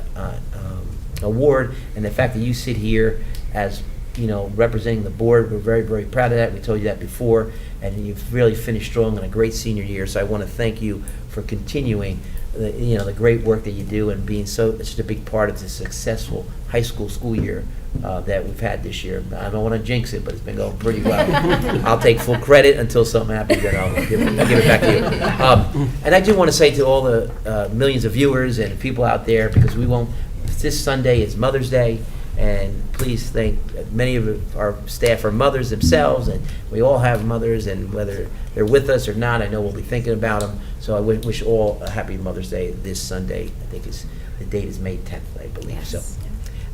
F: award, and the fact that you sit here as representing the board, we're very, very proud of that. We told you that before, and you've really finished strong in a great senior year. So I want to thank you for continuing the great work that you do and being such a big part of the successful high school year that we've had this year. I don't want to jinx it, but it's been going pretty well. I'll take full credit until something happens, then I'll give it back to you. And I do want to say to all the millions of viewers and people out there, because this Sunday is Mother's Day, and please thank many of our staff are mothers themselves, and we all have mothers, and whether they're with us or not, I know we'll be thinking about them. So I wish all a happy Mother's Day this Sunday. I think the date is May 10th, I believe. Yes. So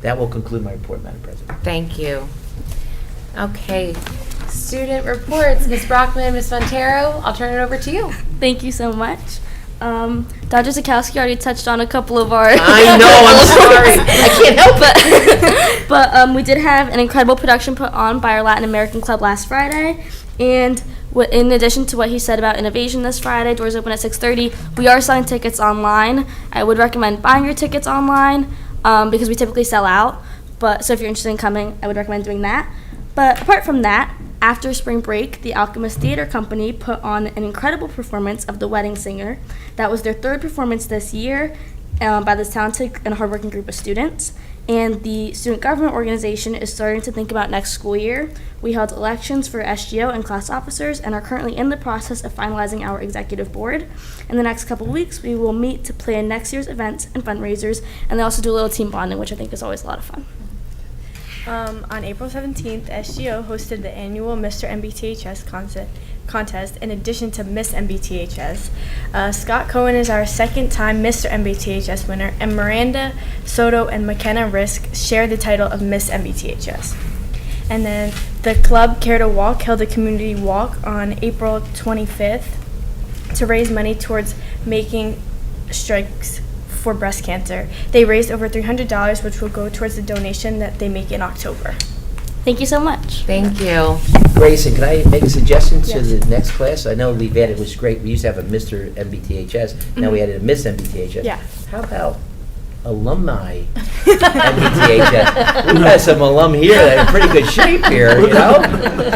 F: that will conclude my report, Madam President.
C: Thank you. Okay, student reports. Ms. Brockman, Ms. Montero, I'll turn it over to you.
G: Thank you so much. Dr. Zakowski already touched on a couple of our.
F: I know, I'm sorry. I can't help
G: it. But we did have an incredible production put on by our Latin American Club last Friday. And in addition to what he said about Innovation this Friday, doors open at 6:30. We are selling tickets online. I would recommend buying your tickets online because we typically sell out. So if you're interested in coming, I would recommend doing that. But apart from that, After spring break, the Alchemist Theater Company put on an incredible performance of The Wedding Singer. That was their third performance this year by this talented and hardworking group of students. And the student government organization is starting to think about next school year. We held elections for SGO and class officers and are currently in the process of finalizing our executive board. In the next couple of weeks, we will meet to plan next year's events and fundraisers, and they also do a little team bonding, which I think is always a lot of fun.
K: On April 17th, SGO hosted the annual Mr. MBTHS contest in addition to Miss MBTHS. Scott Cohen is our second-time Mr. MBTHS winner, and Miranda Soto and McKenna Risk share the title of Miss MBTHS. And then the club Care to Walk held a community walk on April 25th to raise money towards making strikes for breast cancer. They raised over $300, which will go towards the donation that they make in October.
G: Thank you so much.
C: Thank you.
F: Grayson, can I make a suggestion to the next class? I know we've added, it was great, we used to have a Mr. MBTHS, now we added a Miss MBTHS.
K: Yeah.
F: How about alumni MBTHS? We've got some alum here that are in pretty good shape here, you know?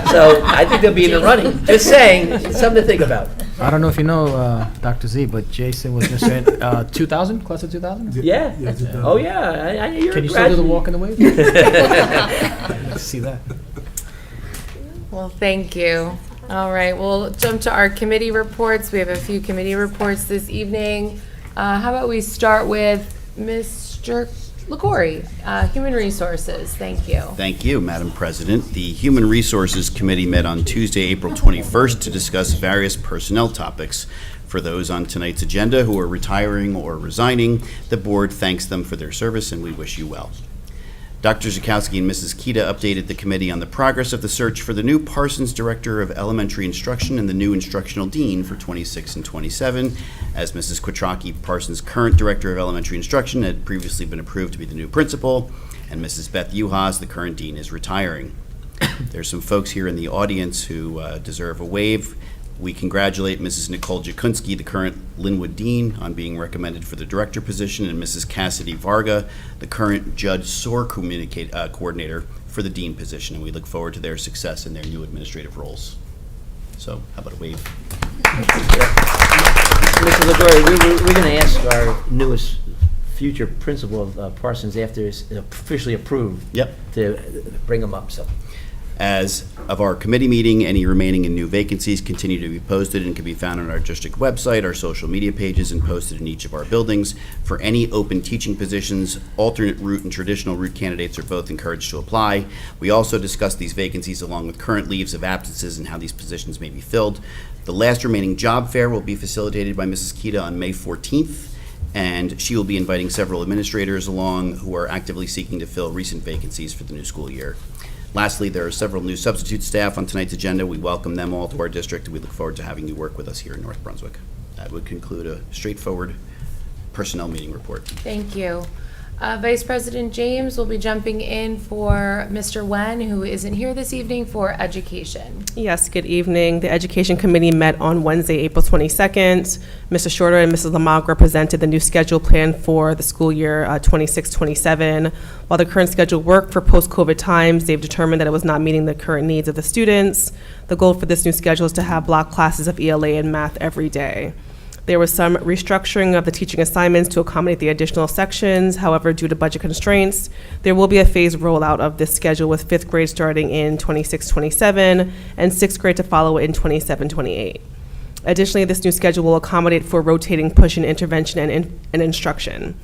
F: So I think they'll be in the running. Just saying, it's something to think about.
X: I don't know if you know, Dr. Z, but Jason was just in 2000, class of 2000?
F: Yeah. Oh, yeah. You're
X: Can
F: a
X: you still do the
F: graduate.
X: walk in the wave? Let's see that.
C: Well, thank you. All right, we'll jump to our committee reports. We have a few committee reports this evening. How about we start with Mr. LaCory, Human Resources. Thank you.
L: Thank you, Madam President. The Human Resources Committee met on Tuesday, April 21st to discuss various personnel topics. For those on tonight's agenda who are retiring or resigning, the board thanks them for their service and we wish you well. Dr. Zakowski and Mrs. Kita updated the committee on the progress of the search for the new Parsons Director of Elementary Instruction and the new Instructional Dean for 26 and 27, as Mrs. Quattrocki, Parsons' current Director of Elementary Instruction, had previously been approved to be the new principal, and Mrs. Beth Uhas, the current dean, is retiring. There's some folks here in the audience who deserve a wave. We congratulate Mrs. Nicole Jakunski, the current Linwood Dean, on being recommended for the director position, and Mrs. Cassidy Varga, the current Judge SOAR coordinator, for the dean position, and we look forward to their success in their new administrative roles. So, how about a wave?
F: Mr. LaGoria, we're going to ask our newest future principal of Parsons, after it's officially approved, to bring him up. So.
L: As of our committee meeting, any remaining and new vacancies continue to be posted and can be found on our district website, our social media pages, and posted in each of our buildings. For any open teaching positions, alternate route and traditional route candidates are both encouraged to apply. We also discussed these vacancies along with current leaves of absences and how these positions may be filled. The last remaining job fair will be facilitated by Mrs. Kita on May 14th, and she will be inviting several administrators along who are actively seeking to fill recent vacancies for the new school year. Lastly, there are several new substitute staff on tonight's agenda. We welcome them all to our district, and we look forward to having you work with us here in North Brunswick. That would conclude a straightforward personnel meeting report.
C: Thank you. Vice President James will be jumping in for Mr. Wen, who isn't here this evening, for education.
I: Yes, good evening. The Education Committee met on Wednesday, April 22nd. Mr. Shorter and Mrs. Lamagra presented the new schedule plan for the school year 26-27. While the current schedule worked for post-COVID times, they've determined that it was not meeting the current needs of the students. The goal for this new schedule is to have block classes of ELA and math every day. There was some restructuring of the teaching assignments to accommodate the additional sections. However, due to budget constraints, there will be a phased rollout of this schedule, with 5th grade starting in 26-27 and 6th grade to follow in 27-28. Additionally, this new schedule will accommodate for rotating push and intervention and instruction.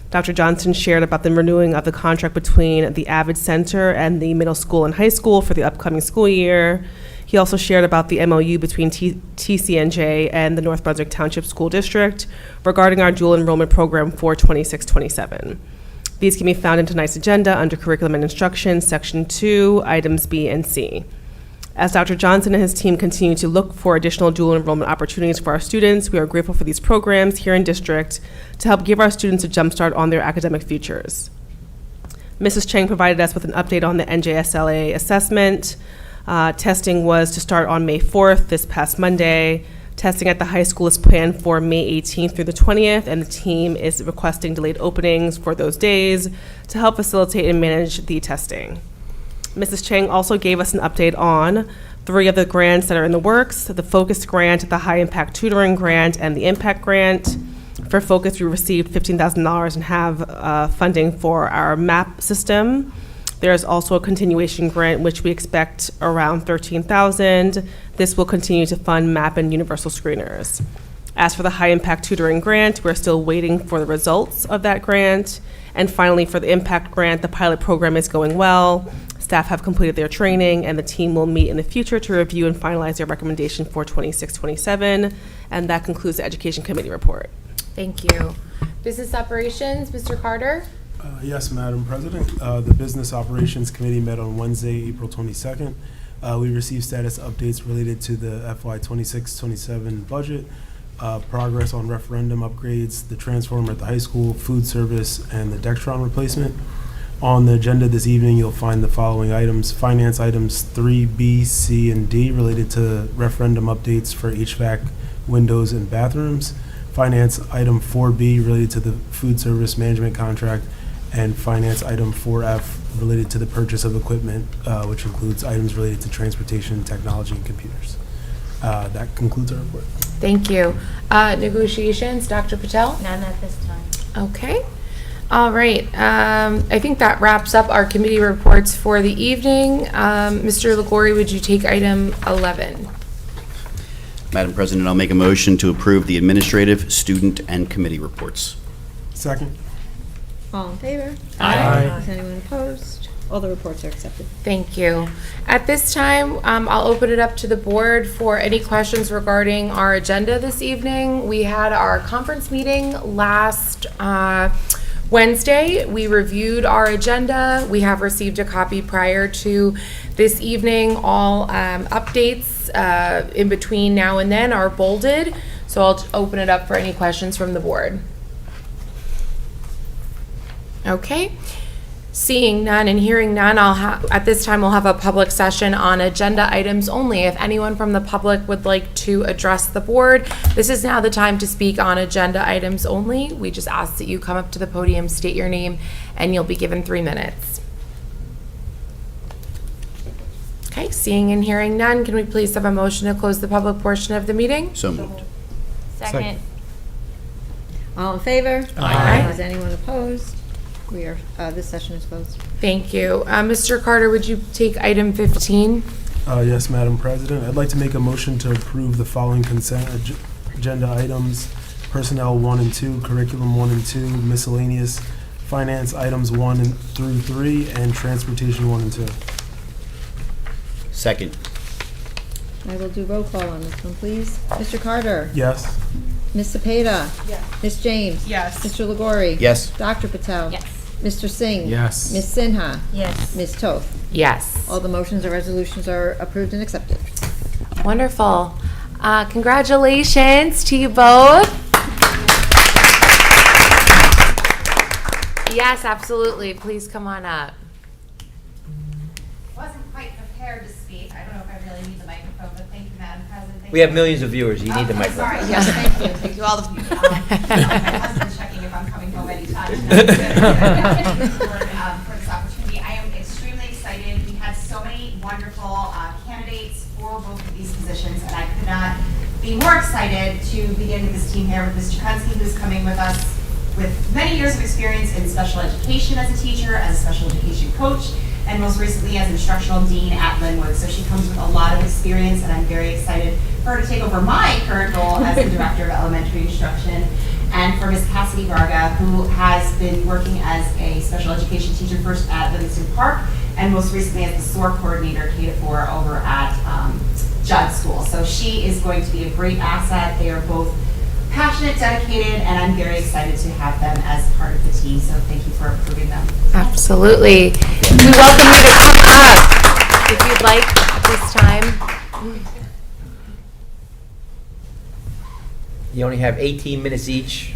I: Dr. Johnson shared about the renewing of the contract between the Avid Center and the middle school and high school for the upcoming school year. He also shared about the MOU between TCNJ and the North Brunswick Township School District regarding our dual enrollment program for 26-27. These can be found in tonight's agenda under Curriculum and Instruction, Section 2, Items B and C. As Dr. Johnson and his team continue to look for additional dual enrollment opportunities for our students, we are grateful for these programs here in district to help give our students a jump start on their academic futures. Mrs. Chang provided us with an update on the NJSLA assessment. Testing was to start on May 4th, this past Monday. Testing at the high school is planned for May 18th through the 20th, and the team is requesting delayed openings for those days to help facilitate and manage the testing. Mrs. Chang also gave us an update on 3 of the grants that are in the works: the Focus Grant, the High Impact Tutoring Grant, and the Impact Grant. For Focus, we received $15,000 and have funding for our MAP system. There's also a continuation grant, which we expect around $13,000. This will continue to fund MAP and universal screeners. As for the High Impact Tutoring Grant, we're still waiting for the results of that grant. And finally, for the Impact Grant, the pilot program is going well. Staff have completed their training, and the team will meet in the future to review and finalize their recommendation for 26-27. And that concludes the Education Committee report.
C: Thank you. Business Operations, Mr. Carter?
M: Yes, Madam President. The Business Operations Committee met on Wednesday, April 22nd. We received status updates related to the FY 26-27 budget, progress on referendum upgrades, the transformer at the high school, food service, and the Dextron replacement. On the agenda this evening, you'll find the following items: finance items 3B, C, and D related to referendum updates for HVAC, windows, and bathrooms. Finance item 4B related to the food service management contract, and finance item 4F related to the purchase of equipment, which includes items related to transportation, technology, and computers. That concludes our report.
C: Thank you. Negotiations, Dr. Patel?
H: None at this time.
C: Okay. All right. I think that wraps up our committee reports for the evening. Mr. Liguori, would you take item 11?
L: Madam President, I'll make a motion to approve the administrative, student, and committee reports.
M: Second.
W: All in favor?
C: Aye.
W: Is anyone opposed? All the reports are accepted.
C: Thank you. At this time, I'll open it up to the board for any questions regarding our agenda this evening. We had our conference meeting last Wednesday. We reviewed our agenda. We have received a copy prior to this evening. All updates in between now and then are bolded. So I'll open it up for any questions from the board. Okay. Seeing none and hearing none, at this time we'll have a public session on agenda items only. If anyone from the public would like to address the board, this is now the time to speak on agenda items only. We just ask that you come up to the podium, state your name, and you'll be given 3 minutes. Okay, seeing and hearing none, can we please have a motion to close the public portion of the meeting?
L: So moved.
H: Second.
W: All in favor?
C: Aye.
W: Is anyone opposed? We are, this session is closed.
C: Thank you. Mr. Carter, would you take item 15?
M: Yes, Madam President. I'd like to make a motion to approve the following consent agenda items: personnel 1 and 2, curriculum 1 and 2, miscellaneous, finance items 1 through 3, and transportation 1 and 2.
L: Second.
W: I will do roll call on this one, please. Mr. Carter?
M: Yes.
W: Ms. Cepeda?
K: Yes.
W: Ms. James?
K: Yes.
W: Mr. Liguori?
L: Yes.
W: Dr. Patel?
H: Yes.
W: Mr. Singh?
M: Yes.
W: Ms. Sinha?
H: Yes.
W: Ms. Toth?
C: Yes.
W: All the motions or resolutions are approved and accepted.
C: Wonderful. Congratulations to you both. Yes, absolutely. Please come on up.
N: Wasn't quite prepared to speak. I don't know if I really need the microphone, but thank you, Madam President.
F: We have millions of viewers. You need the microphone.
N: Sorry, yes, thank you. Thank you, all of you. My husband's checking if I'm coming home anytime. For this opportunity. I am extremely excited. We had so many wonderful candidates for both of these positions, and I could not be more excited to begin with this team here with Ms. Chukansky, who's coming with us with many years of experience in special education as a teacher, as a special education coach, and most recently as instructional dean at Linwood. So she comes with a lot of experience, and I'm very excited for her to take over my current role as the Director of Elementary Instruction, and for Ms. Cassidy Varga, who has been working as a special education teacher first at Livingston Park, and most recently as the SOAR coordinator K-4 over at Judd School. So she is going to be a great asset. They are both passionate, dedicated, and I'm very excited to have them as part of the team. So thank you for approving them.
C: Absolutely. We welcome you to come up if you'd like at this time.
F: You only have 18 minutes each.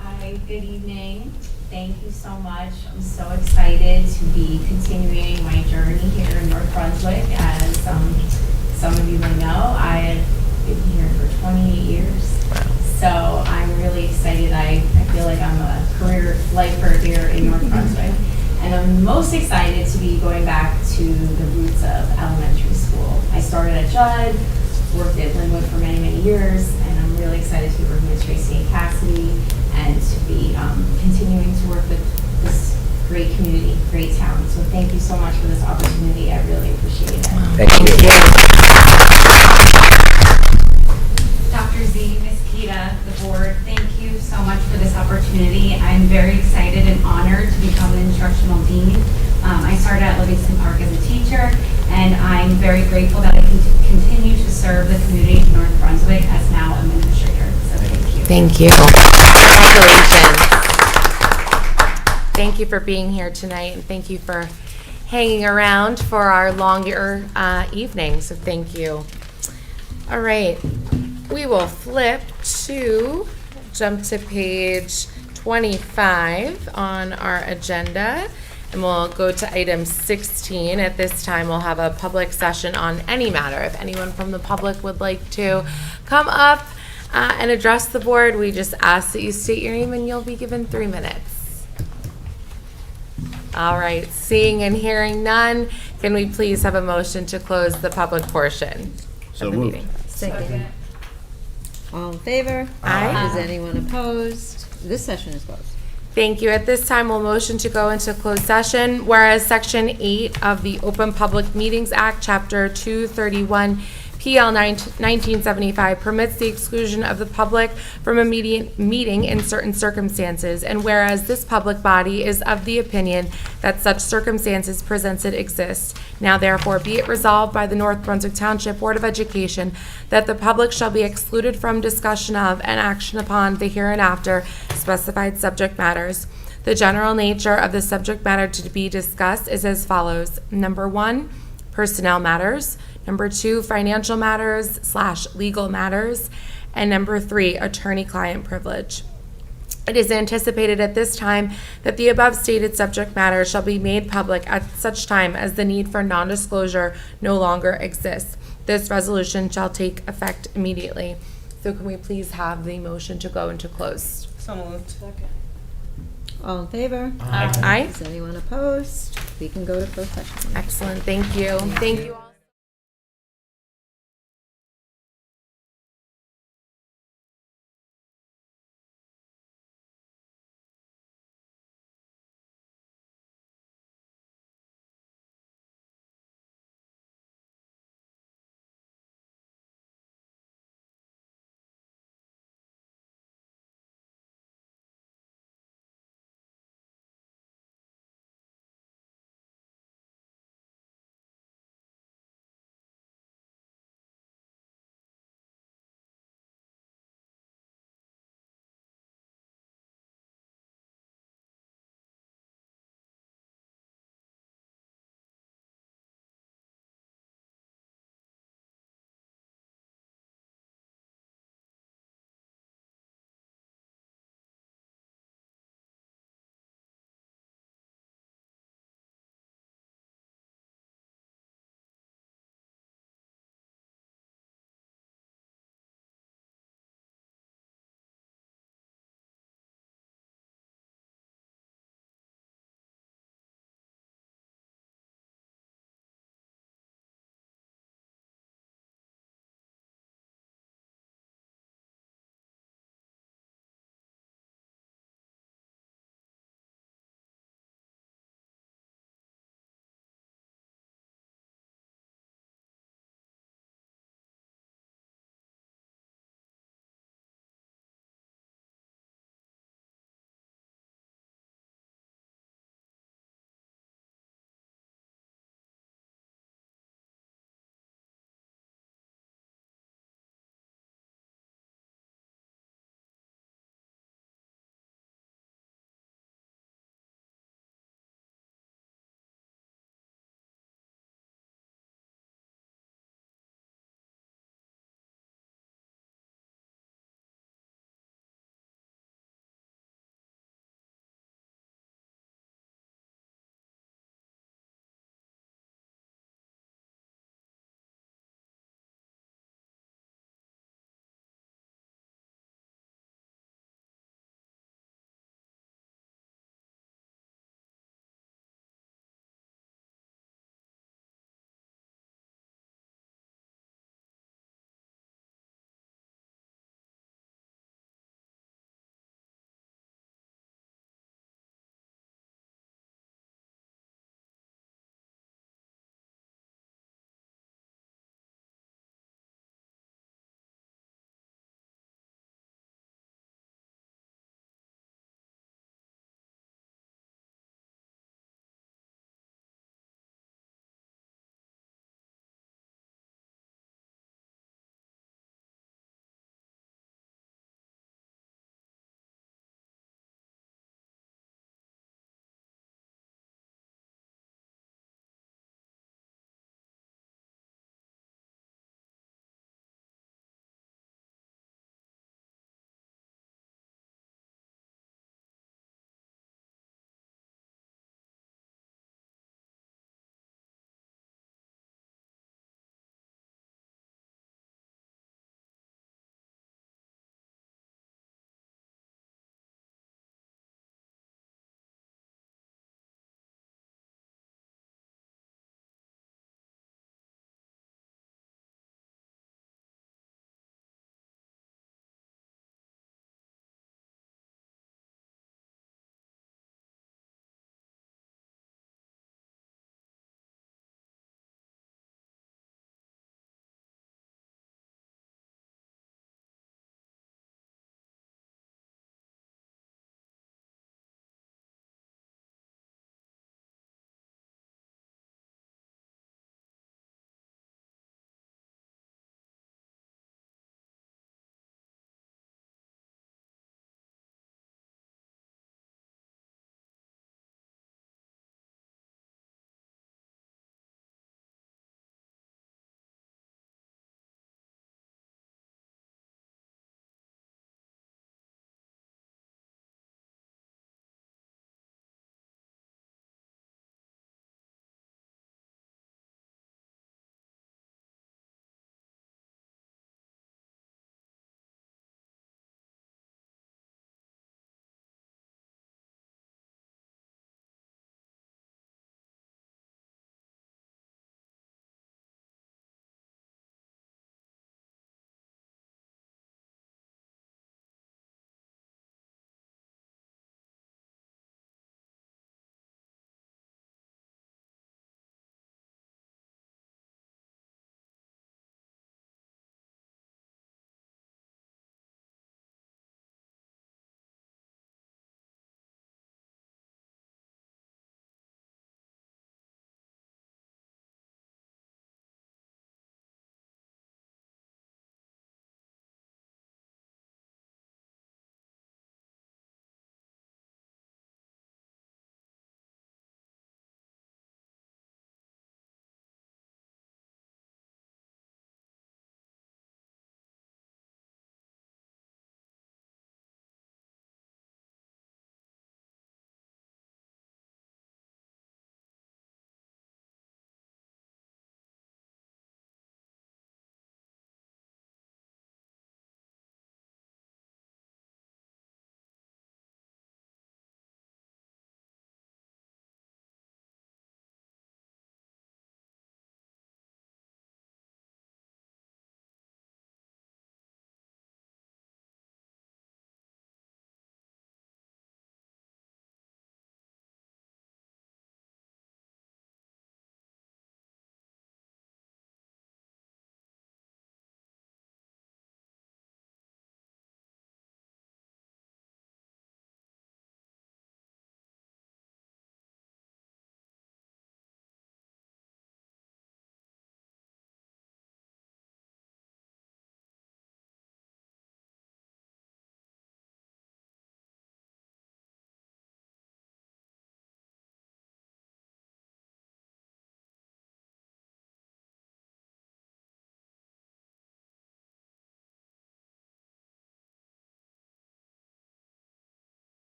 N: Hi, good evening. Thank you so much. I'm so excited to be continuing my journey here in North Brunswick. As some of you may know, I have been here for 28 years. So I'm really excited. I feel like I'm a career lifer here in North Brunswick.
O: And I'm most excited to be going back to the roots of elementary school. I started at Judd, worked at Linwood for many, many years, and I'm really excited to be working with Tracy and Cassidy and to be continuing to work with this great community, great town. So thank you so much for this opportunity. I really appreciate it.
F: Thank you.
N: Dr. Z, Ms. Kita, the board, thank you so much for this opportunity. I'm very excited and honored to become an instructional dean. I started at Livingston Park as a teacher, and I'm very grateful that I can continue to serve the community of North Brunswick as now administrator. So thank you.
C: Thank you. Congratulations. Thank you for being here tonight, and thank you for hanging around for our longer evening, so thank you. All right, we will jump to page 25 on our agenda, and we'll go to item 16. At this time, we'll have a public session on any matter. If anyone from the public would like to come up and address the board, we just ask that you state your name and you'll be given 3 minutes. All right, seeing and hearing none, can we please have a motion to close the public portion
L: So
C: of the
L: moved.
C: meeting?
W: Second. All in favor?
C: Aye.
W: Is anyone opposed? This session is closed.
C: Thank you. At this time, we'll motion to go into closed session, whereas Section 8 of the Open Public Meetings Act, Chapter 231, PL 1975 permits the exclusion of the public from a meeting in certain circumstances, and whereas this public body is of the opinion that such circumstances presented exist, now therefore be it resolved by the North Brunswick Township Board of Education that the public shall be excluded from discussion of and action upon the hereinafter specified subject matters. The general nature of the subject matter to be discussed is as follows. Number 1, personnel matters. Number 2, financial matters / legal matters. And number 3, attorney-client privilege. It is anticipated at this time that the above stated subject matter shall be made public at such time as the need for non-disclosure no longer exists. This resolution shall take effect immediately. So can we please have the motion to go into closed?
W: So moved. Second. All in favor?
C: Aye.
W: Is anyone opposed? We can go to closed session.
C: Excellent. Thank you. Thank you all.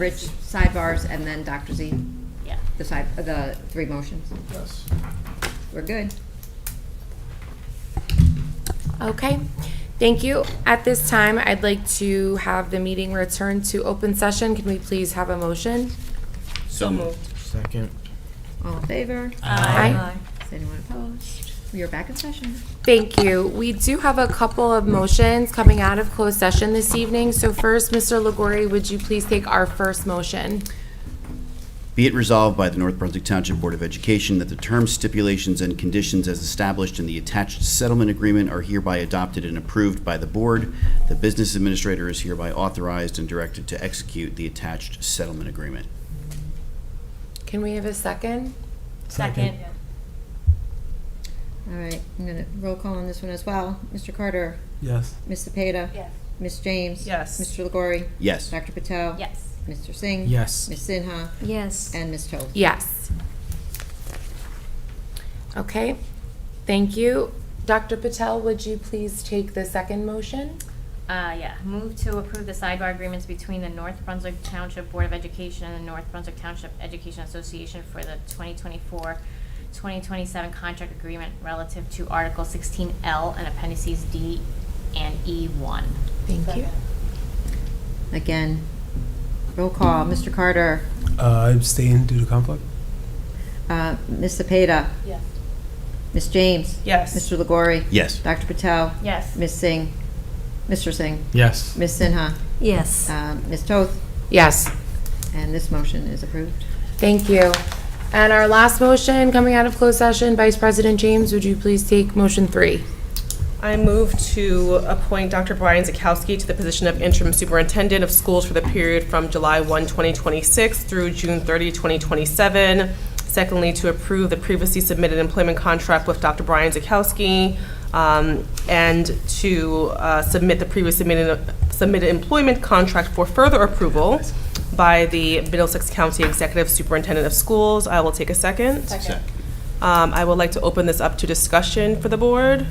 W: Rich sidebars, and then Dr. Z?
H: Yeah.
W: The three motions?
L: Yes.
W: We're good.
C: Okay, thank you. At this time, I'd like to have the meeting return to open session. Can we please have a motion?
L: So moved.
X: Second.
W: All in favor?
C: Aye.
W: Is anyone opposed? We are back in session.
C: Thank you. We do have a couple of motions coming out of closed session this evening. So first, Mr. Liguori, would you please take our first motion?
L: Be it resolved by the North Brunswick Township Board of Education that the terms, stipulations, and conditions as established in the attached settlement agreement are hereby adopted and approved by the board. The business administrator is hereby authorized and directed to execute the attached settlement agreement.
C: Can we have a second?
H: Second.
W: All right, I'm going to roll call on this one as well. Mr. Carter?
M: Yes.
W: Ms. Cepeda?
H: Yes.
W: Ms. James?
I: Yes.
W: Mr. Liguori?
L: Yes.
W: Dr. Patel?
H: Yes.
W: Mr. Singh?
X: Yes.
W: Ms. Sinha?
G: Yes.
W: And Ms. Toth?
C: Yes. Okay, thank you. Dr. Patel, would you please take the second motion?
H: Yeah, move to approve the sidebar agreements between the North Brunswick Township Board of Education and the North Brunswick Township Education Association for the 2024-2027 contract agreement relative to Article 16L and Appendices D and E1.
C: Thank you.
W: Again, roll call. Mr. Carter?
M: I abstain due to conflict.
W: Ms. Cepeda?
H: Yes.
W: Ms. James?
I: Yes.
W: Mr. Liguori?
L: Yes.
W: Dr. Patel?
H: Yes.
W: Ms. Singh? Mr. Singh?
X: Yes.
W: Ms. Sinha?
G: Yes.
W: Ms. Toth?
C: Yes.
W: And this motion is approved.
C: Thank you. And our last motion coming out of closed session, Vice President James, would you please take motion 3?
I: I move to appoint Dr. Brian Zakowski to the position of interim superintendent of schools for the period from July 1, 2026 through June 30, 2027. Secondly, to approve the previously submitted employment contract with Dr. Brian Zakowski, and to submit the previously submitted employment contract for further approval by the Middlesex County Executive Superintendent of Schools. I will take a second.
L: Second.
I: I would like to open this up to discussion for the board.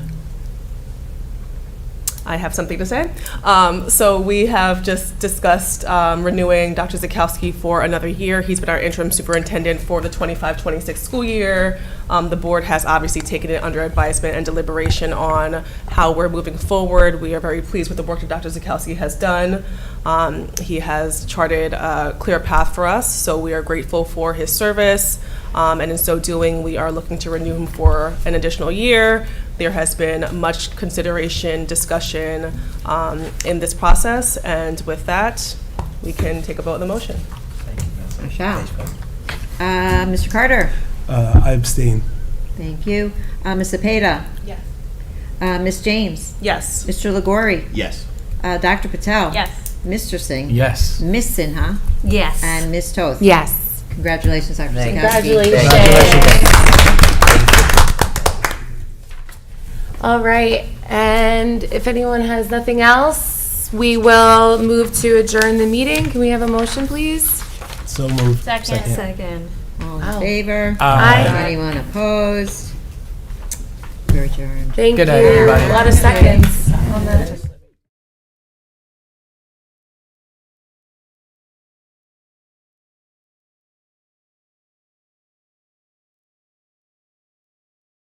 I: I have something to say. So we have just discussed renewing Dr. Zakowski for another year. He's been our interim superintendent for the 25-26 school year. The board has obviously taken it under advisement and deliberation on how we're moving forward. We are very pleased with the work that Dr. Zakowski has done. He has charted a clear path for us, so we are grateful for his service. And in so doing, we are looking to renew him for an additional year. There has been much consideration, discussion in this process, and with that, we can take a vote on the motion.
W: I shall. Mr. Carter?
M: I abstain.
W: Thank you. Ms. Cepeda?
I: Yes.
W: Ms. James?
I: Yes.
W: Mr. Liguori?
L: Yes.
W: Dr. Patel?
H: Yes.
W: Mr. Singh?
X: Yes.
W: Ms. Sinha?
H: Yes.
W: And Ms. Toth?
C: Yes.
W: Congratulations, Dr. Zakowski.
C: Congratulations. All right, and if anyone has nothing else, we will move to adjourn the meeting. Can we have a motion, please?
M: So moved.
H: Second.
W: All in favor?
C: Aye.
W: Anyone opposed? We're adjourned.
C: Thank
X: Good
C: you.
X: night, everybody.
C: A lot of seconds.